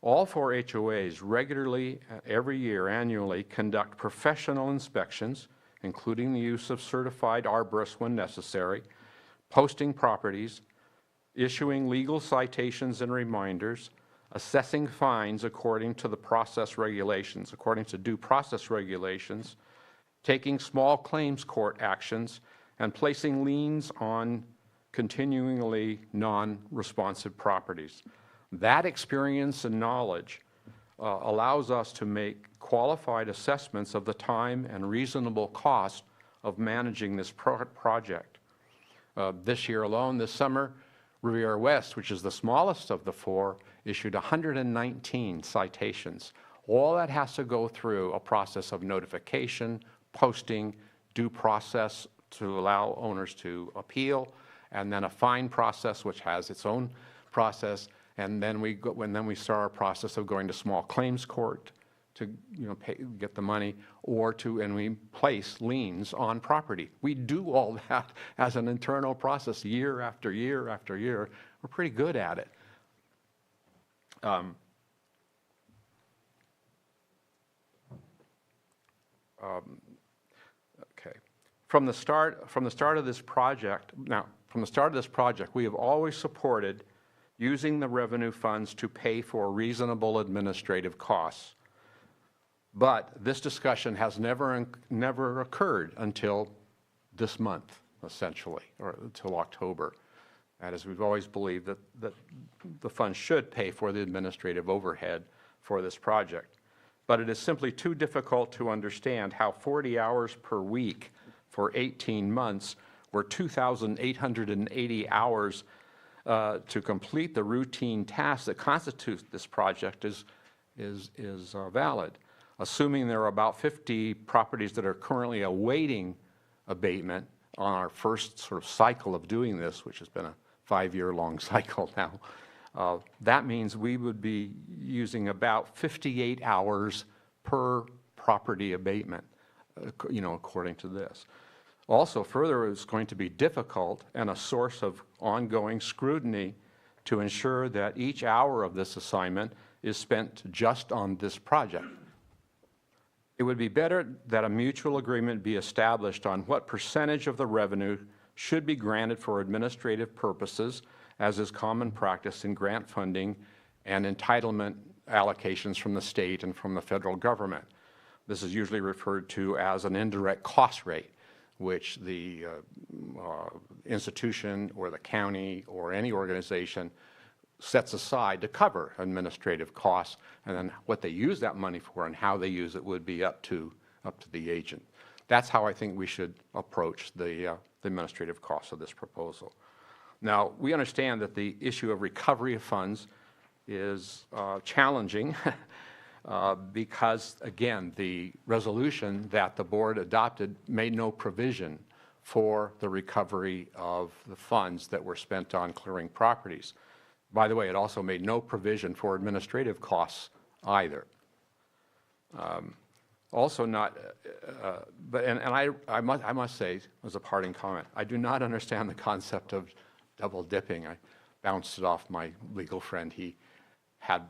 Speaker 15: All four HOAs regularly, every year, annually, conduct professional inspections, including the use of certified arborists when necessary, posting properties, issuing legal citations and reminders, assessing fines according to the process regulations, according to due process regulations, taking small claims court actions, and placing liens on continuingly non-responsive properties. That experience and knowledge allows us to make qualified assessments of the time and reasonable cost of managing this project. This year alone, this summer, Riviera West, which is the smallest of the four, issued 119 citations. All that has to go through a process of notification, posting, due process to allow owners to appeal, and then a fine process which has its own process, and then we start our process of going to small claims court to get the money, and we place liens on property. We do all that as an internal process year after year after year. We're pretty good at it. Okay. From the start of this project, we have always supported using the revenue funds to pay for reasonable administrative costs. But this discussion has never occurred until this month, essentially, or until October. That is, we've always believed that the funds should pay for the administrative overhead for this project. But it is simply too difficult to understand how 40 hours per week for 18 months, where 2,880 hours to complete the routine tasks that constitute this project is valid. Assuming there are about 50 properties that are currently awaiting abatement on our first sort of cycle of doing this, which has been a 5-year-long cycle now, that means we would be using about 58 hours per property abatement, according to this. Also, further, it's going to be difficult and a source of ongoing scrutiny to ensure that each hour of this assignment is spent just on this project. It would be better that a mutual agreement be established on what percentage of the revenue should be granted for administrative purposes, as is common practice in grant funding and entitlement allocations from the state and from the federal government. This is usually referred to as an indirect cost rate, which the institution or the county or any organization sets aside to cover administrative costs, and then what they use that money for and how they use it would be up to the agent. that's how I think we should approach the administrative costs of this proposal. Now, we understand that the issue of recovery of funds is challenging because, again, the resolution that the board adopted made no provision for the recovery of the funds that were spent on clearing properties. By the way, it also made no provision for administrative costs either. Also not, I must say, as a parting comment, I do not understand the concept of double dipping. I bounced it off my legal friend. He had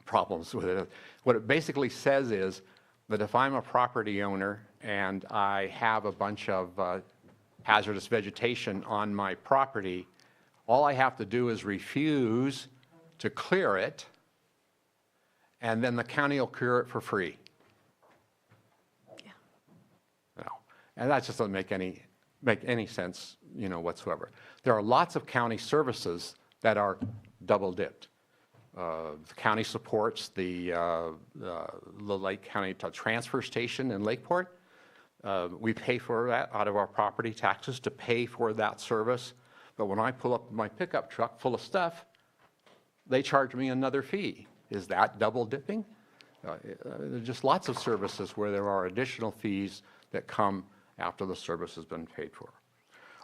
Speaker 15: problems with it. What it basically says is that if I'm a property owner and I have a bunch of hazardous vegetation on my property, all I have to do is refuse to clear it, and then the county will clear it for free. And that just doesn't make any sense, whatsoever. There are lots of county services that are double dipped. The county supports the Lake County Transfer Station in Lakeport. We pay for that out of our property taxes to pay for that service. But when I pull up my pickup truck full of stuff, they charge me another fee. Is that double dipping? There are just lots of services where there are additional fees that come after the service has been paid for.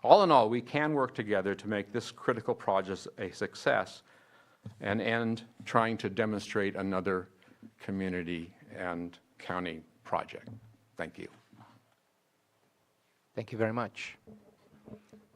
Speaker 15: All in all, we can work together to make this critical project a success and end trying to demonstrate another community and county project. Thank you.
Speaker 1: Thank you very much.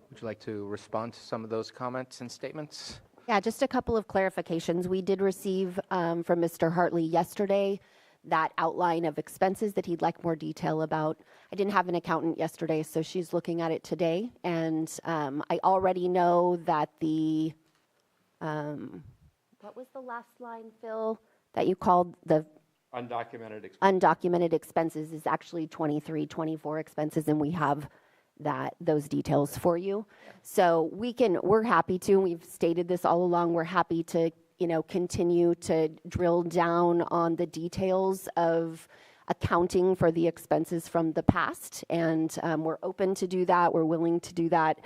Speaker 1: Would you like to respond to some of those comments and statements?
Speaker 10: Yeah, just a couple of clarifications. We did receive from Mr. Hartley yesterday that outline of expenses that he'd like more detail about. I didn't have an accountant yesterday, so she's looking at it today. And I already know that the, what was the last line, Phil, that you called the
Speaker 15: undocumented expenses.
Speaker 10: Undocumented expenses is actually 23, 24 expenses, and we have those details for you. So we're happy to, and we've stated this all along, we're happy to continue to drill down on the details of accounting for the expenses from the past. And we're open to do that. We're willing to do that.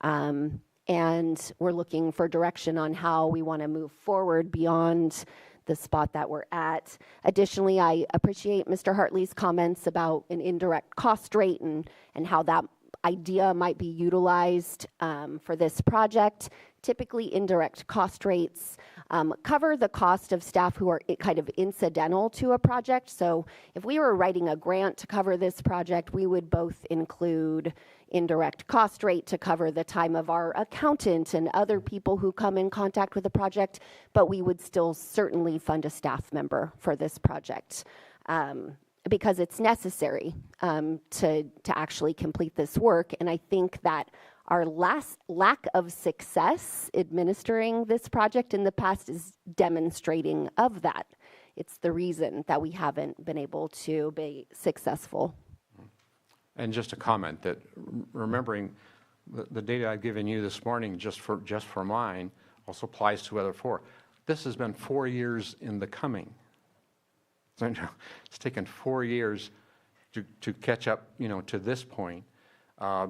Speaker 10: And we're looking for direction on how we want to move forward beyond the spot that we're at. Additionally, I appreciate Mr. Hartley's comments about an indirect cost rate and how that idea might be utilized for this project. Typically, indirect cost rates cover the cost of staff who are kind of incidental to a project. So if we were writing a grant to cover this project, we would both include indirect cost rate to cover the time of our accountant and other people who come in contact with the project, but we would still certainly fund a staff member for this project. Because it's necessary to actually complete this work. And I think that our lack of success administering this project in the past is demonstrating of that. It's the reason that we haven't been able to be successful.
Speaker 15: And just a comment that remembering the data I've given you this morning just for mine also applies to other four. This has been 4 years in the coming. So it's taken 4 years to catch up, to this point,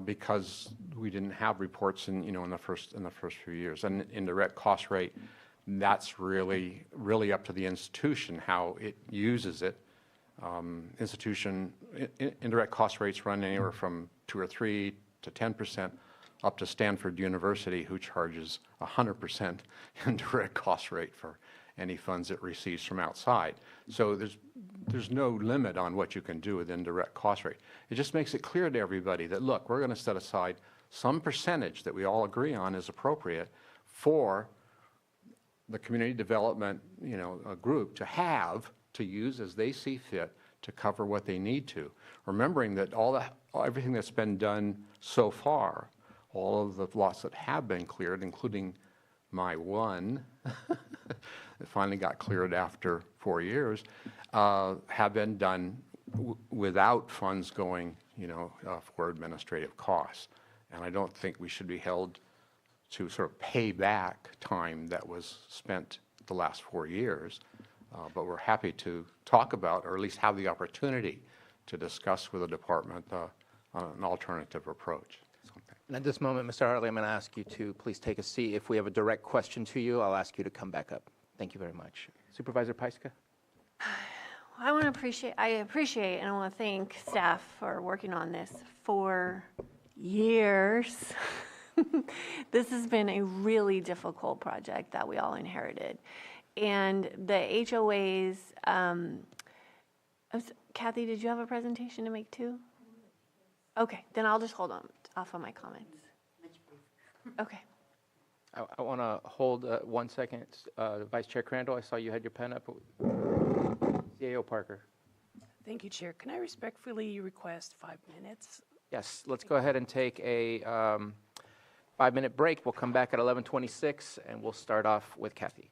Speaker 15: because we didn't have reports in the first few years. And indirect cost rate, that's really up to the institution how it uses it. Indirect cost rates run anywhere from 2 or 3 to 10%, up to Stanford University, who charges 100% indirect cost rate for any funds it receives from outside. So there's no limit on what you can do with indirect cost rate. It just makes it clear to everybody that, look, we're going to set aside some percentage that we all agree on is appropriate for the community development, group to use as they see fit to cover what they need to. Remembering that everything that's been done so far, all of the lots that have been cleared, including my one, that finally got cleared after 4 years, have been done without funds going, for administrative costs. And I don't think we should be held to sort of pay back time that was spent the last 4 years. But we're happy to talk about, or at least have the opportunity to discuss with the department an alternative approach.
Speaker 1: And at this moment, Mr. Hartley, I'm going to ask you to please take a seat. If we have a direct question to you, I'll ask you to come back up. Thank you very much. Supervisor Pyska?
Speaker 7: I appreciate and I want to thank staff for working on this for years. This has been a really difficult project that we all inherited. And the HOAs, Kathy, did you have a presentation to make too? Okay, then I'll just hold on off on my comments. Okay.
Speaker 1: I want to hold 1 second. Vice Chair Crandall, I saw you had your pen up. CAO Parker.
Speaker 16: Thank you, Chair. Can I respectfully request 5 minutes?
Speaker 1: Yes, let's go ahead and take a 5-minute break. We'll come back at 11:26, and we'll start off with Kathy.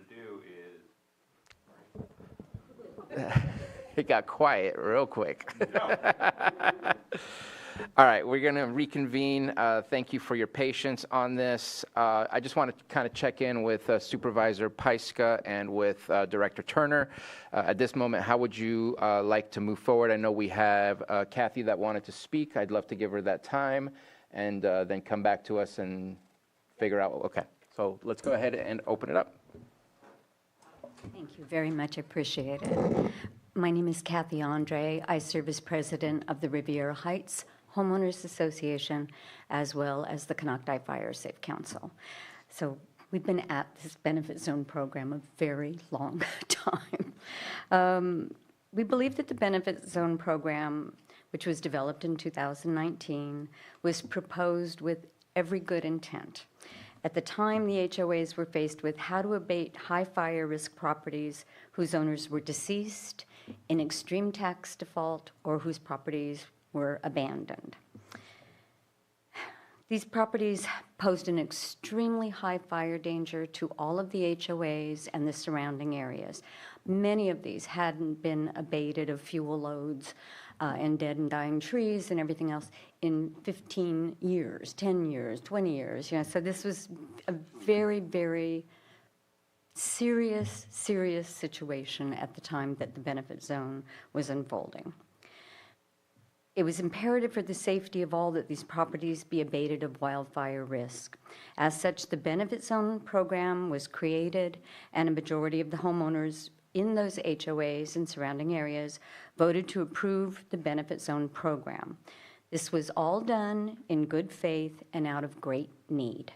Speaker 15: to do is
Speaker 1: It got quiet real quick. All right, we're going to reconvene. Thank you for your patience on this. I just want to kind of check in with Supervisor Pyska and with Director Turner. At this moment, how would you like to move forward? I know we have Kathy that wanted to speak. I'd love to give her that time and then come back to us and figure out, okay. So let's go ahead and open it up.
Speaker 17: Thank you very much. I appreciate it. My name is Kathy Andre. I serve as president of the Riviera Heights Homeowners Association, as well as the Canocti Fire Safe Council. So we've been at this benefit zone program a very long time. We believe that the benefit zone program, which was developed in 2019, was proposed with every good intent. At the time, the HOAs were faced with how to abate high fire risk properties whose owners were deceased, in extreme tax default, or whose properties were abandoned. These properties posed an extremely high fire danger to all of the HOAs and the surrounding areas. Many of these hadn't been abated of fuel loads and dead and dying trees and everything else in 15 years, 10 years, 20 years. You know, so this was a very, very serious situation at the time that the benefit zone was unfolding. It was imperative for the safety of all that these properties be abated of wildfire risk. As such, the benefit zone program was created, and a majority of the homeowners in those HOAs and surrounding areas voted to approve the benefit zone program. This was all done in good faith and out of great need.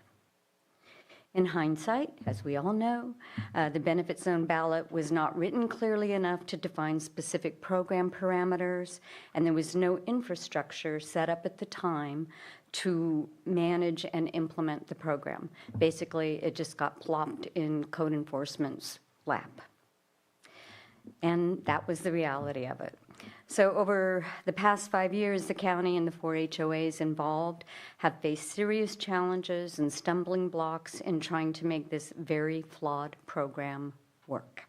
Speaker 17: In hindsight, as we all know, the benefit zone ballot was not written clearly enough to define specific program parameters, and there was no infrastructure set up at the time to manage and implement the program. Basically, it just got plopped in code enforcement's lap. And that was the reality of it. So over the past 5 years, the county and the 4 HOAs involved have faced serious challenges and stumbling blocks in trying to make this very flawed program work.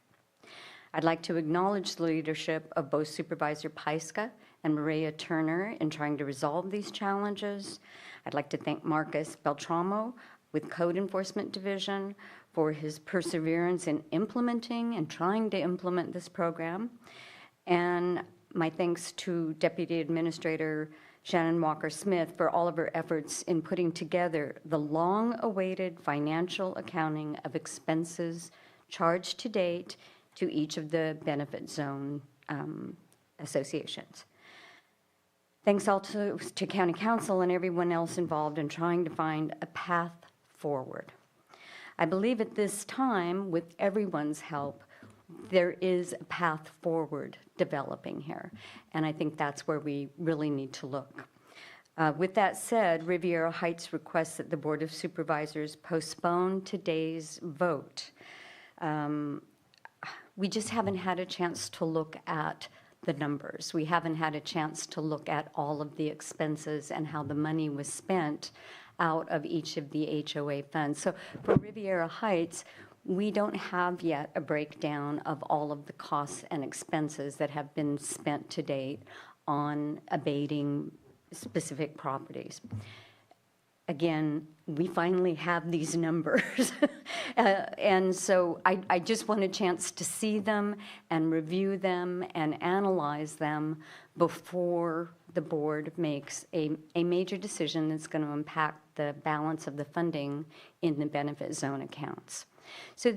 Speaker 17: I'd like to acknowledge the leadership of both Supervisor Pyska and Maria Turner in trying to resolve these challenges. I'd like to thank Marcus Beltramo with Code Enforcement Division for his perseverance in implementing and trying to implement this program. And my thanks to Deputy Administrator Shannon Walker-Smith for all of her efforts in putting together the long-awaited financial accounting of expenses charged to date to each of the benefit zone associations. Thanks also to County Council and everyone else involved in trying to find a path forward. I believe at this time, with everyone's help, there is a path forward developing here, and I think that's where we really need to look. With that said, Riviera Heights requests that the Board of Supervisors postpone today's vote. We just haven't had a chance to look at the numbers. We haven't had a chance to look at all of the expenses and how the money was spent out of each of the HOA funds. So for Riviera Heights, we don't have yet a breakdown of all of the costs and expenses that have been spent to date on abating specific properties. Again, we finally have these numbers. And so I just want a chance to see them and review them and analyze them before the board makes a major decision that's going to impact the balance of the funding in the benefit zone accounts. So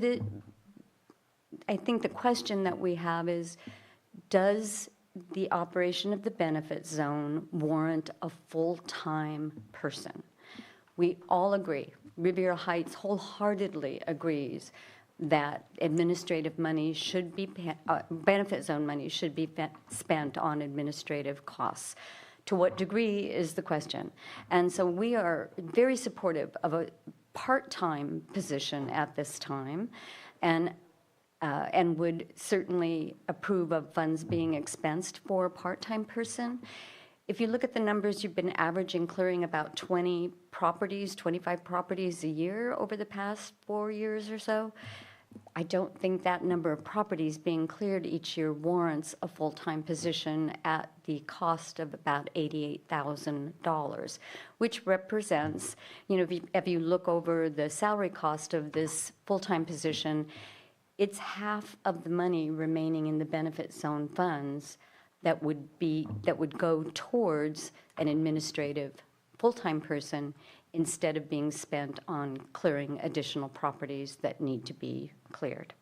Speaker 17: I think the question that we have is, does the operation of the benefit zone warrant a full-time person? We all agree. Riviera Heights wholeheartedly agrees that administrative money should be, benefit zone money should be spent on administrative costs. To what degree is the question? And so we are very supportive of a part-time position at this time, and would certainly approve of funds being expensed for a part-time person. If you look at the numbers, you've been averaging clearing about 20 properties, 25 properties a year over the past 4 years or so. I don't think that number of properties being cleared each year warrants a full-time position at the cost of about $88,000, which represents, you know, if you look over the salary cost of this full-time position, it's half of the money remaining in the benefit zone funds that would go towards an administrative full-time person instead of being spent on clearing additional properties that need to be cleared.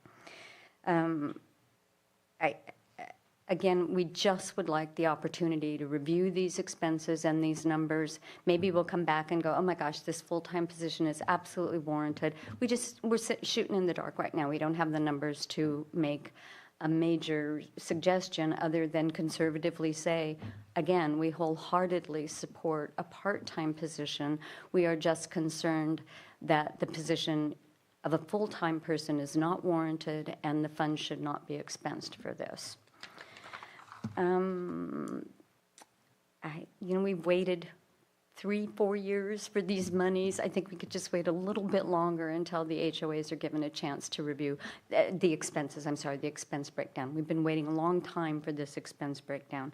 Speaker 17: Again, we just would like the opportunity to review these expenses and these numbers. Maybe we'll come back and go, oh my gosh, this full-time position is absolutely warranted. We're shooting in the dark right now. We don't have the numbers to make a major suggestion other than conservatively say, again, we wholeheartedly support a part-time position. We are just concerned that the position of a full-time person is not warranted and the funds should not be expensed for this. We've waited 3-4 years for these monies. I think we could just wait a little bit longer until the HOAs are given a chance to review the expenses, the expense breakdown. We've been waiting a long time for this expense breakdown.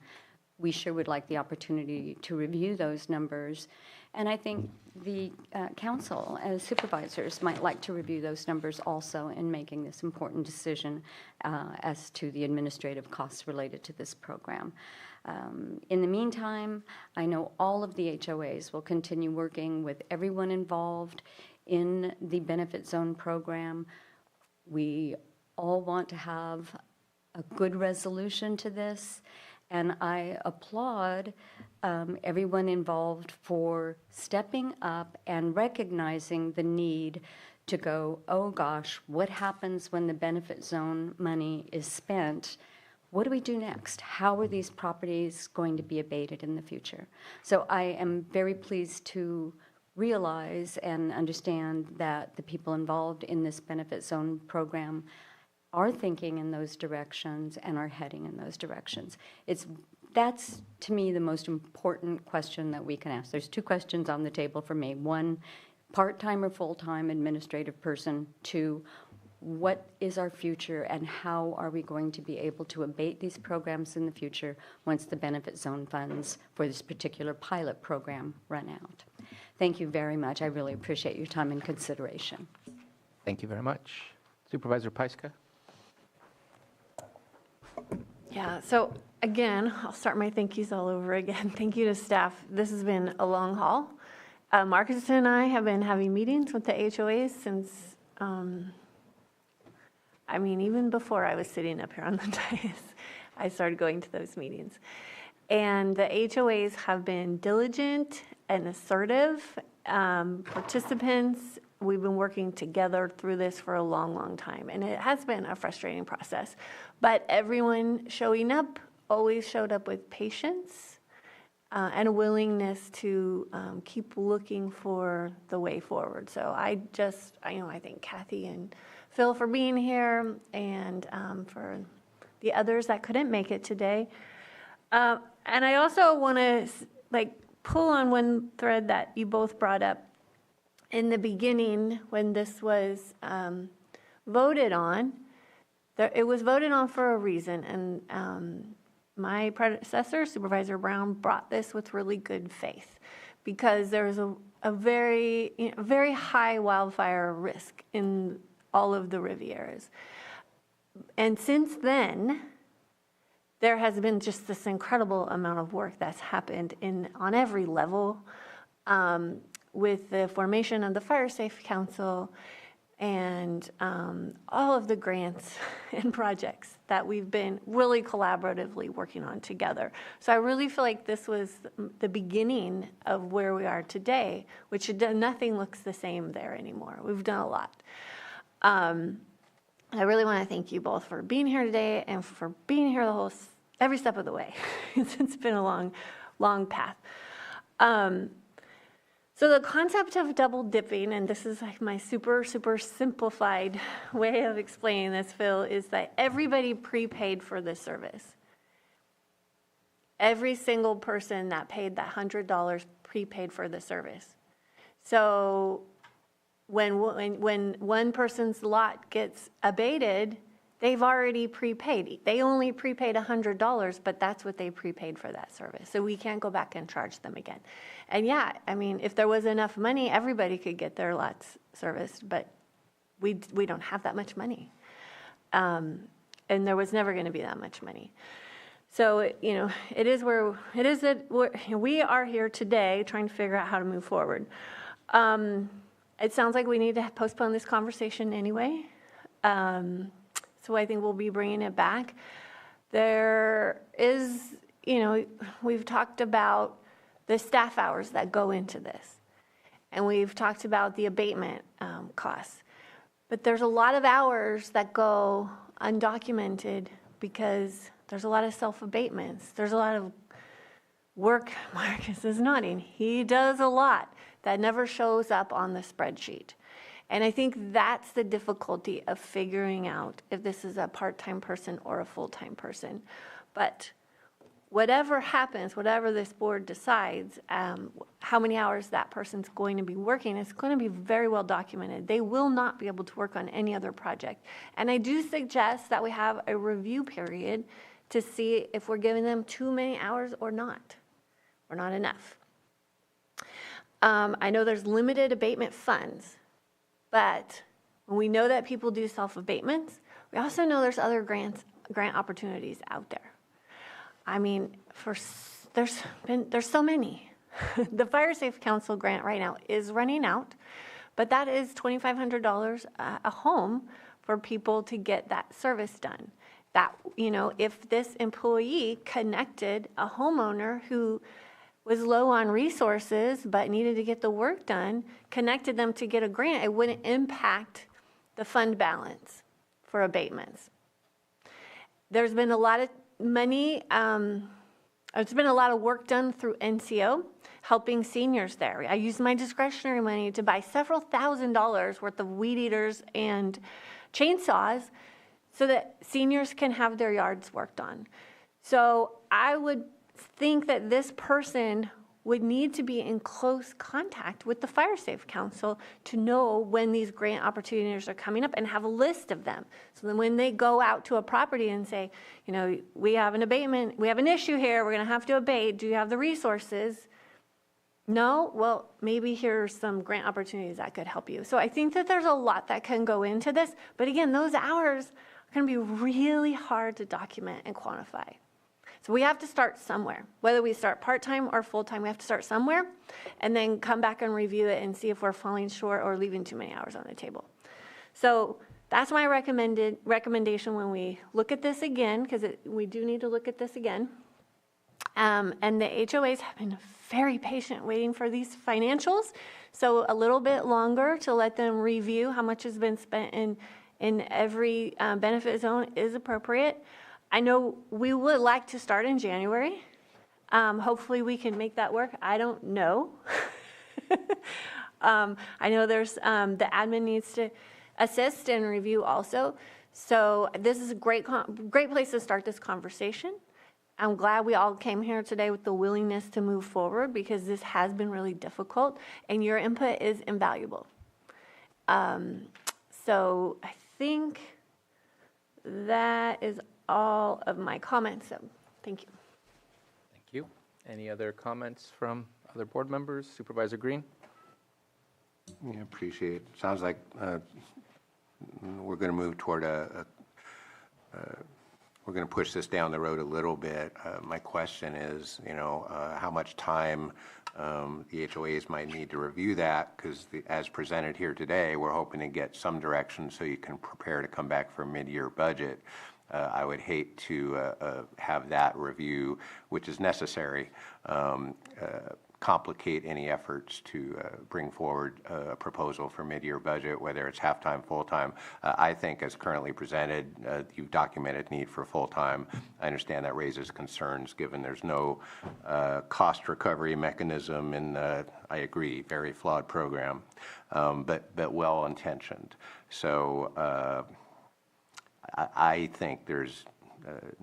Speaker 17: We sure would like the opportunity to review those numbers. And I think the council as supervisors might like to review those numbers also in making this important decision as to the administrative costs related to this program. In the meantime, I know all of the HOAs will continue working with everyone involved in the benefit zone program. We all want to have a good resolution to this, and I applaud everyone involved for stepping up and recognizing the need to go, oh gosh, what happens when the benefit zone money is spent? What do we do next? How are these properties going to be abated in the future? So I am very pleased to realize and understand that the people involved in this benefit zone program are thinking in those directions and are heading in those directions. That's, to me, the most important question that we can ask. There's 2 questions on the table for me. 1, part-time or full-time administrative person. 2, what is our future and how are we going to be able to abate these programs in the future once the benefit zone funds for this particular pilot program run out? Thank you very much. I really appreciate your time and consideration.
Speaker 1: Thank you very much. Supervisor Pyska?
Speaker 7: Yeah, so again, I'll start my thank yous all over again. Thank you to staff. This has been a long haul. Marcus and I have been having meetings with the HOAs since, even before I was sitting up here on the dais, I started going to those meetings. And the HOAs have been diligent and assertive participants. We've been working together through this for a long, long time, and it has been a frustrating process. But everyone showing up always showed up with patience and a willingness to keep looking for the way forward. So I thank Kathy and Phil for being here, and for the others that couldn't make it today. And I also want to pull on one thread that you both brought up in the beginning when this was voted on. It was voted on for a reason, and my predecessor, Supervisor Brown, brought this with really good faith because there was a very high wildfire risk in all of the Rivieras. And since then, there has been just this incredible amount of work that's happened on every level, with the formation of the Fire Safe Council and all of the grants and projects that we've been really collaboratively working on together. So I really feel like this was the beginning of where we are today, which nothing looks the same there anymore. We've done a lot. I really want to thank you both for being here today and for being here every step of the way. It's been a long, long path. So the concept of double dipping, and this is like my super, super simplified way of explaining this, Phil, is that everybody prepaid for this service. Every single person that paid that $100 prepaid for the service. So when one person's lot gets abated, they've already prepaid. They only prepaid $100, but that's what they prepaid for that service. So we can't go back and charge them again. And yeah, I mean, if there was enough money, everybody could get their lots serviced, but we don't have that much money. And there was never going to be that much money. So, you know, we are here today trying to figure out how to move forward. It sounds like we need to postpone this conversation anyway. So I think we'll be bringing it back. There is, you know, we've talked about the staff hours that go into this. And we've talked about the abatement costs. But there's a lot of hours that go undocumented because there's a lot of self-abatements. There's a lot of work. Marcus is nodding. He does a lot that never shows up on the spreadsheet. And I think that's the difficulty of figuring out if this is a part-time person or a full-time person. But whatever happens, whatever this board decides, how many hours that person's going to be working, it's going to be very well documented. They will not be able to work on any other project. And I do suggest that we have a review period to see if we're giving them too many hours or not enough. I know there's limited abatement funds, but when we know that people do self-abatements, we also know there's other grant opportunities out there. I mean, there's so many. The Fire Safe Council grant right now is running out, but that is $2,500 a home for people to get that service done. That, you know, if this employee connected a homeowner who was low on resources but needed to get the work done, connected them to get a grant, it wouldn't impact the fund balance for abatements. There's been a lot of money, there's been a lot of work done through NCO, helping seniors there. I used my discretionary money to buy several $1,000s worth of weed eaters and chainsaws so that seniors can have their yards worked on. So I would think that this person would need to be in close contact with the Fire Safe Council to know when these grant opportunities are coming up and have a list of them. So then when they go out to a property and say, you know, we have an abatement, we have an issue here, we're going to have to abate, do you have the resources? No? Well, maybe here's some grant opportunities that could help you. So I think that there's a lot that can go into this, but again, those hours are going to be really hard to document and quantify. So we have to start somewhere. Whether we start part-time or full-time, we have to start somewhere and then come back and review it and see if we're falling short or leaving too many hours on the table. So that's my recommendation when we look at this again, because we do need to look at this again. And the HOAs have been very patient waiting for these financials. So a little bit longer to let them review how much has been spent in every benefit zone is appropriate. I know we would like to start in January. Hopefully we can make that work. I don't know. I know there's the admin needs to assist and review also. So this is a great place to start this conversation. I'm glad we all came here today with the willingness to move forward because this has been really difficult and your input is invaluable. So I think that is all of my comments. So thank you.
Speaker 1: Thank you. Any other comments from other board members? Supervisor Green?
Speaker 5: Yeah, appreciate it. Sounds like we're going to move toward we're going to push this down the road a little bit. My question is, you know, how much time the HOAs might need to review that, because as presented here today, we're hoping to get some direction so you can prepare to come back for a mid-year budget. I would hate to have that review, which is necessary, complicate any efforts to bring forward a proposal for mid-year budget, whether it's half-time, full-time. I think as currently presented, you've documented need for full-time. I understand that raises concerns given there's no cost recovery mechanism in the, I agree, very flawed program, but well-intentioned. So I think there's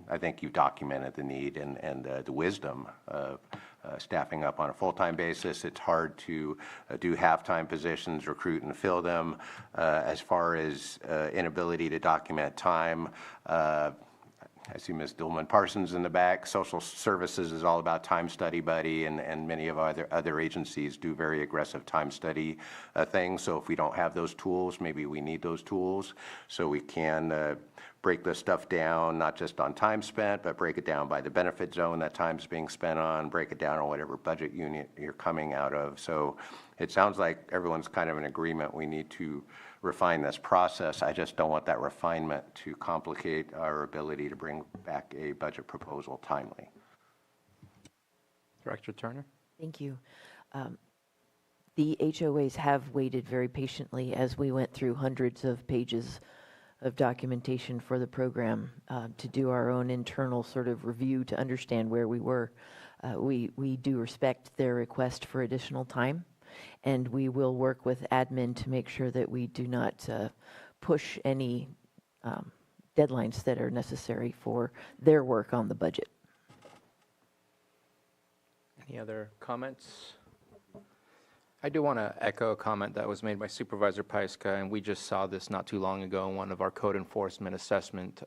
Speaker 5: I think you documented the need and the wisdom of staffing up on a full-time basis. It's hard to do half-time positions, recruit and fill them. As far as inability to document time, I see Ms. Dillman Parsons in the back. Social services is all about time study buddy, and many of other agencies do very aggressive time study things. So if we don't have those tools, maybe we need those tools so we can break this stuff down, not just on time spent, but break it down by the benefit zone that time's being spent on, break it down on whatever budget unit you're coming out of. So it sounds like everyone's kind of in agreement. We need to refine this process. I just don't want that refinement to complicate our ability to bring back a budget proposal timely.
Speaker 1: Director Turner?
Speaker 11: Thank you. The HOAs have waited very patiently as we went through hundreds of pages of documentation for the program to do our own internal sort of review to understand where we were. We do respect their request for additional time, and we will work with admin to make sure that we do not push any deadlines that are necessary for their work on the budget.
Speaker 1: Any other comments? I do want to echo a comment that was made by Supervisor Pyska, and we just saw this not too long ago in one of our code enforcement assessment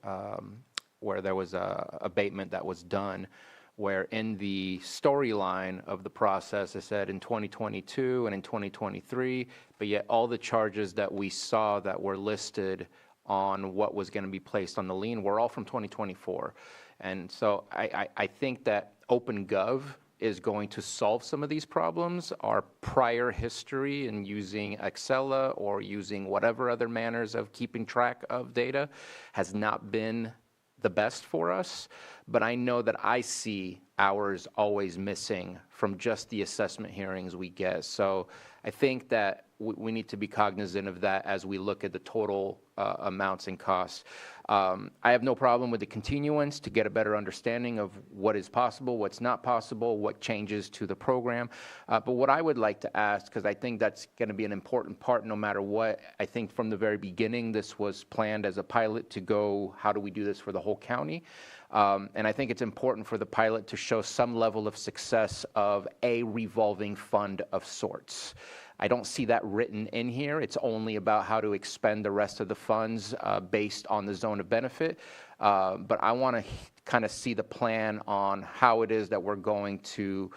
Speaker 1: where there was a abatement that was done, where in the storyline of the process it said in 2022 and in 2023, but yet all the charges that we saw that were listed on what was going to be placed on the lien were all from 2024. And so I think that OpenGov is going to solve some of these problems. Our prior history in using Excel or using whatever other manners of keeping track of data has not been the best for us, but I know that I see hours always missing from just the assessment hearings we get. So I think that we need to be cognizant of that as we look at the total amounts and costs. I have no problem with the continuance to get a better understanding of what is possible, what's not possible, what changes to the program. But what I would like to ask, because I think that's going to be an important part no matter what, I think from the very beginning this was planned as a pilot to go, how do we do this for the whole county? And I think it's important for the pilot to show some level of success of a revolving fund of sorts. I don't see that written in here. It's only about how to expend the rest of the funds based on the zone of benefit. But I want to kind of see the plan on how it is that we're going to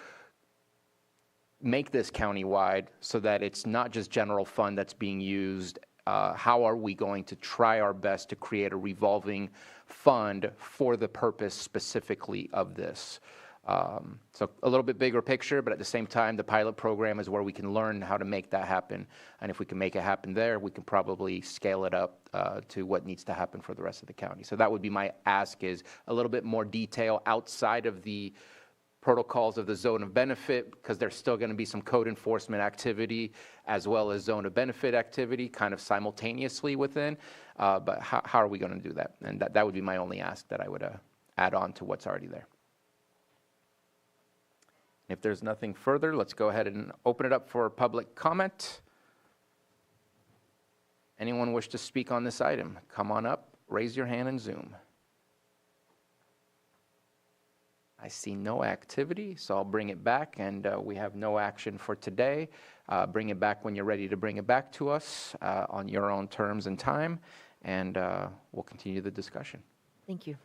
Speaker 1: make this countywide so that it's not just general fund that's being used. How are we going to try our best to create a revolving fund for the purpose specifically of this? So a little bit bigger picture, but at the same time, the pilot program is where we can learn how to make that happen. And if we can make it happen there, we can probably scale it up to what needs to happen for the rest of the county. So that would be my ask, is a little bit more detail outside of the protocols of the zone of benefit, because there's still going to be some code enforcement activity as well as zone of benefit activity kind of simultaneously within. But how are we going to do that? And that would be my only ask that I would add on to what's already there. If there's nothing further, let's go ahead and open it up for public comment. Anyone wish to speak on this item? Come on up, raise your hand, and Zoom. I see no activity, so I'll bring it back, and we have no action for today. Bring it back when you're ready to bring it back to us on your own terms and time, and we'll continue the discussion.
Speaker 11: Thank you.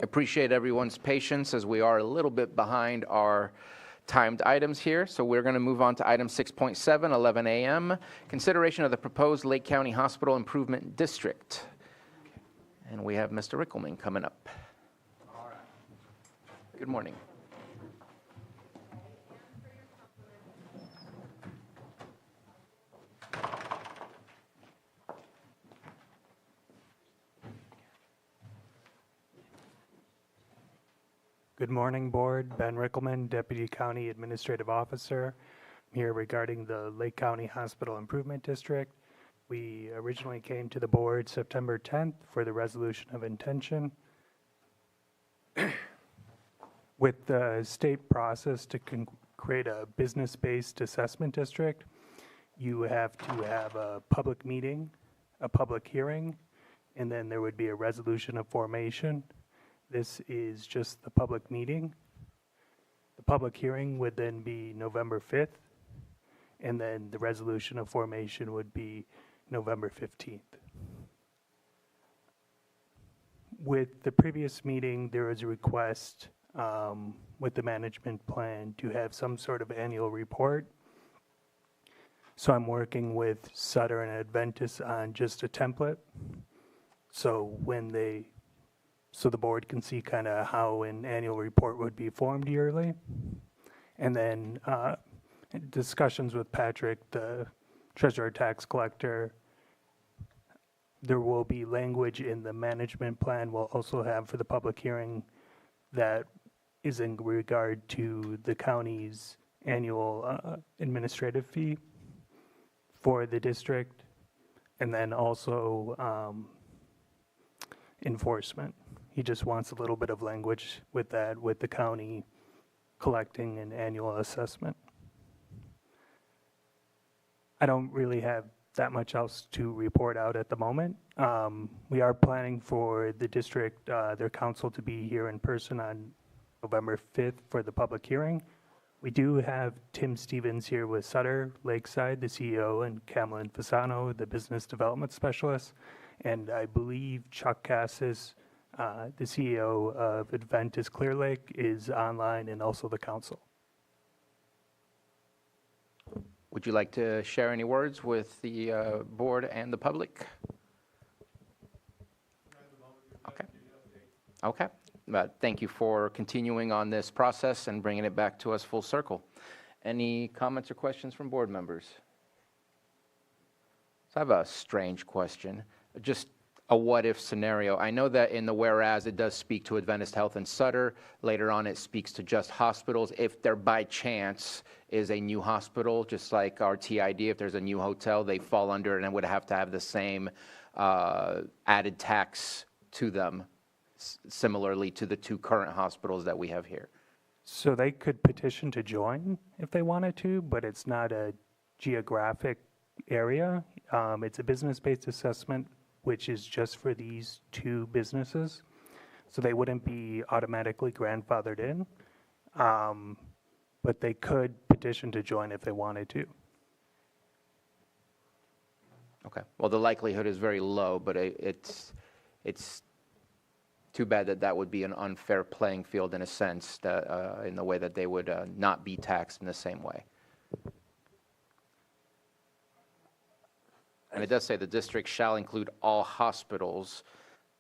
Speaker 1: Appreciate everyone's patience as we are a little bit behind our timed items here. So we're going to move on to item 6.7, 11 a.m., consideration of the proposed Lake County Hospital Improvement District. And we have Mr. Rickelman coming up. All right. Good morning.
Speaker 18: Good morning, Board. Ben Rickelman, Deputy County Administrative Officer. I'm here regarding the Lake County Hospital Improvement District. We originally came to the Board September 10th for the resolution of intention. With the state process to create a business-based assessment district, you have to have a public meeting, a public hearing, and then there would be a resolution of formation. This is just the public meeting. The public hearing would then be November 5th, and then the resolution of formation would be November 15th. With the previous meeting, there was a request with the management plan to have some sort of annual report. So I'm working with Sutter and Adventist on just a template. So so the board can see kind of how an annual report would be formed yearly. And then discussions with Patrick, the treasurer tax collector. There will be language in the management plan we'll also have for the public hearing that is in regard to the county's annual administrative fee for the district, and then also enforcement. He just wants a little bit of language with that, with the county collecting an annual assessment. I don't really have that much else to report out at the moment. We are planning for the district, their council to be here in person on November 5th for the public hearing. We do have Tim Stevens here with Sutter Lakeside, the CEO, and Cameron Fasano, the business development specialist. And I believe Chuck Cassis, the CEO of Adventist Clear Lake, is online, and also the council.
Speaker 1: Would you like to share any words with the board and the public? Okay. Okay. Thank you for continuing on this process and bringing it back to us full circle. Any comments or questions from board members? So I have a strange question, just a what-if scenario. I know that in the whereas it does speak to Adventist Health and Sutter. Later on it speaks to just hospitals. If there by chance is a new hospital, just like our TID, if there's a new hotel, they fall under it and would have to have the same added tax to them, similarly to the two current hospitals that we have here.
Speaker 18: So they could petition to join if they wanted to, but it's not a geographic area. It's a business-based assessment, which is just for these two businesses. So they wouldn't be automatically grandfathered in, but they could petition to join if they wanted to.
Speaker 1: Okay. Well, the likelihood is very low, but it's too bad that that would be an unfair playing field in a sense, that in the way that they would not be taxed in the same way. And it does say the district shall include all hospitals,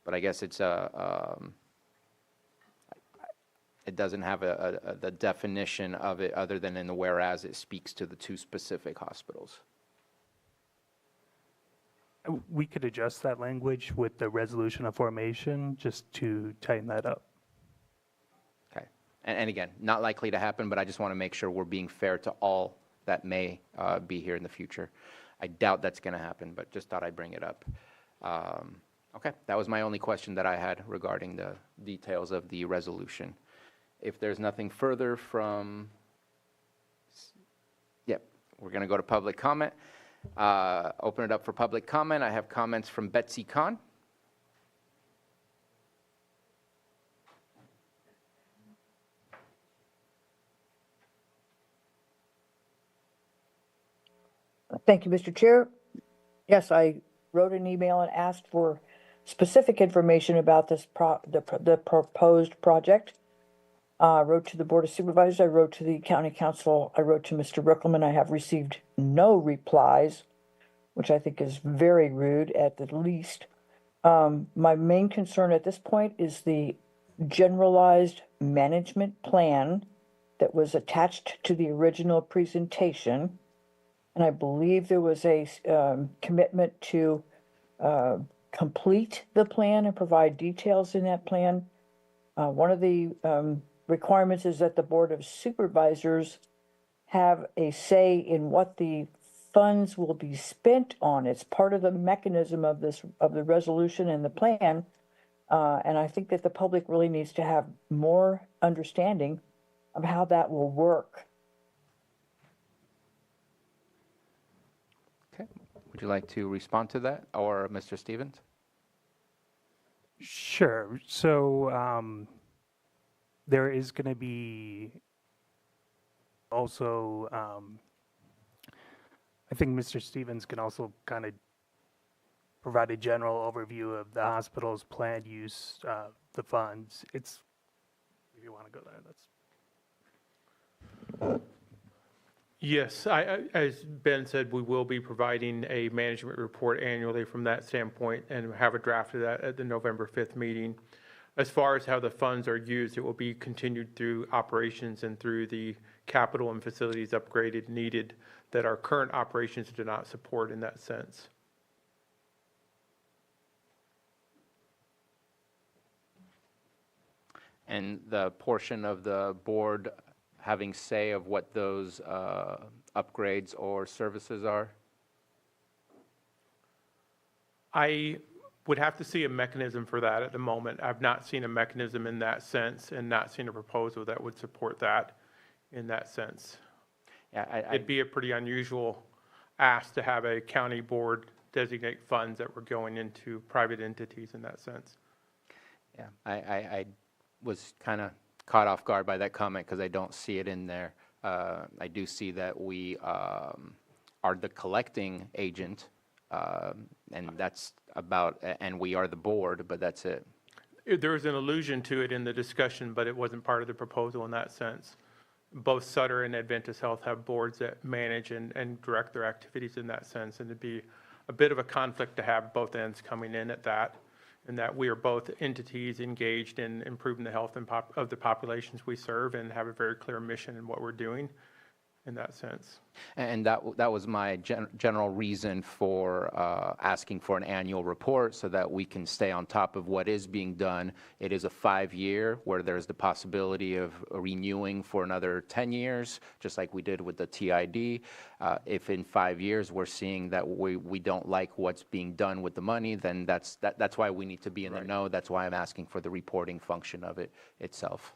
Speaker 1: but I guess it's it doesn't have the definition of it other than in the whereas it speaks to the two specific hospitals.
Speaker 18: We could adjust that language with the resolution of formation just to tighten that up.
Speaker 1: Okay. And again, not likely to happen, but I just want to make sure we're being fair to all that may be here in the future. I doubt that's going to happen, but just thought I'd bring it up. Okay, that was my only question that I had regarding the details of the resolution. If there's nothing further from, yep, we're going to go to public comment. Open it up for public comment. I have comments from Betsy Kahn.
Speaker 3: Thank you, Mr. Chair. Yes, I wrote an email and asked for specific information about this the proposed project. I wrote to the Board of Supervisors, I wrote to the County Council, I wrote to Mr. Rickelman. I have received no replies, which I think is very rude at the least. My main concern at this point is the generalized management plan that was attached to the original presentation. And I believe there was a commitment to complete the plan and provide details in that plan. One of the requirements is that the Board of Supervisors have a say in what the funds will be spent on. It's part of the mechanism of the resolution and the plan. And I think that the public really needs to have more understanding of how that will work.
Speaker 1: Okay. Would you like to respond to that, or Mr. Stevens?
Speaker 18: Sure. So there is going to be also, I think Mr. Stevens can also kind of provide a general overview of the hospital's planned use, the funds. It's, if you want to go there, that's.
Speaker 13: Yes, as Ben said, we will be providing a management report annually from that standpoint and have a draft of that at the November 5th meeting. As far as how the funds are used, it will be continued through operations and through the capital and facilities upgraded needed that our current operations do not support in that sense.
Speaker 1: And the portion of the board having say of what those upgrades or services are?
Speaker 13: I would have to see a mechanism for that at the moment. I've not seen a mechanism in that sense and not seen a proposal that would support that in that sense.
Speaker 1: Yeah,
Speaker 13: It'd be a pretty unusual ask to have a county board designate funds that were going into private entities in that sense.
Speaker 1: Yeah, I was kind of caught off guard by that comment because I don't see it in there. I do see that we are the collecting agent, and that's about, and we are the board, but that's it.
Speaker 13: There was an allusion to it in the discussion, but it wasn't part of the proposal in that sense. Both Sutter and Adventist Health have boards that manage and direct their activities in that sense, and it'd be a bit of a conflict to have both ends coming in at that, and that we are both entities engaged in improving the health of the populations we serve and have a very clear mission in what we're doing in that sense.
Speaker 1: And that was my general reason for asking for an annual report so that we can stay on top of what is being done. It is a 5-year where there's the possibility of renewing for another 10 years, just like we did with the TID. If in 5 years we're seeing that we don't like what's being done with the money, then that's why we need to be in the know. That's why I'm asking for the reporting function of it itself.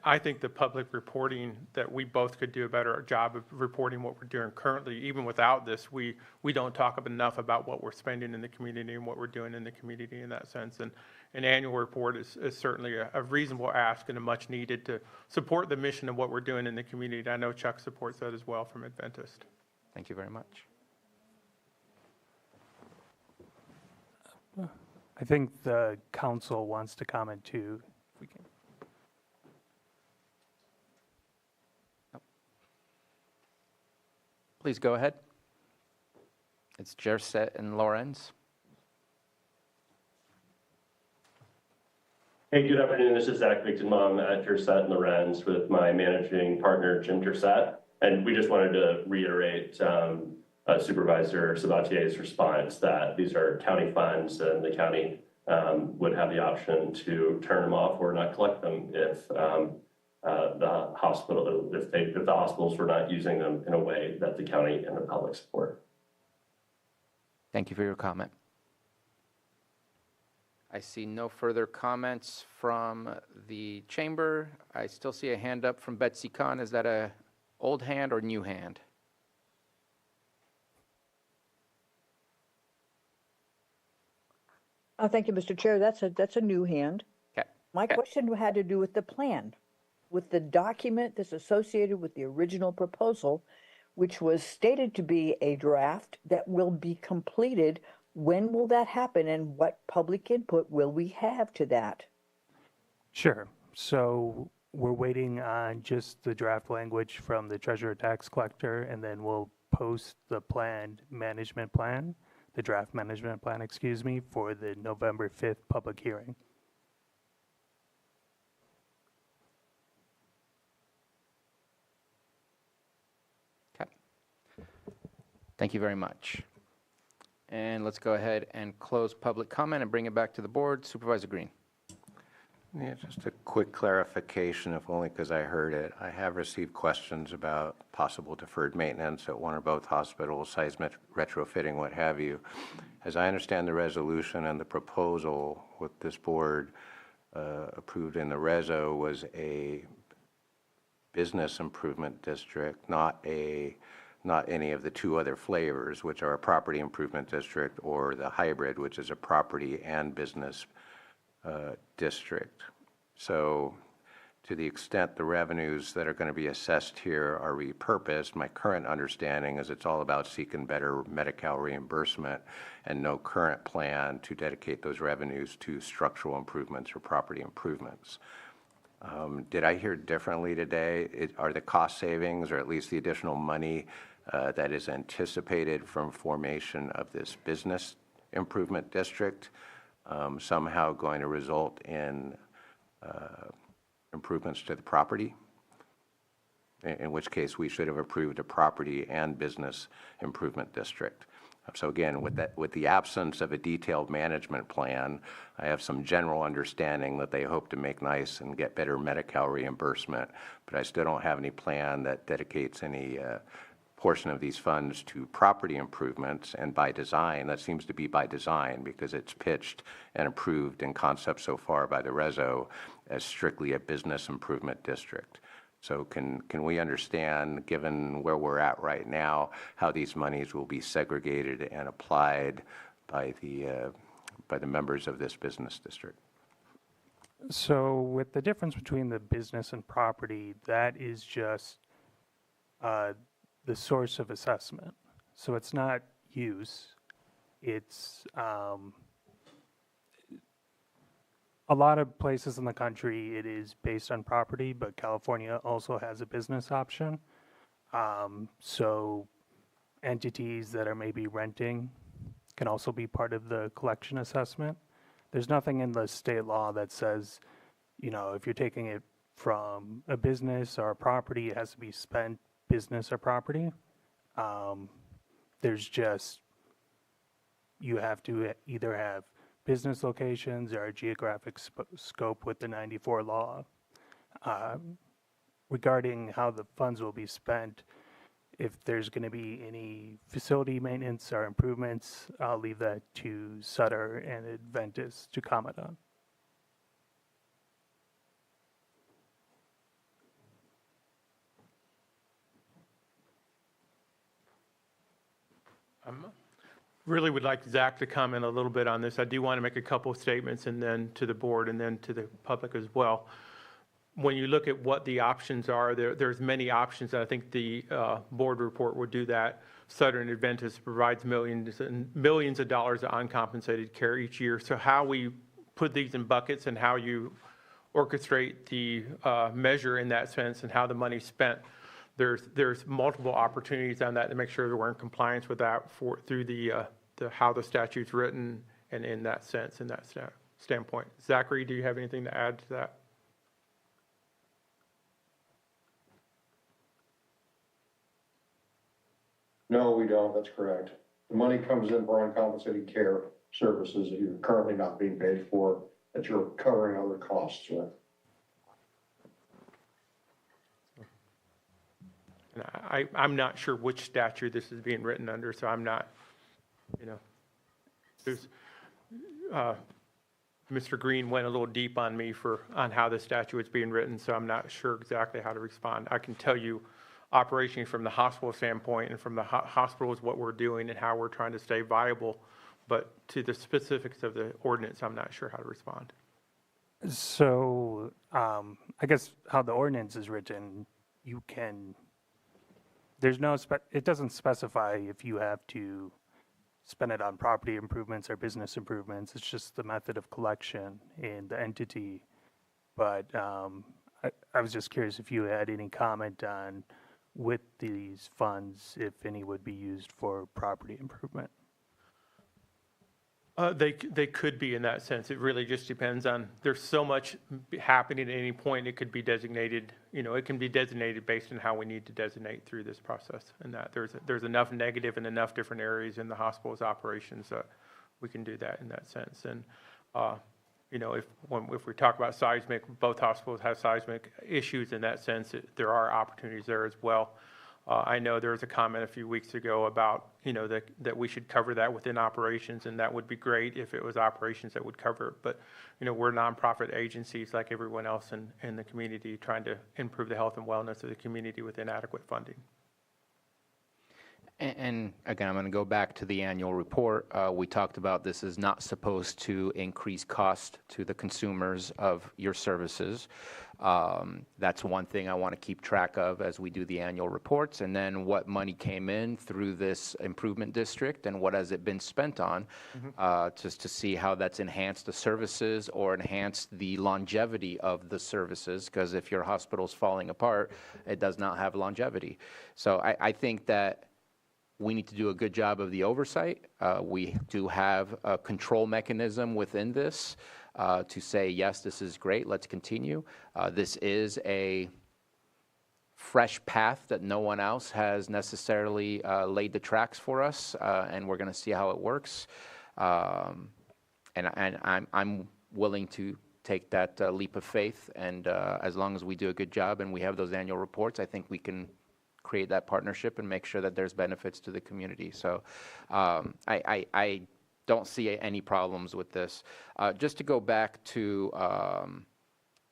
Speaker 13: I think the public reporting, that we both could do a better job of reporting what we're doing currently. Even without this, we don't talk enough about what we're spending in the community and what we're doing in the community in that sense. And an annual report is certainly a reasonable ask and a much needed to support the mission of what we're doing in the community. I know Chuck supports that as well from Adventist.
Speaker 1: Thank you very much.
Speaker 18: I think the council wants to comment too, if we can.
Speaker 1: Please go ahead. It's Jerset and Lorenz.
Speaker 19: Hey, good afternoon. This is Zach Victimom at Jerset and Lorenz with my managing partner, Jim Jerset. And we just wanted to reiterate Supervisor Sabatier's response that these are county funds and the county would have the option to turn them off or not collect them if the hospitals were not using them in a way that the county and the public support.
Speaker 1: Thank you for your comment. I see no further comments from the chamber. I still see a hand up from Betsy Kahn. Is that a old hand or new hand?
Speaker 3: Thank you, Mr. Chair. That's a new hand.
Speaker 1: Okay.
Speaker 3: My question had to do with the plan, with the document that's associated with the original proposal, which was stated to be a draft that will be completed. When will that happen, and what public input will we have to that?
Speaker 18: Sure. So we're waiting on just the draft language from the treasurer tax collector, and then we'll post the management plan, the draft management plan, excuse me, for the November 5th public hearing.
Speaker 1: Thank you very much. And let's go ahead and close public comment and bring it back to the board. Supervisor Green.
Speaker 5: Yeah, just a quick clarification, if only because I heard it. I have received questions about possible deferred maintenance at one or both hospitals, seismic retrofitting, what have you. As I understand the resolution and the proposal, what this board approved in the reso was a business improvement district, not a not any of the two other flavors, which are a property improvement district or the hybrid, which is a property and business district. So to the extent the revenues that are going to be assessed here are repurposed, my current understanding is it's all about seeking better Medi-Cal reimbursement and no current plan to dedicate those revenues to structural improvements or property improvements. Did I hear differently today? Are the cost savings, or at least the additional money that is anticipated from formation of this business improvement district, somehow going to result in improvements to the property? In which case we should have approved a property and business improvement district. So again, with the absence of a detailed management plan, I have some general understanding that they hope to make nice and get better Medi-Cal reimbursement, but I still don't have any plan that dedicates any portion of these funds to property improvements. And by design, that seems to be by design, because it's pitched and approved in concept so far by the Reso as strictly a business improvement district. So can we understand, given where we're at right now, how these monies will be segregated and applied by the members of this business district?
Speaker 18: So with the difference between the business and property, that is just the source of assessment. So it's not use, it's a lot of places in the country it is based on property, but California also has a business option. So entities that are maybe renting can also be part of the collection assessment. There's nothing in the state law that says, you know, if you're taking it from a business or a property, it has to be spent business or property. There's just, you have to either have business locations or a geographic scope with the 94 law. Regarding how the funds will be spent, if there's going to be any facility maintenance or improvements, I'll leave that to Sutter and Adventus to comment on.
Speaker 13: Really would like Zach to comment a little bit on this. I do want to make a couple of statements, and then to the board and then to the public as well. When you look at what the options are, there's many options. I think the board report would do that. Southern Adventist provides millions and millions of dollars of uncompensated care each year. So how we put these in buckets and how you orchestrate the measure in that sense and how the money's spent, there's multiple opportunities on that to make sure that we're in compliance with that through the how the statute's written and in that sense, in that standpoint. Zachary, do you have anything to add to that?
Speaker 2: No, we don't. That's correct. The money comes in for uncompensated care services that you're currently not being paid for, that you're covering other costs with.
Speaker 13: And I'm not sure which statute this is being written under, so I'm not, you know, there's, Mr. Green went a little deep on me on how the statute is being written, so I'm not sure exactly how to respond. I can tell you operationally from the hospital standpoint and from the hospitals what we're doing and how we're trying to stay viable, but to the specifics of the ordinance, I'm not sure how to respond.
Speaker 18: So I guess how the ordinance is written, you can, there's no, it doesn't specify if you have to spend it on property improvements or business improvements. It's just the method of collection and the entity. But I was just curious if you had any comment on with these funds, if any would be used for property improvement.
Speaker 13: They could be in that sense. It really just depends on, there's so much happening at any point. It could be designated, you know, it can be designated based on how we need to designate through this process. And that there's enough negative in enough different areas in the hospital's operations that we can do that in that sense. And, you know, if we talk about seismic, both hospitals have seismic issues in that sense. There are opportunities there as well. I know there was a comment a few weeks ago about, you know, that we should cover that within operations, and that would be great if it was operations that would cover it. But, you know, we're nonprofit agencies like everyone else in the community trying to improve the health and wellness of the community with inadequate funding.
Speaker 1: And again, I'm going to go back to the annual report. We talked about this is not supposed to increase cost to the consumers of your services. That's one thing I want to keep track of as we do the annual reports. And then what money came in through this improvement district and what has it been spent on, just to see how that's enhanced the services or enhanced the longevity of the services. Because if your hospital's falling apart, it does not have longevity. So I think that we need to do a good job of the oversight. We do have a control mechanism within this to say, yes, this is great, let's continue. This is a fresh path that no one else has necessarily laid the tracks for us, and we're going to see how it works. And I'm willing to take that leap of faith, and as long as we do a good job and we have those annual reports, I think we can create that partnership and make sure that there's benefits to the community. So I don't see any problems with this. Just to go back to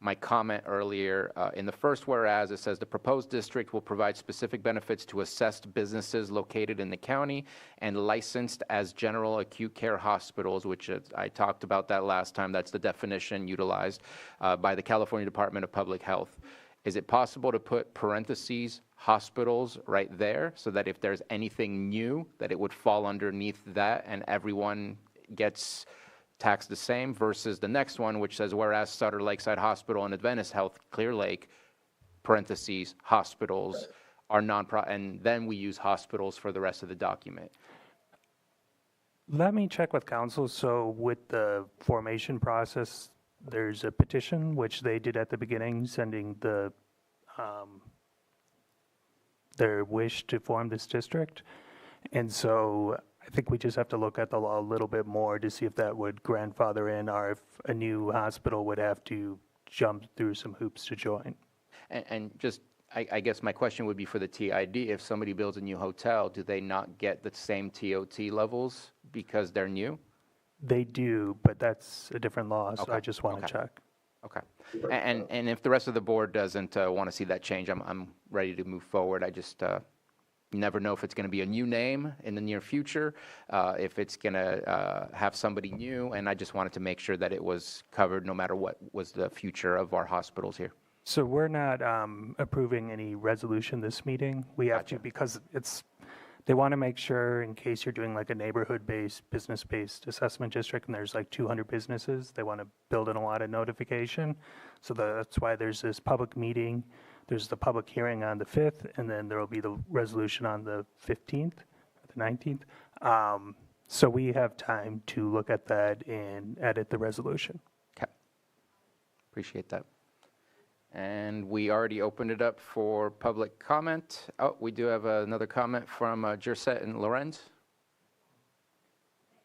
Speaker 1: my comment earlier, in the first whereas, it says the proposed district will provide specific benefits to assessed businesses located in the county and licensed as general acute care hospitals, which I talked about that last time. That's the definition utilized by the California Department of Public Health. Is it possible to put parentheses hospitals right there so that if there's anything new that it would fall underneath that and everyone gets taxed the same, versus the next one which says whereas Sutter Lakeside Hospital and Adventist Health Clear Lake parentheses hospitals are non-profit, and then we use hospitals for the rest of the document.
Speaker 18: Let me check with council. So with the formation process, there's a petition, which they did at the beginning, sending the their wish to form this district. And so I think we just have to look at the law a little bit more to see if that would grandfather in, or if a new hospital would have to jump through some hoops to join.
Speaker 1: And just, I guess my question would be for the TID, if somebody builds a new hotel, do they not get the same TOT levels because they're new?
Speaker 18: They do, but that's a different law, so I just want to check.
Speaker 1: Okay. And if the rest of the board doesn't want to see that change, I'm ready to move forward. I just you never know if it's going to be a new name in the near future, if it's going to have somebody new, and I just wanted to make sure that it was covered no matter what was the future of our hospitals here.
Speaker 18: So we're not approving any resolution this meeting. We have to, because they want to make sure, in case you're doing like a neighborhood-based, business-based assessment district and there's like 200 businesses, they want to build in a lot of notification. So that's why there's this public meeting. There's the public hearing on the 5th, and then there will be the resolution on the 15th, the 19th. So we have time to look at that and edit the resolution.
Speaker 1: Okay. Appreciate that. And we already opened it up for public comment. Oh, we do have another comment from Jerset and Lorenz.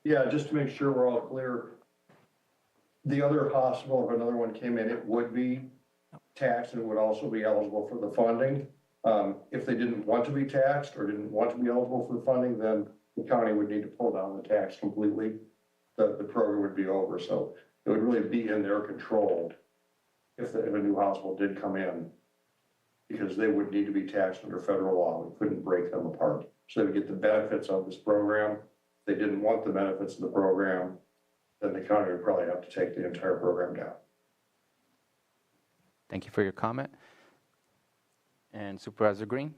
Speaker 2: Yeah, just to make sure we're all clear, the other hospital, if another one came in, it would be taxed and it would also be eligible for the funding. If they didn't want to be taxed or didn't want to be eligible for the funding, then the county would need to pull down the tax completely. The program would be over. So it would really be in their control if a new hospital did come in, because they would need to be taxed under federal law. We couldn't break them apart. So they would get the benefits of this program. If they didn't want the benefits of the program, then the county would probably have to take the entire program down.
Speaker 1: Thank you for your comment. And Supervisor Green?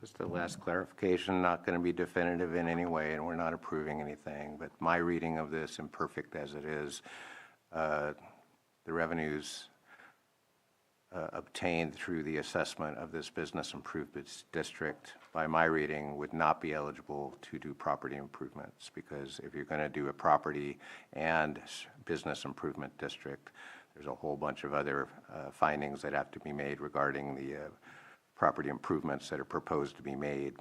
Speaker 5: Just a last clarification, not going to be definitive in any way, and we're not approving anything, but my reading of this, imperfect as it is, the revenues obtained through the assessment of this business improvements district, by my reading, would not be eligible to do property improvements, because if you're going to do a property and business improvement district, there's a whole bunch of other findings that have to be made regarding the property improvements that are proposed to be made.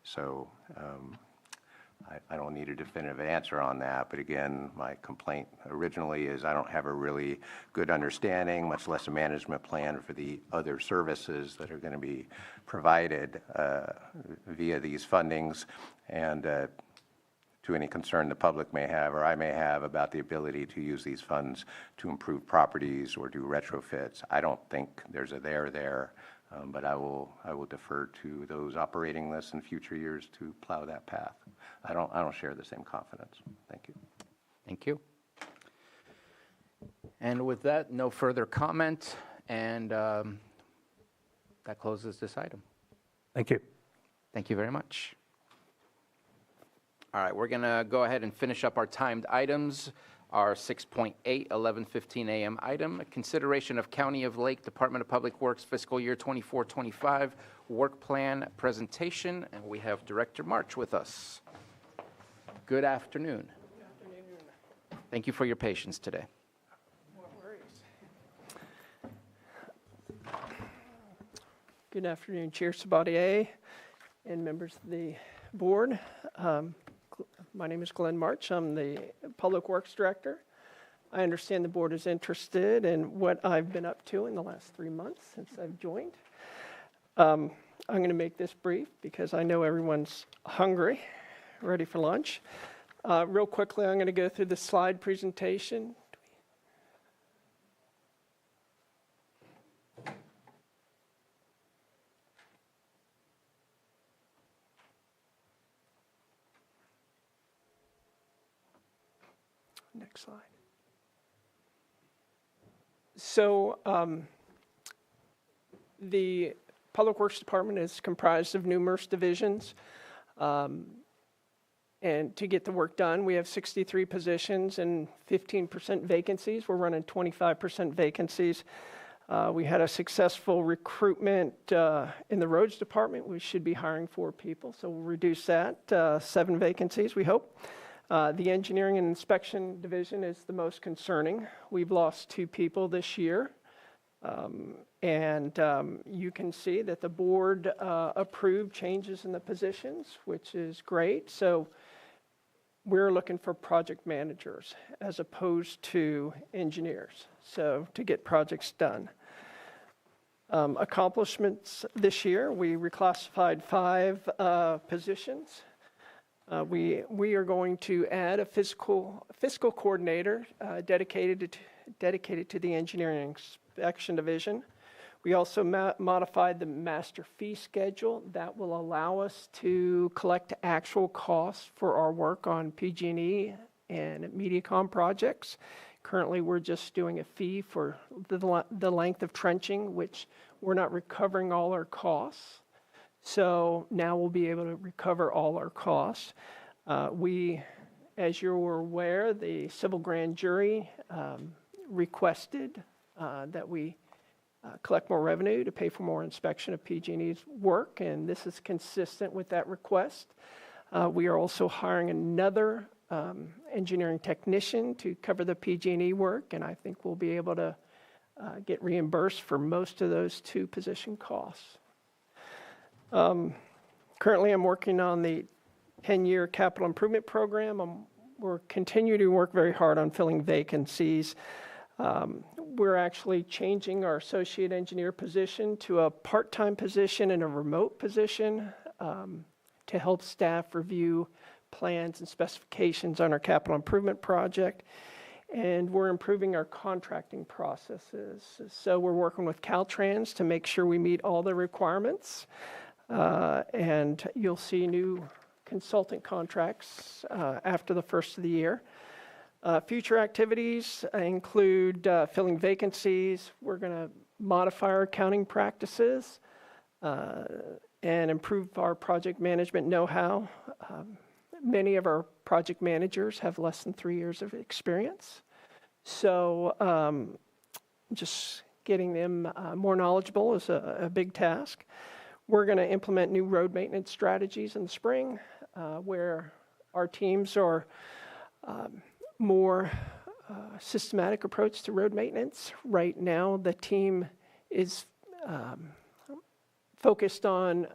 Speaker 5: So I don't need a definitive answer on that, but again, my complaint originally is I don't have a really good understanding, much less a management plan for the other services that are going to be provided via these fundings, and to any concern the public may have or I may have about the ability to use these funds to improve properties or do retrofits. I don't think there's a there. But I will defer to those operating this in future years to plow that path. I don't share the same confidence. Thank you.
Speaker 1: Thank you. And with that, no further comment, and that closes this item.
Speaker 18: Thank you.
Speaker 1: Thank you very much. All right, we're going to go ahead and finish up our timed items. Our 6.8, 11:15 a.m. item, consideration of County of Lake Department of Public Works fiscal year 24-25 work plan presentation, and we have Director March with us. Good afternoon. Thank you for your patience today.
Speaker 4: Good afternoon, Chair Sabatier and members of the board. My name is Glenn March. I'm the Public Works Director. I understand the board is interested in what I've been up to in the last 3 months since I've joined. I'm going to make this brief because I know everyone's hungry, ready for lunch. Real quickly, I'm going to go through the slide presentation. Next slide. So the Public Works Department is comprised of numerous divisions. And to get the work done, we have 63 positions and 15% vacancies. We're running 25% vacancies. We had a successful recruitment in the Roads Department. We should be hiring 4 people, so we'll reduce that, 7 vacancies, we hope. The Engineering and Inspection Division is the most concerning. We've lost 2 people this year. You can see that the board approved changes in the positions, which is great. So we're looking for project managers as opposed to engineers, so to get projects done. Accomplishments this year, we reclassified 5 positions. We are going to add a fiscal coordinator dedicated to the Engineering Inspection Division. We also modified the master fee schedule that will allow us to collect actual costs for our work on PG&E and MediaCom projects. Currently, we're just doing a fee for the length of trenching, which we're not recovering all our costs. So now we'll be able to recover all our costs. As you're aware, the civil grand jury requested that we collect more revenue to pay for more inspection of PG&E's work, and this is consistent with that request. We are also hiring another engineering technician to cover the PG&E work, and I think we'll be able to get reimbursed for most of those 2 position costs. Currently, I'm working on the 10-year capital improvement program. We're continuing to work very hard on filling vacancies. We're actually changing our associate engineer position to a part-time position and a remote position to help staff review plans and specifications on our capital improvement project. And we're improving our contracting processes. So we're working with Caltrans to make sure we meet all the requirements. And you'll see new consultant contracts after the first of the year. Future activities include filling vacancies. We're going to modify our accounting practices and improve our project management know-how. Many of our project managers have less than 3 years of experience. So just getting them more knowledgeable is a big task. We're going to implement new road maintenance strategies in the spring where our teams are more systematic approach to road maintenance. Right now, the team is focused on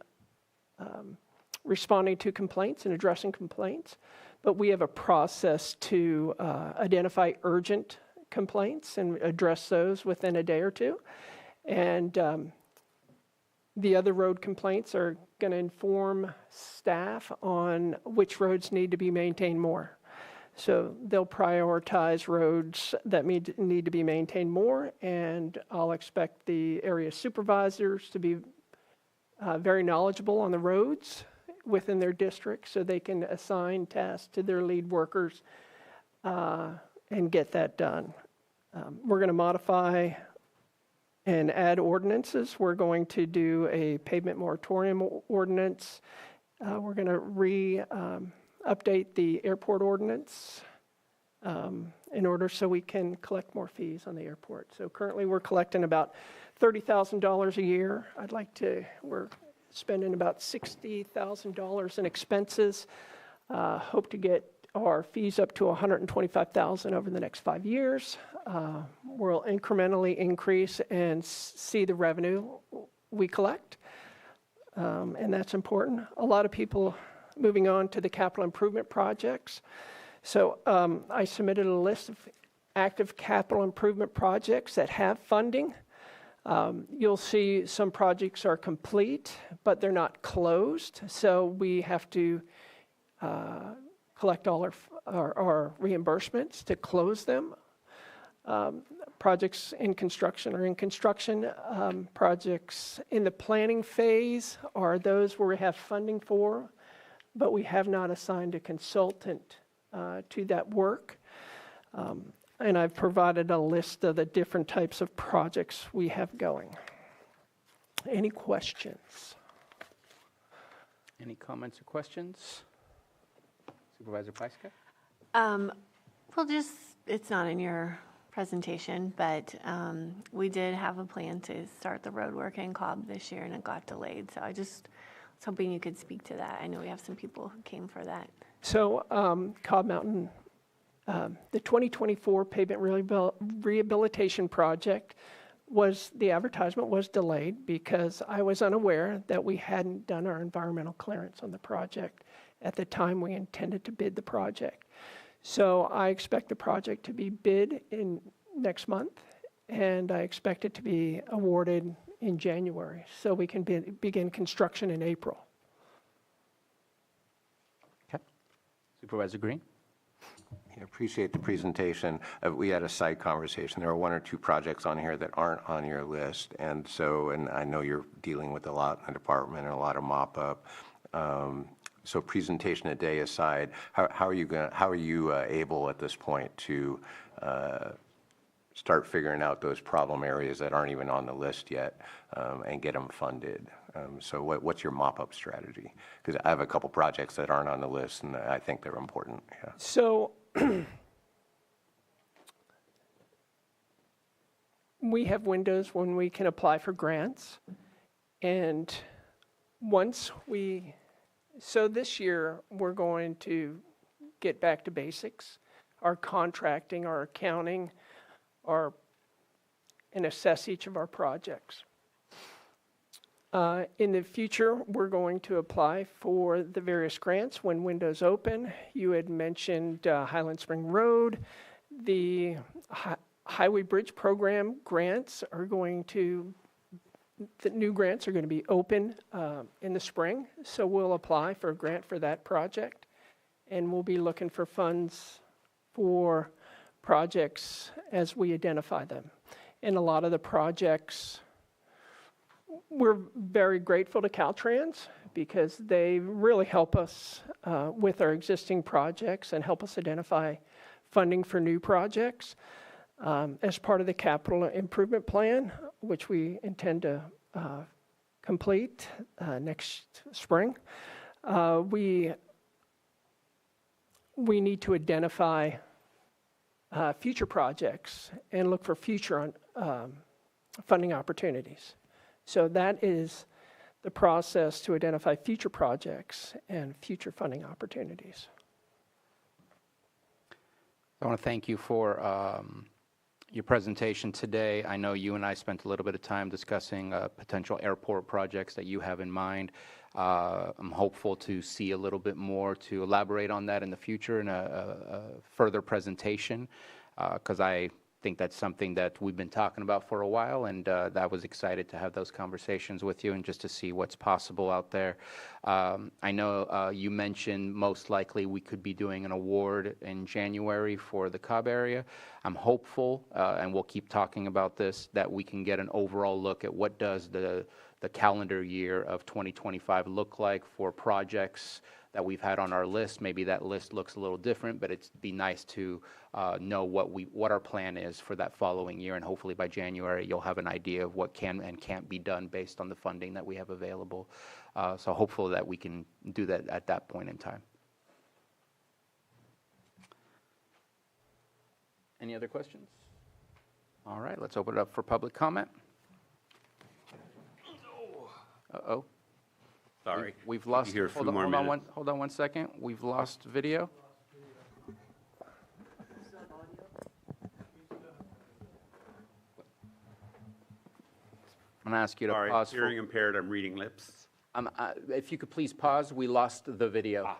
Speaker 4: responding to complaints and addressing complaints, but we have a process to identify urgent complaints and address those within a day or 2. And the other road complaints are going to inform staff on which roads need to be maintained more. So they'll prioritize roads that need to be maintained more, and I'll expect the area supervisors to be very knowledgeable on the roads within their district so they can assign tasks to their lead workers and get that done. We're going to modify and add ordinances. We're going to do a pavement moratorium ordinance. We're going to update the airport ordinance in order so we can collect more fees on the airport. So currently we're collecting about $30,000 a year. We're spending about $60,000 in expenses. Hope to get our fees up to $125,000 over the next 5 years. We'll incrementally increase and see the revenue we collect. And that's important. A lot of people moving on to the capital improvement projects. So I submitted a list of active capital improvement projects that have funding. You'll see some projects are complete, but they're not closed. So we have to collect all our reimbursements to close them. Projects in construction are in construction. Projects in the planning phase are those where we have funding for, but we have not assigned a consultant to that work. And I've provided a list of the different types of projects we have going. Any questions?
Speaker 1: Any comments or questions? Supervisor Pyska?
Speaker 7: Well, it's not in your presentation, but we did have a plan to start the road work in Cobb this year, and it got delayed. So I just was hoping you could speak to that. I know we have some people who came for that.
Speaker 4: So Cobb Mountain, the 2024 pavement rehabilitation project the advertisement was delayed because I was unaware that we hadn't done our environmental clearance on the project at the time we intended to bid the project. So I expect the project to be bid in next month, and I expect it to be awarded in January, so we can begin construction in April.
Speaker 1: Okay. Supervisor Green?
Speaker 5: I appreciate the presentation. We had a side conversation. There are one or two projects on here that aren't on your list, and I know you're dealing with a lot in the department and a lot of mop-up. So presentation a day aside, how are you able at this point to start figuring out those problem areas that aren't even on the list yet and get them funded? So what's your mop-up strategy? Because I have a couple projects that aren't on the list, and I think they're important. Yeah.
Speaker 4: So we have windows when we can apply for grants, and so this year we're going to get back to basics, our contracting, our accounting, and assess each of our projects. In the future, we're going to apply for the various grants when windows open. You had mentioned Highland Spring Road. The Highway Bridge Program grants the new grants are going to be open in the spring. So we'll apply for a grant for that project, and we'll be looking for funds for projects as we identify them. And a lot of the projects, we're very grateful to Caltrans because they really help us with our existing projects and help us identify funding for new projects. As part of the capital improvement plan, which we intend to complete next spring, we need to identify future projects and look for future funding opportunities. So that is the process to identify future projects and future funding opportunities.
Speaker 1: I want to thank you for your presentation today. I know you and I spent a little bit of time discussing potential airport projects that you have in mind. I'm hopeful to see a little bit more to elaborate on that in the future in a further presentation, because I think that's something that we've been talking about for a while, and I was excited to have those conversations with you and just to see what's possible out there. I know you mentioned most likely we could be doing an award in January for the Cobb area. I'm hopeful, and we'll keep talking about this, that we can get an overall look at what does the calendar year of 2025 look like for projects that we've had on our list. Maybe that list looks a little different, but it'd be nice to know what our plan is for that following year, and hopefully by January you'll have an idea of what can and can't be done based on the funding that we have available. So hopeful that we can do that at that point in time. Any other questions? All right, let's open it up for public comment. Uh-oh.
Speaker 12: Sorry.
Speaker 1: We've lost,
Speaker 12: Here for
Speaker 1: hold
Speaker 12: more
Speaker 1: on
Speaker 12: minutes.
Speaker 1: hold on one second. We've lost video. I'm gonna ask you to
Speaker 12: Sorry,
Speaker 1: pause.
Speaker 12: hearing impaired, I'm reading lips.
Speaker 1: If you could please pause, we lost the video.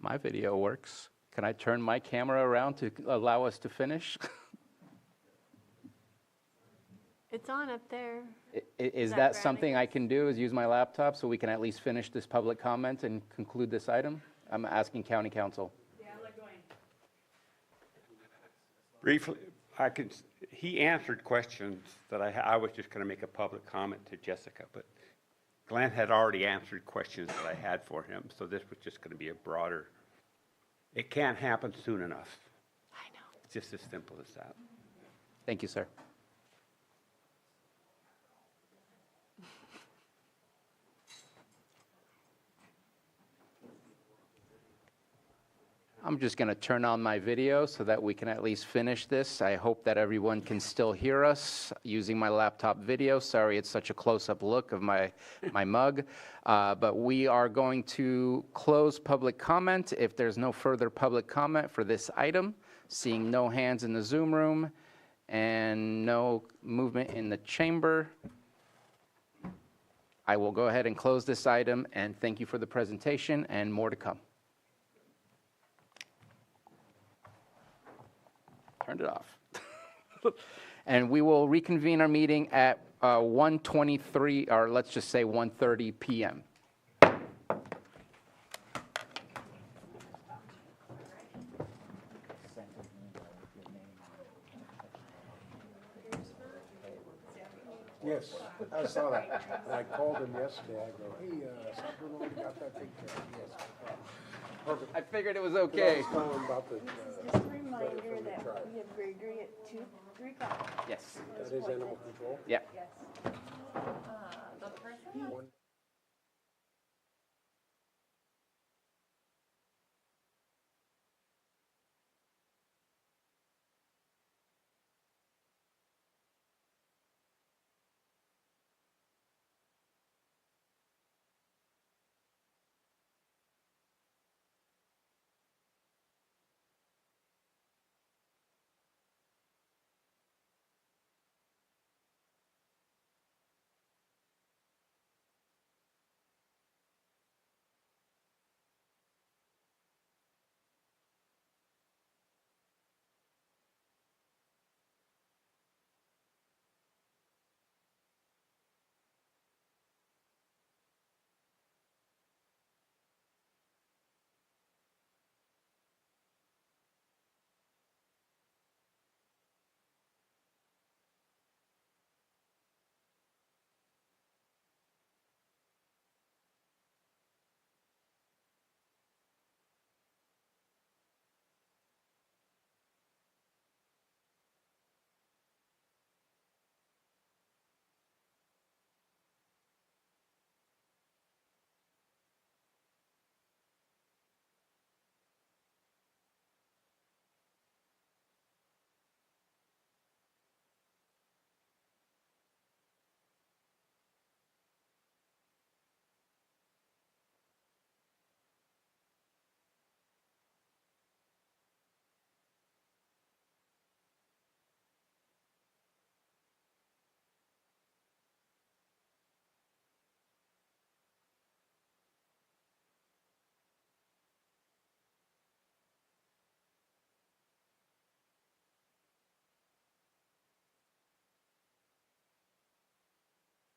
Speaker 1: My video works. Can I turn my camera around to allow us to finish?
Speaker 7: It's on up there.
Speaker 1: Is that something I can do, is use my laptop so we can at least finish this public comment and conclude this item? I'm asking county council.
Speaker 12: Briefly, he answered questions that I was just going to make a public comment to Jessica, but Glenn had already answered questions that I had for him, so this was just going to be a broader, it can't happen soon enough.
Speaker 7: I know.
Speaker 12: It's just as simple as that.
Speaker 1: Thank you, sir. I'm just going to turn on my video so that we can at least finish this. I hope that everyone can still hear us using my laptop video. Sorry, it's such a close-up look of my mug. But we are going to close public comment if there's no further public comment for this item. Seeing no hands in the Zoom room and no movement in the chamber, I will go ahead and close this item, and thank you for the presentation and more to come. Turned it off. And we will reconvene our meeting at 1:23, or let's just say 1:30 p.m.
Speaker 8: Yes, I saw that. And I called him yesterday. I go, hey, Sacramento already got that taken care of. Yes. Perfect.
Speaker 1: I figured it was okay.
Speaker 8: I was calling about the,
Speaker 24: Just a reminder that we have Gregory at 3 o'clock.
Speaker 1: Yes.
Speaker 8: that is animal control.
Speaker 1: Yep.
Speaker 24: Yes.